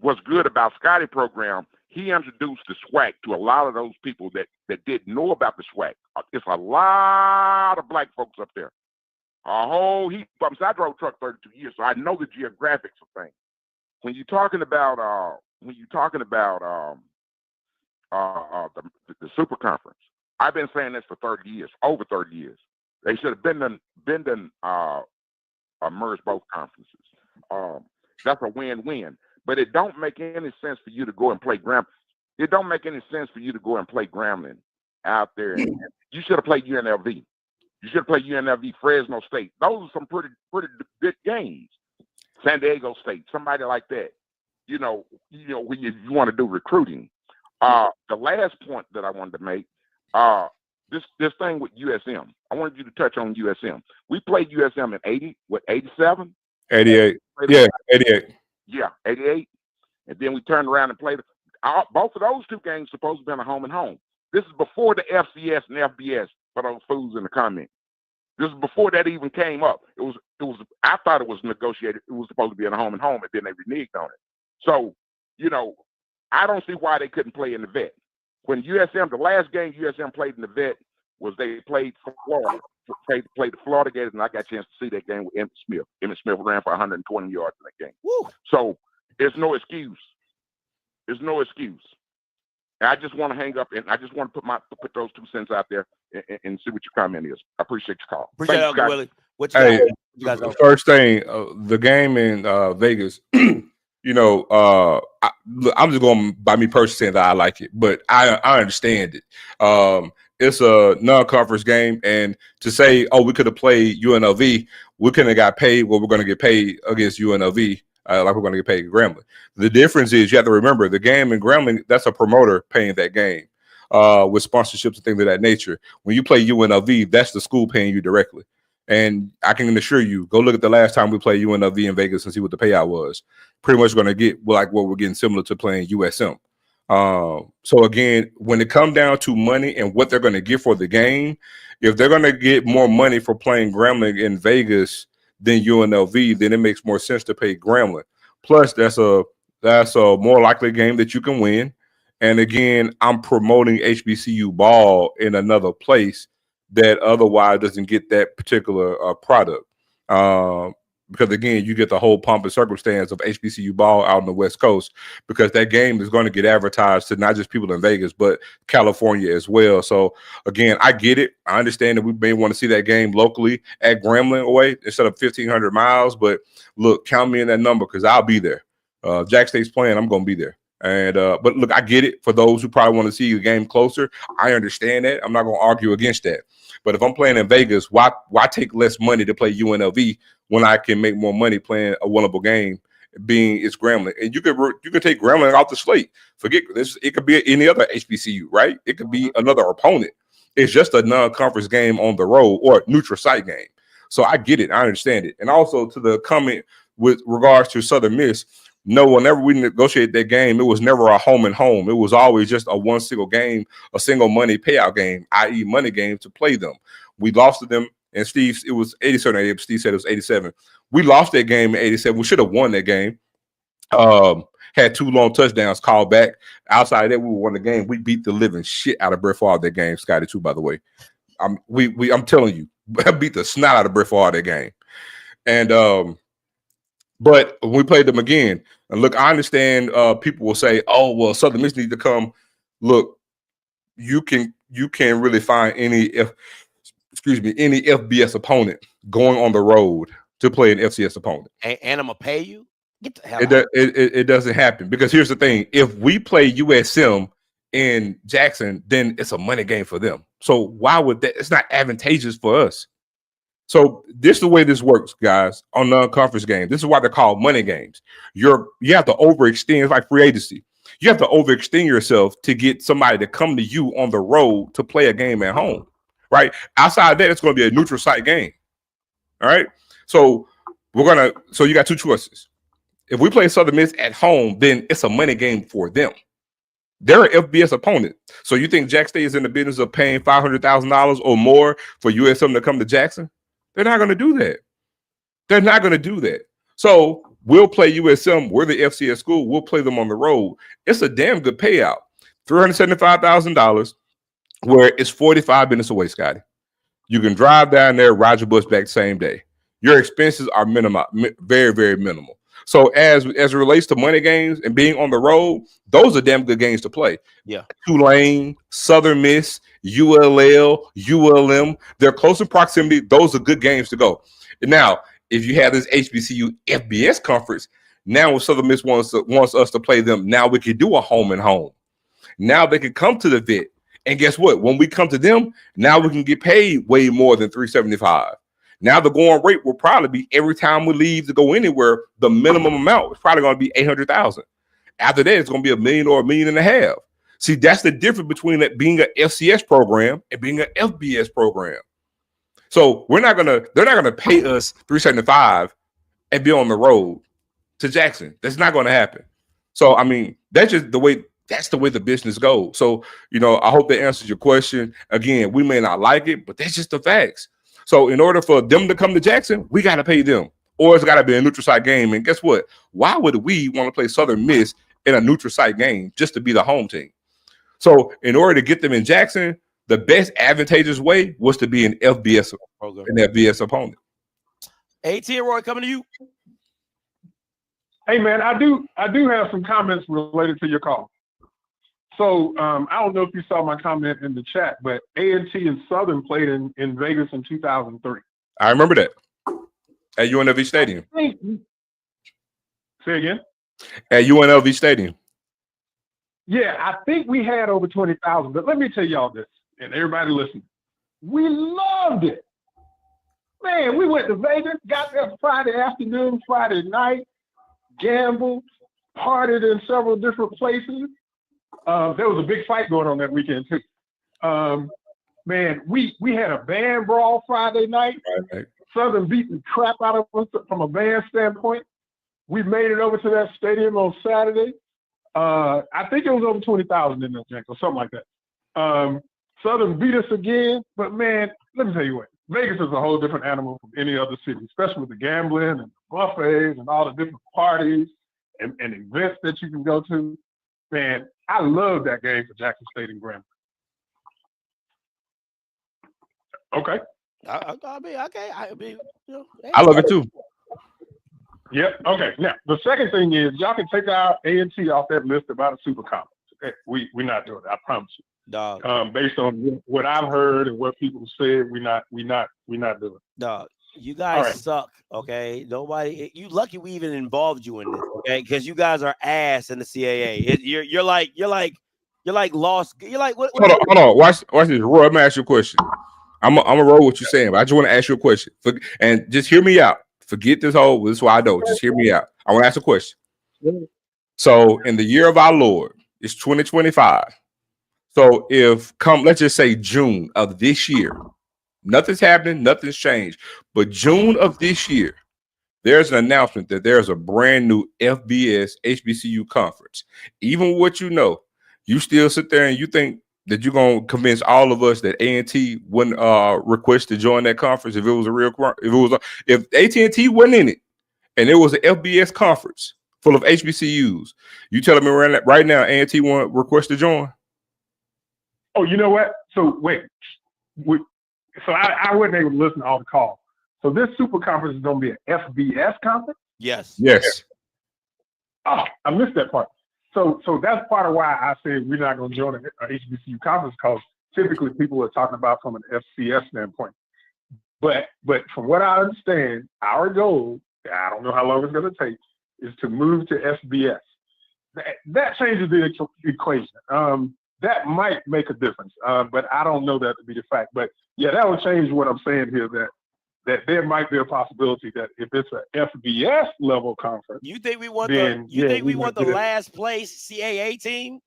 [SPEAKER 11] was good about Scotty program. He introduced the SWAC to a lot of those people that didn't know about the SWAC. It's a lot of black folks up there. A whole heap. I drove truck 32 years, so I know the geographics of things. When you're talking about the super conference, I've been saying this for 30 years, over 30 years. They should have been merge both conferences. That's a win-win. But it don't make any sense for you to go and play It don't make any sense for you to go and play Grambling out there. You should have played UNLV. You should have played UNLV, Fresno State. Those are some pretty good games. San Diego State, somebody like that. When you want to do recruiting. The last point that I wanted to make, this thing with USM. I wanted you to touch on USM. We played USM in 87?
[SPEAKER 5] 88. Yeah, 88.
[SPEAKER 11] Yeah, 88. And then we turned around and played. Both of those two games supposed to be a home and home. This is before the FCS and FBS for those fools in the comments. This is before that even came up. It was. I thought it was negotiated. It was supposed to be a home and home, and then they reneged on it. So, I don't see why they couldn't play in the vet. When USM, the last game USM played in the vet was they played Florida. Played the Florida Gators, and I got a chance to see that game with Emmett Smith. Emmett Smith ran for 120 yards in that game.
[SPEAKER 4] Woo.
[SPEAKER 11] So there's no excuse. There's no excuse. And I just want to hang up, and I just want to put those 2 cents out there and see what your comment is. I appreciate your call.
[SPEAKER 4] Appreciate it, Uncle Willie. What you
[SPEAKER 5] Hey,
[SPEAKER 4] got?
[SPEAKER 5] the first thing, the game in Vegas, I'm just going by me personally saying that I like it, but I understand it. It's a non-conference game, and to say, oh, we could have played UNLV, we couldn't have got paid what we're going to get paid against UNLV, like we're going to get paid at Grambling. The difference is you have to remember the game in Grambling, that's a promoter paying that game with sponsorships and things of that nature. When you play UNLV, that's the school paying you directly. And I can assure you, go look at the last time we played UNLV in Vegas and see what the payout was. Pretty much going to get like what we're getting similar to playing USM. So again, when it comes down to money and what they're going to get for the game, if they're going to get more money for playing Grambling in Vegas than UNLV, then it makes more sense to pay Grambling. Plus, that's a more likely game that you can win. And again, I'm promoting HBCU ball in another place that otherwise doesn't get that particular product. Because again, you get the whole pomp and circumstance of HBCU ball out on the West Coast, because that game is going to get advertised to not just people in Vegas, but California as well. So again, I get it. I understand that we may want to see that game locally at Grambling away instead of 1,500 miles. But look, count me in that number because I'll be there. Jack State's playing, I'm going to be there. And but look, I get it. For those who probably want to see the game closer, I understand that. I'm not going to argue against that. But if I'm playing in Vegas, why take less money to play UNLV when I can make more money playing a winnable game, being it's Grambling? And you could take Grambling off the slate. Forget this. It could be any other HBCU, right? It could be another opponent. It's just a non-conference game on the road or neutral site game. So I get it. I understand it. And also to the comment with regards to Southern Miss, no, whenever we negotiated that game, it was never a home and home. It was always just a one single game, a single money payout game, i.e. money game to play them. We lost to them, and Steve, it was 87. Steve said it was 87. We lost that game in 87. We should have won that game. Had 2 long touchdowns called back. Outside of that, we won the game. We beat the living shit out of Brett Favre that game, Scotty, too, by the way. I'm telling you, beat the snot out of Brett Favre that game. And but when we played them again, and look, I understand people will say, "Oh, well, Southern Miss need to come." Look, you can really find any FBS opponent going on the road to play an FCS opponent.
[SPEAKER 4] And I'm gonna pay you. Get the hell out.
[SPEAKER 5] It doesn't happen, because here's the thing: if we play USM in Jackson, then it's a money game for them. So why would that? It's not advantageous for us. So this is the way this works, guys, on non-conference games. This is why they're called money games. You have to overextend. It's like free agency. You have to overextend yourself to get somebody to come to you on the road to play a game at home, right? Outside of that, it's going to be a neutral site game. All right. So you got 2 choices. If we play Southern Miss at home, then it's a money game for them. They're an FBS opponent. So you think Jack State is in the business of paying $500,000 or more for USM to come to Jackson? They're not going to do that. They're not going to do that. So we'll play USM. We're the FCS school. We'll play them on the road. It's a damn good payout. $375,000, where it's 45 minutes away, Scotty. You can drive down there, ride your bus back the same day. Your expenses are minimal, very, very minimal. So as it relates to money games and being on the road, those are damn good games to play.
[SPEAKER 4] Yeah.
[SPEAKER 5] Tulane, Southern Miss, ULL, ULM, they're close in proximity. Those are good games to go. Now, if you have this HBCU FBS conference, now when Southern Miss wants us to play them, now we can do a home and home. Now they can come to the vet. And guess what? When we come to them, now we can get paid way more than $375. Now the going rate will probably be every time we leave to go anywhere, the minimum amount is probably going to be $800,000. After that, it's going to be $1 million or $1.5 million. See, that's the difference between it being an FCS program and being an FBS program. So they're not gonna pay us $375 and be on the road to Jackson. That's not going to happen. So I mean, that's the way the business goes. So, I hope that answers your question. Again, we may not like it, but that's just the facts. So in order for them to come to Jackson, we got to pay them, or it's got to be a neutral site game. And guess what? Why would we want to play Southern Miss in a neutral site game just to be the home team? So in order to get them in Jackson, the best advantageous way was to be an FBS opponent.
[SPEAKER 4] AT and Roy, coming to you.
[SPEAKER 10] Hey man, I do have some comments related to your call. So I don't know if you saw my comment in the chat, but A&T and Southern played in Vegas in 2003.
[SPEAKER 5] I remember that at UNLV Stadium.
[SPEAKER 10] Say again?
[SPEAKER 5] At UNLV Stadium.
[SPEAKER 10] Yeah, I think we had over 20,000. But let me tell y'all this, and everybody listening, we loved it. Man, we went to Vegas, got there Friday afternoon, Friday night, gambled, partied in several different places. There was a big fight going on that weekend too. Man, we had a band brawl Friday night. Right. Southern beat the crap out of us from a band standpoint. We made it over to that stadium on Saturday. I think it was over 20,000 in that jank or something like that. Southern beat us again, but man, let me tell you what, Vegas is a whole different animal from any other city, especially with the gambling and buffets and all the different parties and events that you can go to. Man, I love that game for Jackson State and Grambling. Okay.
[SPEAKER 5] I love it too.
[SPEAKER 10] Yep. Okay. Now, the second thing is y'all can take our A&T off that list about a super conference. Okay? We're not doing it. I promise you.
[SPEAKER 4] Dog.
[SPEAKER 10] Based on what I've heard and what people said, we're not doing it.
[SPEAKER 4] Dog. You guys suck, okay? Nobody. You lucky we even involved you in this, okay? Because you guys are ass in the CAA. You're like lost. You're like what?
[SPEAKER 5] Hold on. Watch this, Roy. I'm gonna ask you a question. I'm gonna roll what you're saying, but I just want to ask you a question. And just hear me out. Forget this whole. This is what I know. Just hear me out. I want to ask a question. So, in the year of our Lord, it's 2025. So, let's just say June of this year. Nothing's happening, nothing's changed. But June of this year, there's an announcement that there's a brand new FBS HBCU conference. Even what you still sit there and you think that you're going to convince all of us that A&T wouldn't request to join that conference if it was if AT&T wasn't in it and it was an FBS conference full of HBCUs. You telling me right now A&T won't request to join?
[SPEAKER 10] Oh, you know what? So wait. So I wasn't able to listen to all the calls. So this super conference is going to be an FBS conference?
[SPEAKER 5] Yes.
[SPEAKER 10] Oh, I missed that part. So that's part of why I said we're not going to join an HBCU conference, because typically people are talking about from an FCS standpoint. But from what I understand, our goal, I don't know how long it's going to take, is to move to FBS. That changes the equation. That might make a difference, but I don't know that to be the fact. But yeah, that will change what I'm saying here, that there might be a possibility that if it's an FBS level conference,
[SPEAKER 4] you think we want the last place CAA team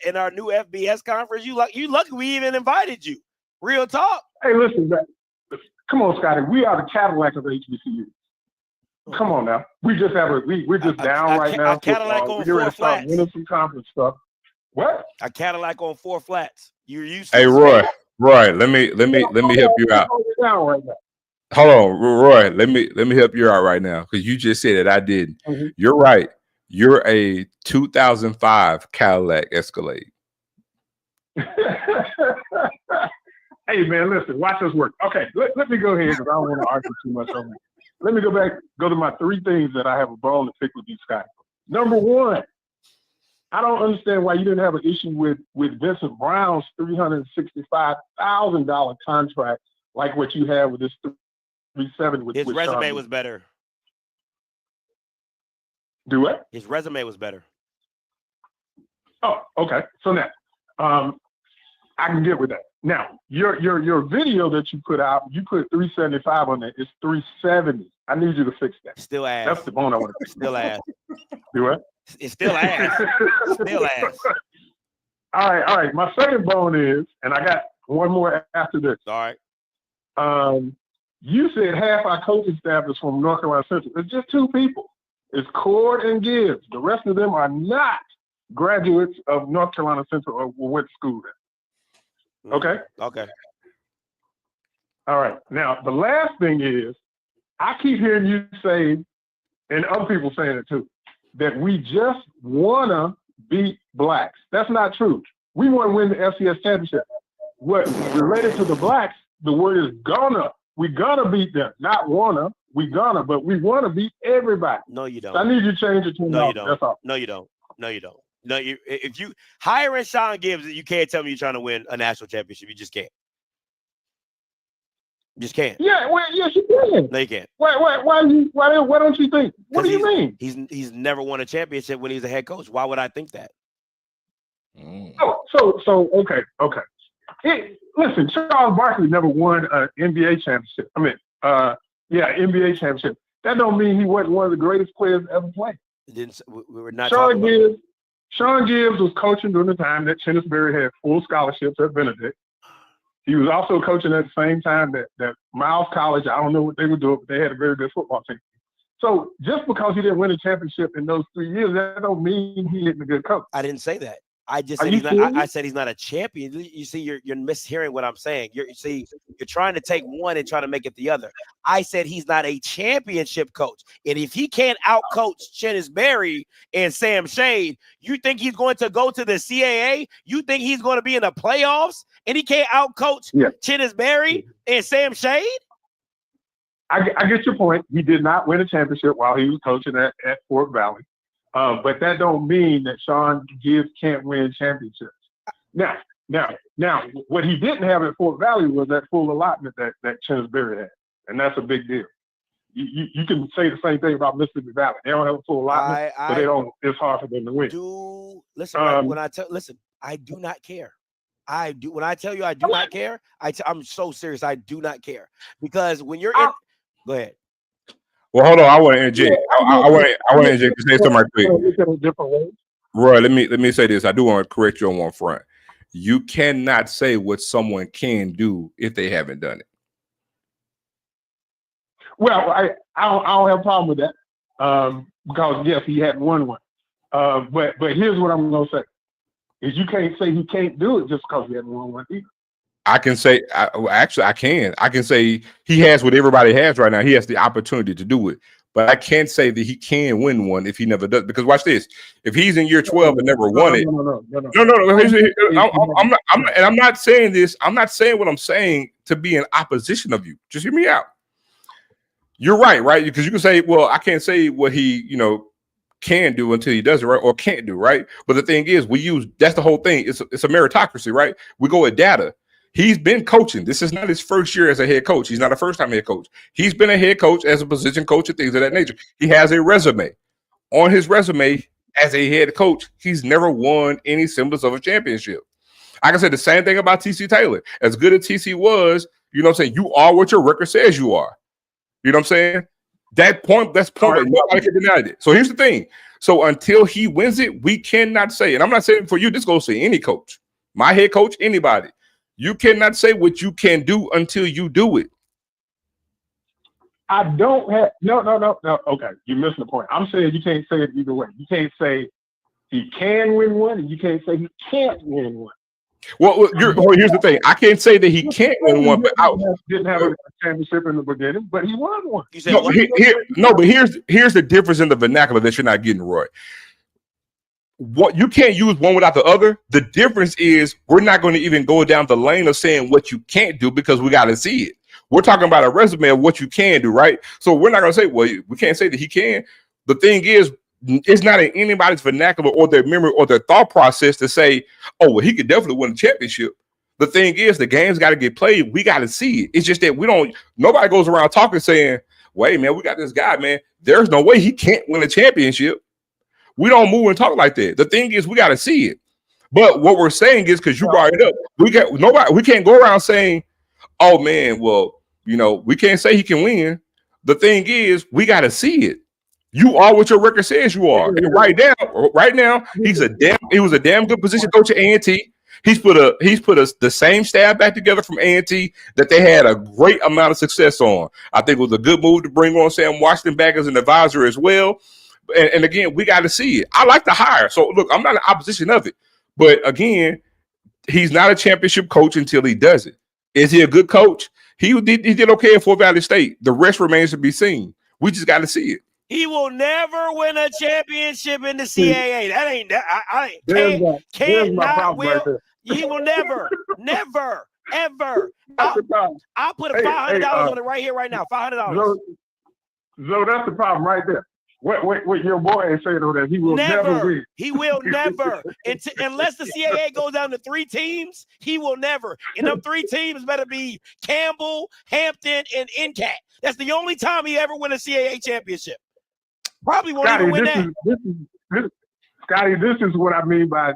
[SPEAKER 4] in our new FBS conference? You lucky we even invited you. Real talk.
[SPEAKER 10] Hey, listen, come on, Scotty. We are the Cadillac of HBCU. Come on now. We just we're just down right now.
[SPEAKER 4] A Cadillac on 4 flats.
[SPEAKER 10] Winning some conference stuff. What?
[SPEAKER 4] A Cadillac on 4 flats. You're used to.
[SPEAKER 5] Hey, Roy, let me help you out. Hold on, Roy. Let me help you out right now, because you just said it. I didn't. Mm-hmm. You're right. You're a 2005 Cadillac Escalade.
[SPEAKER 10] Hey man, listen. Watch this work. Okay, let me go ahead, because I don't want to argue too much on that. Let me go to my 3 things that I have a bone to pick with you, Scott. Number 1. I don't understand why you didn't have an issue with Vincent Brown's $365,000 contract like what you have with this
[SPEAKER 12] 370 with
[SPEAKER 4] His
[SPEAKER 12] with
[SPEAKER 4] resume
[SPEAKER 12] Sean.
[SPEAKER 4] was better.
[SPEAKER 12] Do what?
[SPEAKER 4] His resume was better.
[SPEAKER 12] Oh, okay. So now, I can get with that. Now, your video that you put out, you put 375 on there. It's 370. I need you to fix that.
[SPEAKER 4] Still ass.
[SPEAKER 12] That's the bone I want to fix.
[SPEAKER 4] Still ass.
[SPEAKER 12] Do what?
[SPEAKER 4] It's still ass. Still ass.
[SPEAKER 12] All right. My second bone is, and I got one more after this.
[SPEAKER 4] All right.
[SPEAKER 12] You said half our coaching staff is from North Carolina Central. It's just two people. It's Cord and Gibbs. The rest of them are not graduates of North Carolina Central or went to school there. Okay?
[SPEAKER 4] Okay.
[SPEAKER 12] All right. Now, the last thing is, I keep hearing you say, and other people saying it too, that we just want to beat blacks. That's not true. We want to win the FCS championship. What related to the blacks, the word is gonna. We gonna beat them. Not wanna. We gonna, but we want to beat everybody.
[SPEAKER 4] No, you don't.
[SPEAKER 12] I need you to change it to
[SPEAKER 4] no, you don't.
[SPEAKER 12] That's all.
[SPEAKER 4] No, you don't. No, you don't. No, if you hiring Sean Gibbs, you can't tell me you're trying to win a national championship. You just can't. You just can't.
[SPEAKER 12] Yeah, well, yes, you can.
[SPEAKER 4] No, you can't.
[SPEAKER 12] Why don't you think? What do you mean?
[SPEAKER 4] He's never won a championship when he's a head coach. Why would I think that?
[SPEAKER 12] So okay. Listen, Charles Barkley never won an NBA championship. NBA championship. That don't mean he wasn't one of the greatest players ever played.
[SPEAKER 4] We were not
[SPEAKER 12] Sean Gibbs was coaching during the time that Chennisberry had full scholarships at Benedict. He was also coaching at the same time that Miles College. I don't know what they were doing, but they had a very good football team. So just because he didn't win a championship in those 3 years, that don't mean he isn't a good coach.
[SPEAKER 4] I didn't say that. I just said I said he's not a champion. You see, you're mishearing what I'm saying. You're trying to take one and trying to make it the other. I said he's not a championship coach. And if he can't outcoach Chennisberry and Sam Shade, you think he's going to go to the CAA? You think he's going to be in the playoffs and he can't outcoach Chennisberry and Sam Shade?
[SPEAKER 12] I get your point. He did not win a championship while he was coaching at Fort Valley. But that don't mean that Sean Gibbs can't win championships. Now, what he didn't have at Fort Valley was that full allotment that Chennisberry had, and that's a big deal. You can say the same thing about Mississippi Valley. They don't have a full allotment, but they don't. It's hard for them to win.
[SPEAKER 4] I do not care. I do. When I tell you I do not care, I'm so serious. I do not care because when you're in, go ahead.
[SPEAKER 5] Well, hold on. I want to interject. I want to interject to say something right quick. Roy, let me say this. I do want to correct you on one front. You cannot say what someone can do if they haven't done it.
[SPEAKER 12] Well, I don't have a problem with that because yes, he hadn't won one. But here's what I'm gonna say: is you can't say he can't do it just because he hadn't won one either.
[SPEAKER 5] I can say, I can. I can say he has what everybody has right now. He has the opportunity to do it. But I can't say that he can win one if he never does. Because watch this. If he's in year 12 and never won it. No. I'm not saying this. I'm not saying what I'm saying to be in opposition of you. Just hear me out. You're right? Because you can say, well, I can't say what he, can do until he does it, right? Or can't do, right? But the thing is, that's the whole thing. It's a meritocracy, right? We go with data. He's been coaching. This is not his first year as a head coach. He's not a first-time head coach. He's been a head coach as a position coach and things of that nature. He has a resume. On his resume as a head coach, he's never won any semblance of a championship. Like I said, the same thing about TC Taylor. As good as TC was, you know what I'm saying? You are what your record says you are. You know what I'm saying? That's point. Nobody can deny it. So here's the thing. So until he wins it, we cannot say, and I'm not saying for you, this goes to any coach, my head coach, anybody. You cannot say what you can do until you do it.
[SPEAKER 12] I don't have no. Okay, you're missing the point. I'm saying you can't say it either way. You can't say he can win one, and you can't say he can't win one.
[SPEAKER 5] Well, here's the thing. I can't say that he can't win one, but I
[SPEAKER 12] didn't have a championship in the beginning, but he won one.
[SPEAKER 5] But here's the difference in the vernacular that you're not getting, Roy. What you can't use one without the other. The difference is we're not going to even go down the lane of saying what you can't do because we got to see it. We're talking about a resume of what you can do, right? So we're not going to say, well, we can't say that he can. The thing is, it's not in anybody's vernacular or their memory or their thought process to say, oh, well, he could definitely win a championship. The thing is, the game's got to get played. We got to see it. It's just that nobody goes around talking saying, wait, man, we got this guy, man. There's no way he can't win a championship. We don't move and talk like that. The thing is, we got to see it. But what we're saying is, because you brought it up, we can't go around saying, oh man, well, we can't say he can win. The thing is, we got to see it. You are what your record says you are. And right now, he was a damn good position coach at A&T. He's put the same staff back together from A&T that they had a great amount of success on. I think it was a good move to bring on Sam Washington back as an advisor as well. And again, we got to see it. I like the hire. So look, I'm not in opposition of it. But again, he's not a championship coach until he does it. Is he a good coach? He did okay at Fort Valley State. The rest remains to be seen. We just got to see it.
[SPEAKER 4] He will never win a championship in the CAA. That ain't He will never, ever. I'll put $500 on it right here, right now. $500.
[SPEAKER 12] So that's the problem right there. What your boy is saying on that, he will never win.
[SPEAKER 4] He will never. Unless the CAA goes down to 3 teams, he will never. And them 3 teams better be Campbell, Hampton, and NCAT. That's the only time he ever win a CAA championship. Probably won't even win that.
[SPEAKER 12] Scotty, this is what I mean by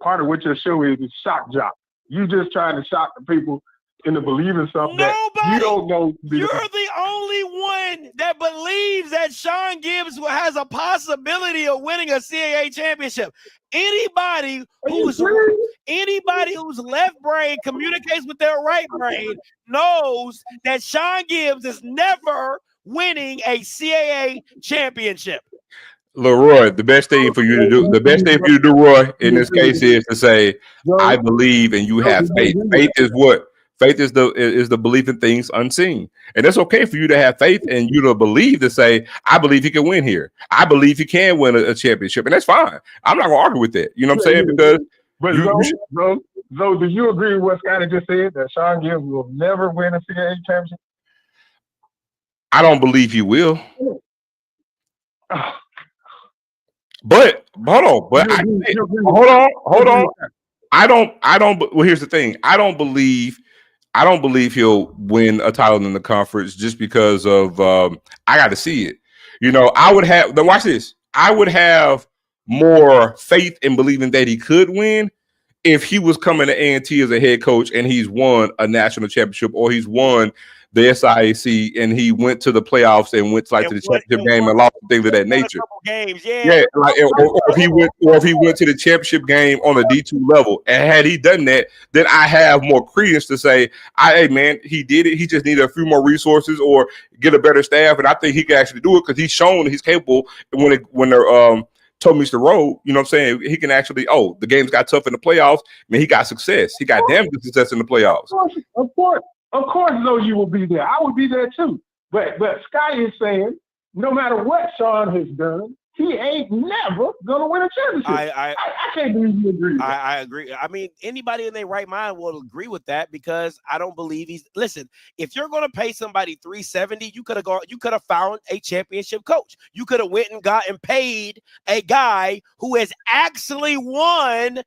[SPEAKER 12] part of what your show is shock jock. You just trying to shock the people into believing something that you don't know.
[SPEAKER 4] You're the only one that believes that Sean Gibbs has a possibility of winning a CAA championship. Anybody whose left brain communicates with their right brain knows that Sean Gibbs is never winning a CAA championship.
[SPEAKER 5] Leroy, the best thing for you to do, Roy, in this case is to say, I believe and you have faith. Faith is what? Faith is the belief in things unseen. And it's okay for you to have faith and you to believe, to say, I believe he can win here. I believe he can win a championship. And that's fine. I'm not going to argue with that. You know what I'm saying? Because
[SPEAKER 12] do you agree with what Scotty just said, that Sean Gibbs will never win a CAA championship?
[SPEAKER 5] I don't believe he will. But hold on. I don't. Well, here's the thing. I don't believe he'll win a title in the conference just because of. I got to see it. I would have. Then watch this. I would have more faith in believing that he could win if he was coming to A&T as a head coach and he's won a national championship or he's won the SIAC and he went to the playoffs and went to the championship game and lost things of that nature.
[SPEAKER 4] Games,
[SPEAKER 5] or if he went to the championship game on a D2 level. And had he done that, then I have more credence to say, hey man, he did it. He just needed a few more resources or get a better staff. And I think he can actually do it because he's shown he's capable when they're told me the road, you know what I'm saying? He can actually, the games got tough in the playoffs. Man, he got success. He got damn good success in the playoffs.
[SPEAKER 12] Of course, though, you will be there. I would be there too. But Sky is saying, no matter what Sean has done, he ain't never gonna win a championship. I can't believe you agree with that.
[SPEAKER 4] I agree. I mean, anybody in their right mind will agree with that because I don't believe listen, if you're gonna pay somebody $370, you could have found a championship coach. You could have went and got and paid a guy who has actually won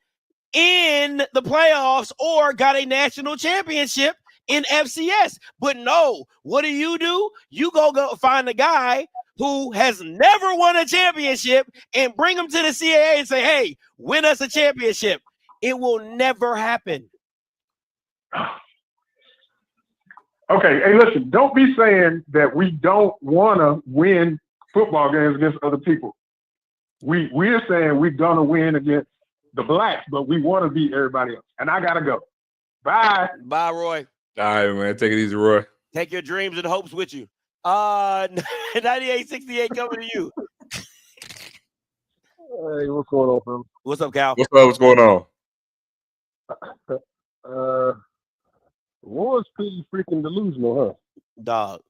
[SPEAKER 4] in the playoffs or got a national championship in FCS. But no, what do? You go find a guy who has never won a championship and bring him to the CAA and say, hey, win us a championship. It will never happen.
[SPEAKER 12] Okay, hey, listen, don't be saying that we don't want to win football games against other people. We're saying we're going to win against the blacks, but we want to beat everybody else. And I got to go. Bye.
[SPEAKER 4] Bye, Roy.
[SPEAKER 5] All right, man. Take it easy, Roy.
[SPEAKER 4] Take your dreams and hopes with you. 9868 coming to you.
[SPEAKER 13] Hey, what's going on, bro?
[SPEAKER 4] What's up, Cal?
[SPEAKER 5] What's going on?
[SPEAKER 13] Roy's pretty freaking delusional, huh?
[SPEAKER 4] Dog.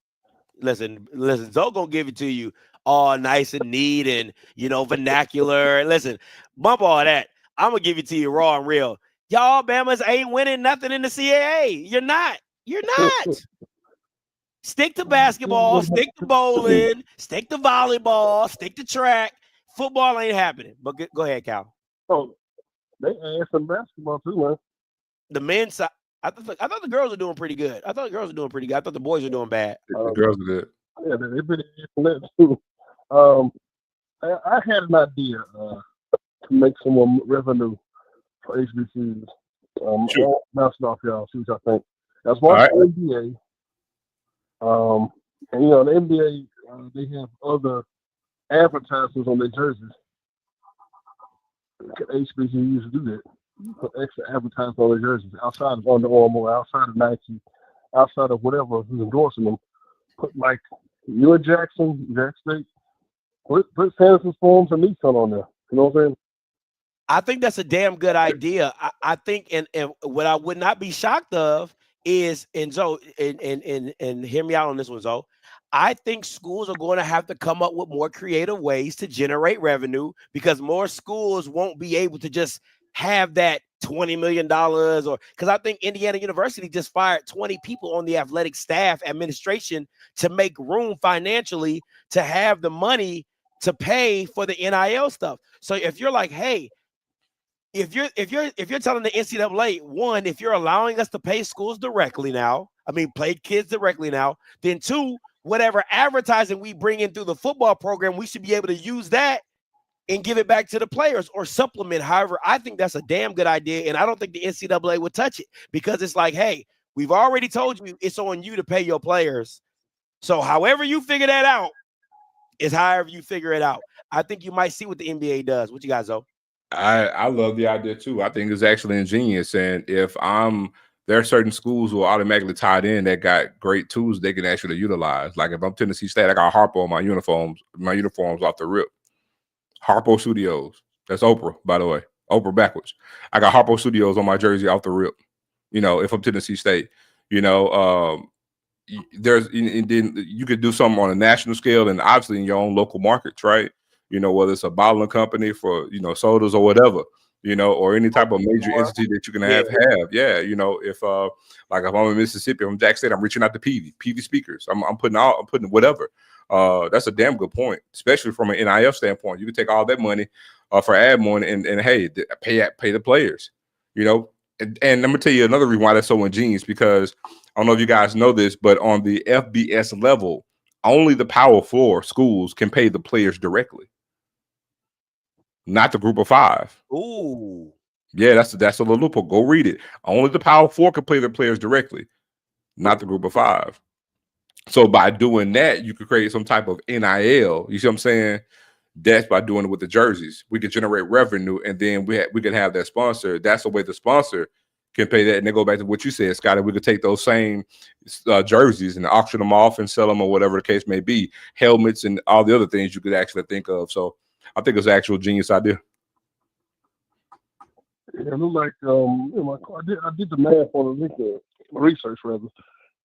[SPEAKER 4] Listen, Zoe gonna give it to you all nice and neat and vernacular. Listen, bump all that. I'm gonna give it to you raw and real. Y'all Bamas ain't winning nothing in the CAA. You're not. Stick to basketball, stick to bowling, stick to volleyball, stick to track. Football ain't happening. But go ahead, Cal.
[SPEAKER 13] Oh, they add some basketball too, man.
[SPEAKER 4] the men's side. I thought the girls are doing pretty good. I thought the boys are doing bad.
[SPEAKER 5] The girls are good.
[SPEAKER 13] Yeah, they've been let too. I had an idea to make some more revenue for HBCUs.
[SPEAKER 5] Sure.
[SPEAKER 13] I'll bounce it off y'all, see what y'all think. I was
[SPEAKER 5] All right.
[SPEAKER 13] watching the NBA, and the NBA they have other advertisements on their jerseys. HBCUs do that. Put extra advertisements on their jerseys outside of Under Armour, outside of Nike, outside of whatever who's endorsing them. Put like you at Jackson, Jack State. Put Sanderson's Forms and Nissan on there. You know what I'm saying?
[SPEAKER 4] I think that's a damn good idea. I think, and what I would not be shocked of is, and Zoe, and hear me out on this one, Zoe. I think schools are going to have to come up with more creative ways to generate revenue, because more schools won't be able to just have that $20 million, or because I think Indiana University just fired 20 people on the athletic staff administration to make room financially to have the money to pay for the NIL stuff. So if you're like, hey, if you're telling the NCAA, one, if you're allowing us to pay schools directly now, pay kids directly now, then two, whatever advertising we bring in through the football program, we should be able to use that and give it back to the players or supplement. However, I think that's a damn good idea, and I don't think the NCAA would touch it, because it's like, hey, we've already told you it's on you to pay your players. So however you figure that out is however you figure it out. I think you might see what the NBA does. What you guys know?
[SPEAKER 5] I love the idea too. I think it's actually ingenious. And if there are certain schools who are automatically tied in that got great tools they can actually utilize. Like if I'm Tennessee State, I got Harpo on my uniforms off the rip. Harpo Studios. That's Oprah, by the way. Oprah backwards. I got Harpo Studios on my jersey off the rip. If I'm Tennessee State, there's, and then you could do something on a national scale and obviously in your own local markets, right? Whether it's a bottling company for, sodas or whatever, or any type of major entity that you can have. Yeah. If like if I'm in Mississippi, I'm Jack State, I'm reaching out to PV speakers. I'm putting whatever. That's a damn good point, especially from an NIL standpoint. You can take all that money for ad money and hey, pay the players, and I'm gonna tell you another reason why that's so ingenious, because I don't know if you guys know this, but on the FBS level, only the Power 4 schools can pay the players directly, not the Group of 5.
[SPEAKER 4] Ooh.
[SPEAKER 5] Yeah, that's a little loophole. Go read it. Only the Power 4 can pay their players directly, not the Group of 5. So by doing that, you could create some type of NIL. You see what I'm saying? That's by doing it with the jerseys. We could generate revenue, and then we could have that sponsor. That's the way the sponsor can pay that. And then go back to what you said, Scotty. We could take those same jerseys and auction them off and sell them, or whatever the case may be, helmets and all the other things you could actually think of. So I think it's an actual genius idea.
[SPEAKER 13] Yeah, it looked like I did the math on the research rather.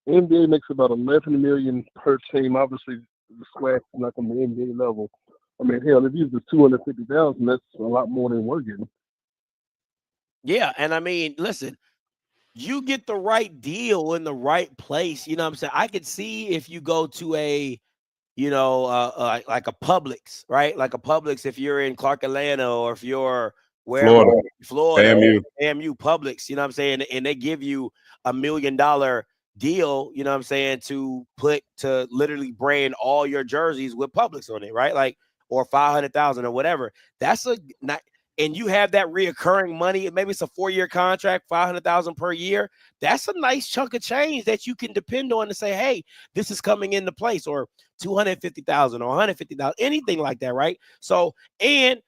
[SPEAKER 13] The NBA makes about $11 million per team. Obviously, the SWAC is not on the NBA level. Hell, if you do $250,000, that's a lot more than we're getting.
[SPEAKER 4] Yeah, and listen, you get the right deal in the right place. You know what I'm saying? I could see if you go to a, like a Publix, right? Like a Publix, if you're in Clark, Atlanta, or if you're wherever, Florida, AMU Publix, you know what I'm saying? And they give you $1 million deal, you know what I'm saying, to literally brand all your jerseys with Publix on it, right? Like, or 500,000 or whatever. That's and you have that reoccurring money. Maybe it's a 4-year contract, 500,000 per year. That's a nice chunk of change that you can depend on to say, hey, this is coming into place, or 250,000 or 150,000, anything like that, right? So, and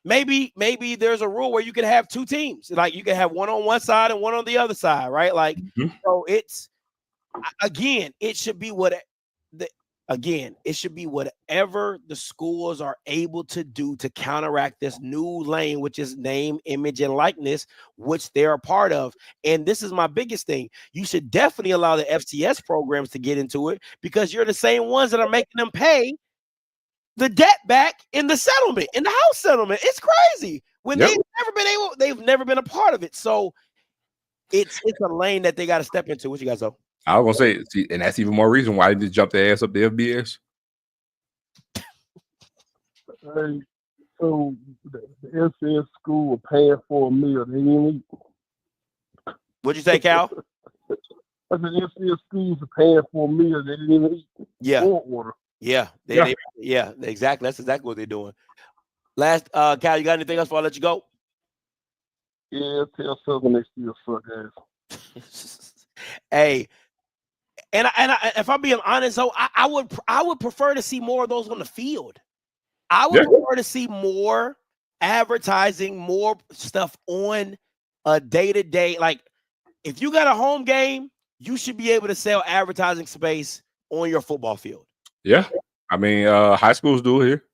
[SPEAKER 4] maybe there's a rule where you can have 2 teams, like you can have one on one side and one on the other side, right? Like, so it's, again, it should be whatever the schools are able to do to counteract this new lane, which is name, image, and likeness, which they're a part of. And this is my biggest thing. You should definitely allow the FCS programs to get into it, because you're the same ones that are making them pay the debt back in the settlement, in the house settlement. It's crazy when they've never been a part of it. So it's a lane that they got to step into. What you guys know?
[SPEAKER 5] I was gonna say, and that's even more reason why they just jumped their ass up the FBS.
[SPEAKER 13] So the FCS school are paying for a meal they didn't eat.
[SPEAKER 4] What'd you say, Cal?
[SPEAKER 13] I said FCS schools are paying for a meal they didn't even eat.
[SPEAKER 4] Yeah.
[SPEAKER 13] Or order.
[SPEAKER 4] Yeah. Yeah, exactly. That's exactly what they're doing. Last, Cal, you got anything else before I let you go?
[SPEAKER 13] Yeah, tell Southern they still suck ass.
[SPEAKER 4] Hey, and if I'm being honest, though, I would prefer to see more of those on the field. I would prefer to see more advertising, more stuff on a day-to-day. Like, if you got a home game, you should be able to sell advertising space on your football field.
[SPEAKER 5] Yeah. I mean, high schools do it here.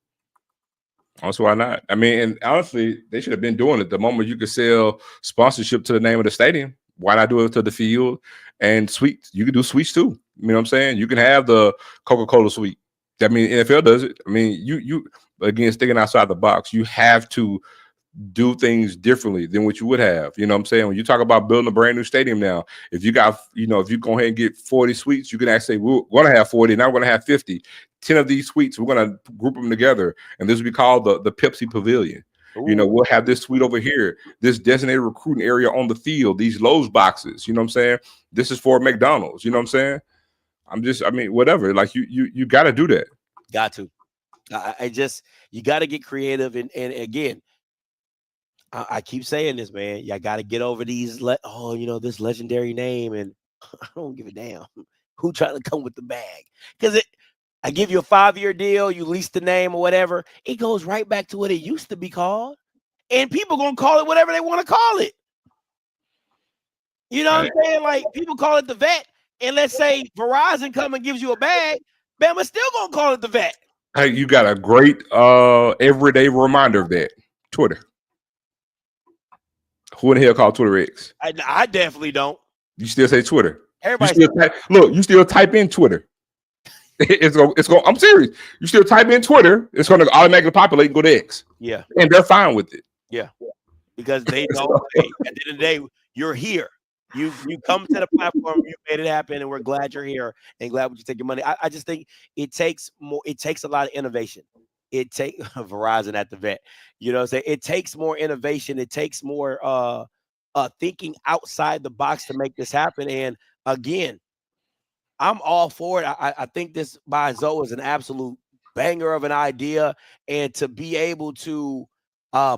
[SPEAKER 5] Also, why not? I mean, and honestly, they should have been doing it. The moment you could sell sponsorship to the name of the stadium, why not do it to the field and suites? You can do suites too. You know what I'm saying? You can have the Coca-Cola suite. I mean, NFL does it. I mean, you again, sticking outside the box, you have to do things differently than what you would have. You know what I'm saying? When you talk about building a brand new stadium now, if you got, if you go ahead and get 40 suites, you can actually say, we're going to have 40, now we're going to have 50. 10 of these suites, we're going to group them together, and this will be called the Pepsi Pavilion. Ooh. We'll have this suite over here, this designated recruiting area on the field, these Lowe's boxes, you know what I'm saying? This is for McDonald's, you know what I'm saying? Whatever. Like you got to do that. Got to. You got to get creative. And again, I keep saying this, man. You got to get over these, this legendary name. And I don't give a damn who trying to come with the bag. Because I give you a 5-year deal, you lease the name or whatever. It goes right back to what it used to be called. And people going to call it whatever they want to call it. You know what I'm saying? Like, people call it the Vet. And let's say Verizon come and gives you a bag, Bama's still going to call it the Vet. Hey, you got a great everyday reminder of that. Twitter. Who in the hell called Twitter X? I definitely don't. You still say Twitter. Everybody you still type in Twitter. It's going. I'm serious. You still type in Twitter, it's going to automatically populate and go to X. Yeah. And they're fine with it. Yeah. Because they know at the end of the day, you're here. You come to the platform, you made it happen, and we're glad you're here and glad you take your money. I just think it takes a lot of innovation. It takes Verizon at the Vet. You know what I'm saying? It takes more innovation. It takes more thinking outside the box to make this happen. And again, I'm all for it. I think this by Zoe is an absolute banger of an idea. And to be able to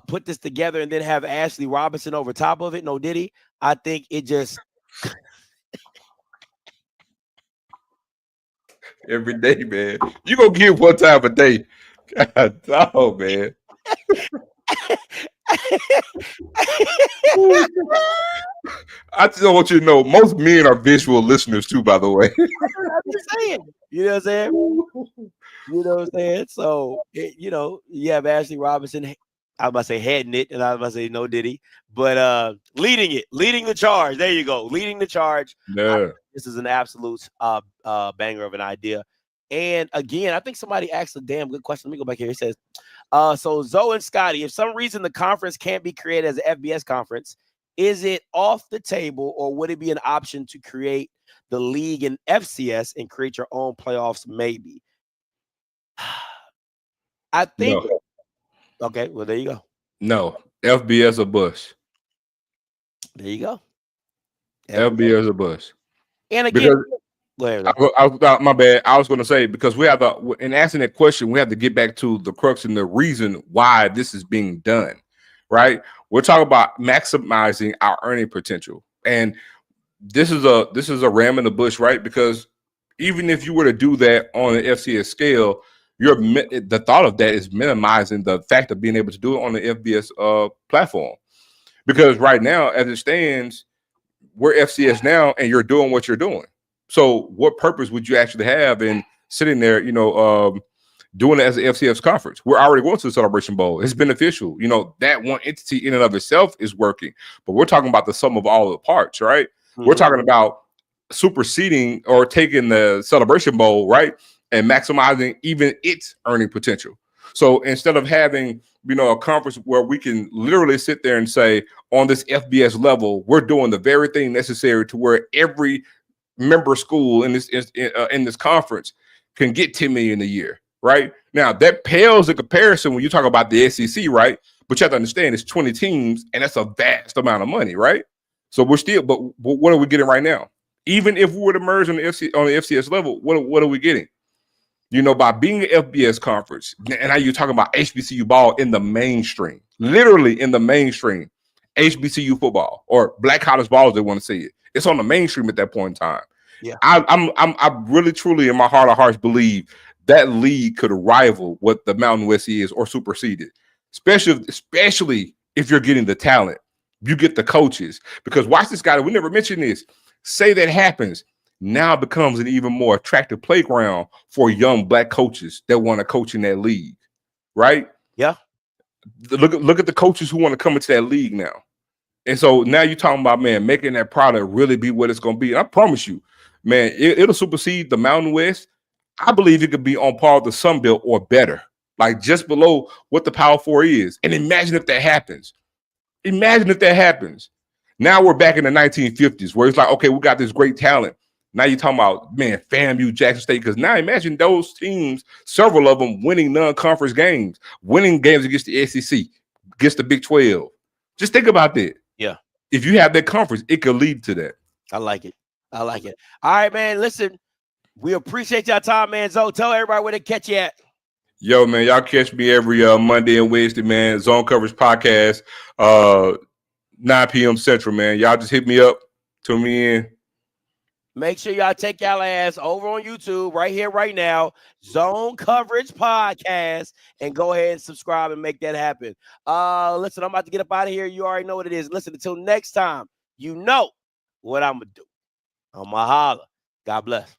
[SPEAKER 5] put this together and then have Ashley Robinson over top of it, no Diddy, I think it just every day, man. You gonna give one time a day. God, oh man. I just don't want you to know most men are visual listeners too, by the way. I'm just saying. You know what I'm saying? You know what I'm saying? So you have Ashley Robinson, I was about to say heading it, and I was about to say no Diddy, but leading the charge. There you go. Leading the charge. Yeah. This is an absolute banger of an idea. And again, I think somebody asked a damn good question. Let me go back here. It says, so Zoe and Scotty, if some reason the conference can't be created as an FBS conference, is it off the table, or would it be an option to create the league in FCS and create your own playoffs? Maybe. I think. No. Okay, well, there you go. No, FBS or Bush. There you go. FBS or Bush. And again, my bad. I was going to say, because we have in answering that question, we have to get back to the crux and the reason why this is being done, right? We're talking about maximizing our earning potential, and this is a ram in the bush, right? Because even if you were to do that on an FCS scale, the thought of that is minimizing the fact of being able to do it on the FBS platform. Because right now, as it stands, we're FCS now, and you're doing what you're doing. So what purpose would you actually have in sitting there, doing it as an FCS conference? We're already going to the Celebration Bowl. It's beneficial. That one entity in and of itself is working. But we're talking about the sum of all the parts, right? Mm-hmm. We're talking about superseding or taking the Celebration Bowl, right, and maximizing even its earning potential. So instead of having, a conference where we can literally sit there and say, on this FBS level, we're doing the very thing necessary to where every member school in this conference can get $10 million a year, right? Now that pales in comparison when you talk about the SEC, right? But you have to understand it's 20 teams, and that's a vast amount of money, right? So we're still, but what are we getting right now? Even if we were to merge on the FCS level, what are we getting? You know, by being an FBS conference, and now you're talking about HBCU ball in the mainstream, literally in the mainstream, HBCU football or black college ball as they want to say it. It's on the mainstream at that point in time.
[SPEAKER 4] Yeah.
[SPEAKER 5] I really truly in my heart of hearts believe that league could rival what the Mountain West is or supersede it, especially if you're getting the talent, you get the coaches. Because watch this guy, we never mentioned this. Say that happens, now it becomes an even more attractive playground for young black coaches that want to coach in that league, right?
[SPEAKER 4] Yeah.
[SPEAKER 5] Look at the coaches who want to come into that league now. And so now you're talking about, man, making that product really be what it's going to be. And I promise you, man, it'll supersede the Mountain West. I believe it could be on par with the Sun Belt or better, like just below what the Power 4 is. And imagine if that happens. Imagine if that happens. Now we're back in the 1950s where it's like, okay, we got this great talent. Now you're talking about, man, FAMU, Jackson State, because now imagine those teams, several of them winning non-conference games, winning games against the SEC, against the Big 12. Just think about that.
[SPEAKER 4] Yeah.
[SPEAKER 5] If you have that conference, it could lead to that.
[SPEAKER 4] I like it. I like it. All right, man. Listen, we appreciate y'all time, man. Zoe, tell everybody where to catch you at.
[SPEAKER 5] Yo, man, y'all catch me every Monday and Wednesday, man. Zone Coverage Podcast, 9 p.m. Central, man. Y'all just hit me up, tune me in.
[SPEAKER 4] Make sure y'all take y'all ass over on YouTube right here, right now, Zone Coverage Podcast, and go ahead and subscribe and make that happen. Listen, I'm about to get up out of here. You already know what it is. Listen, until next time, you know what I'm going to do. I'm going to holler. God bless.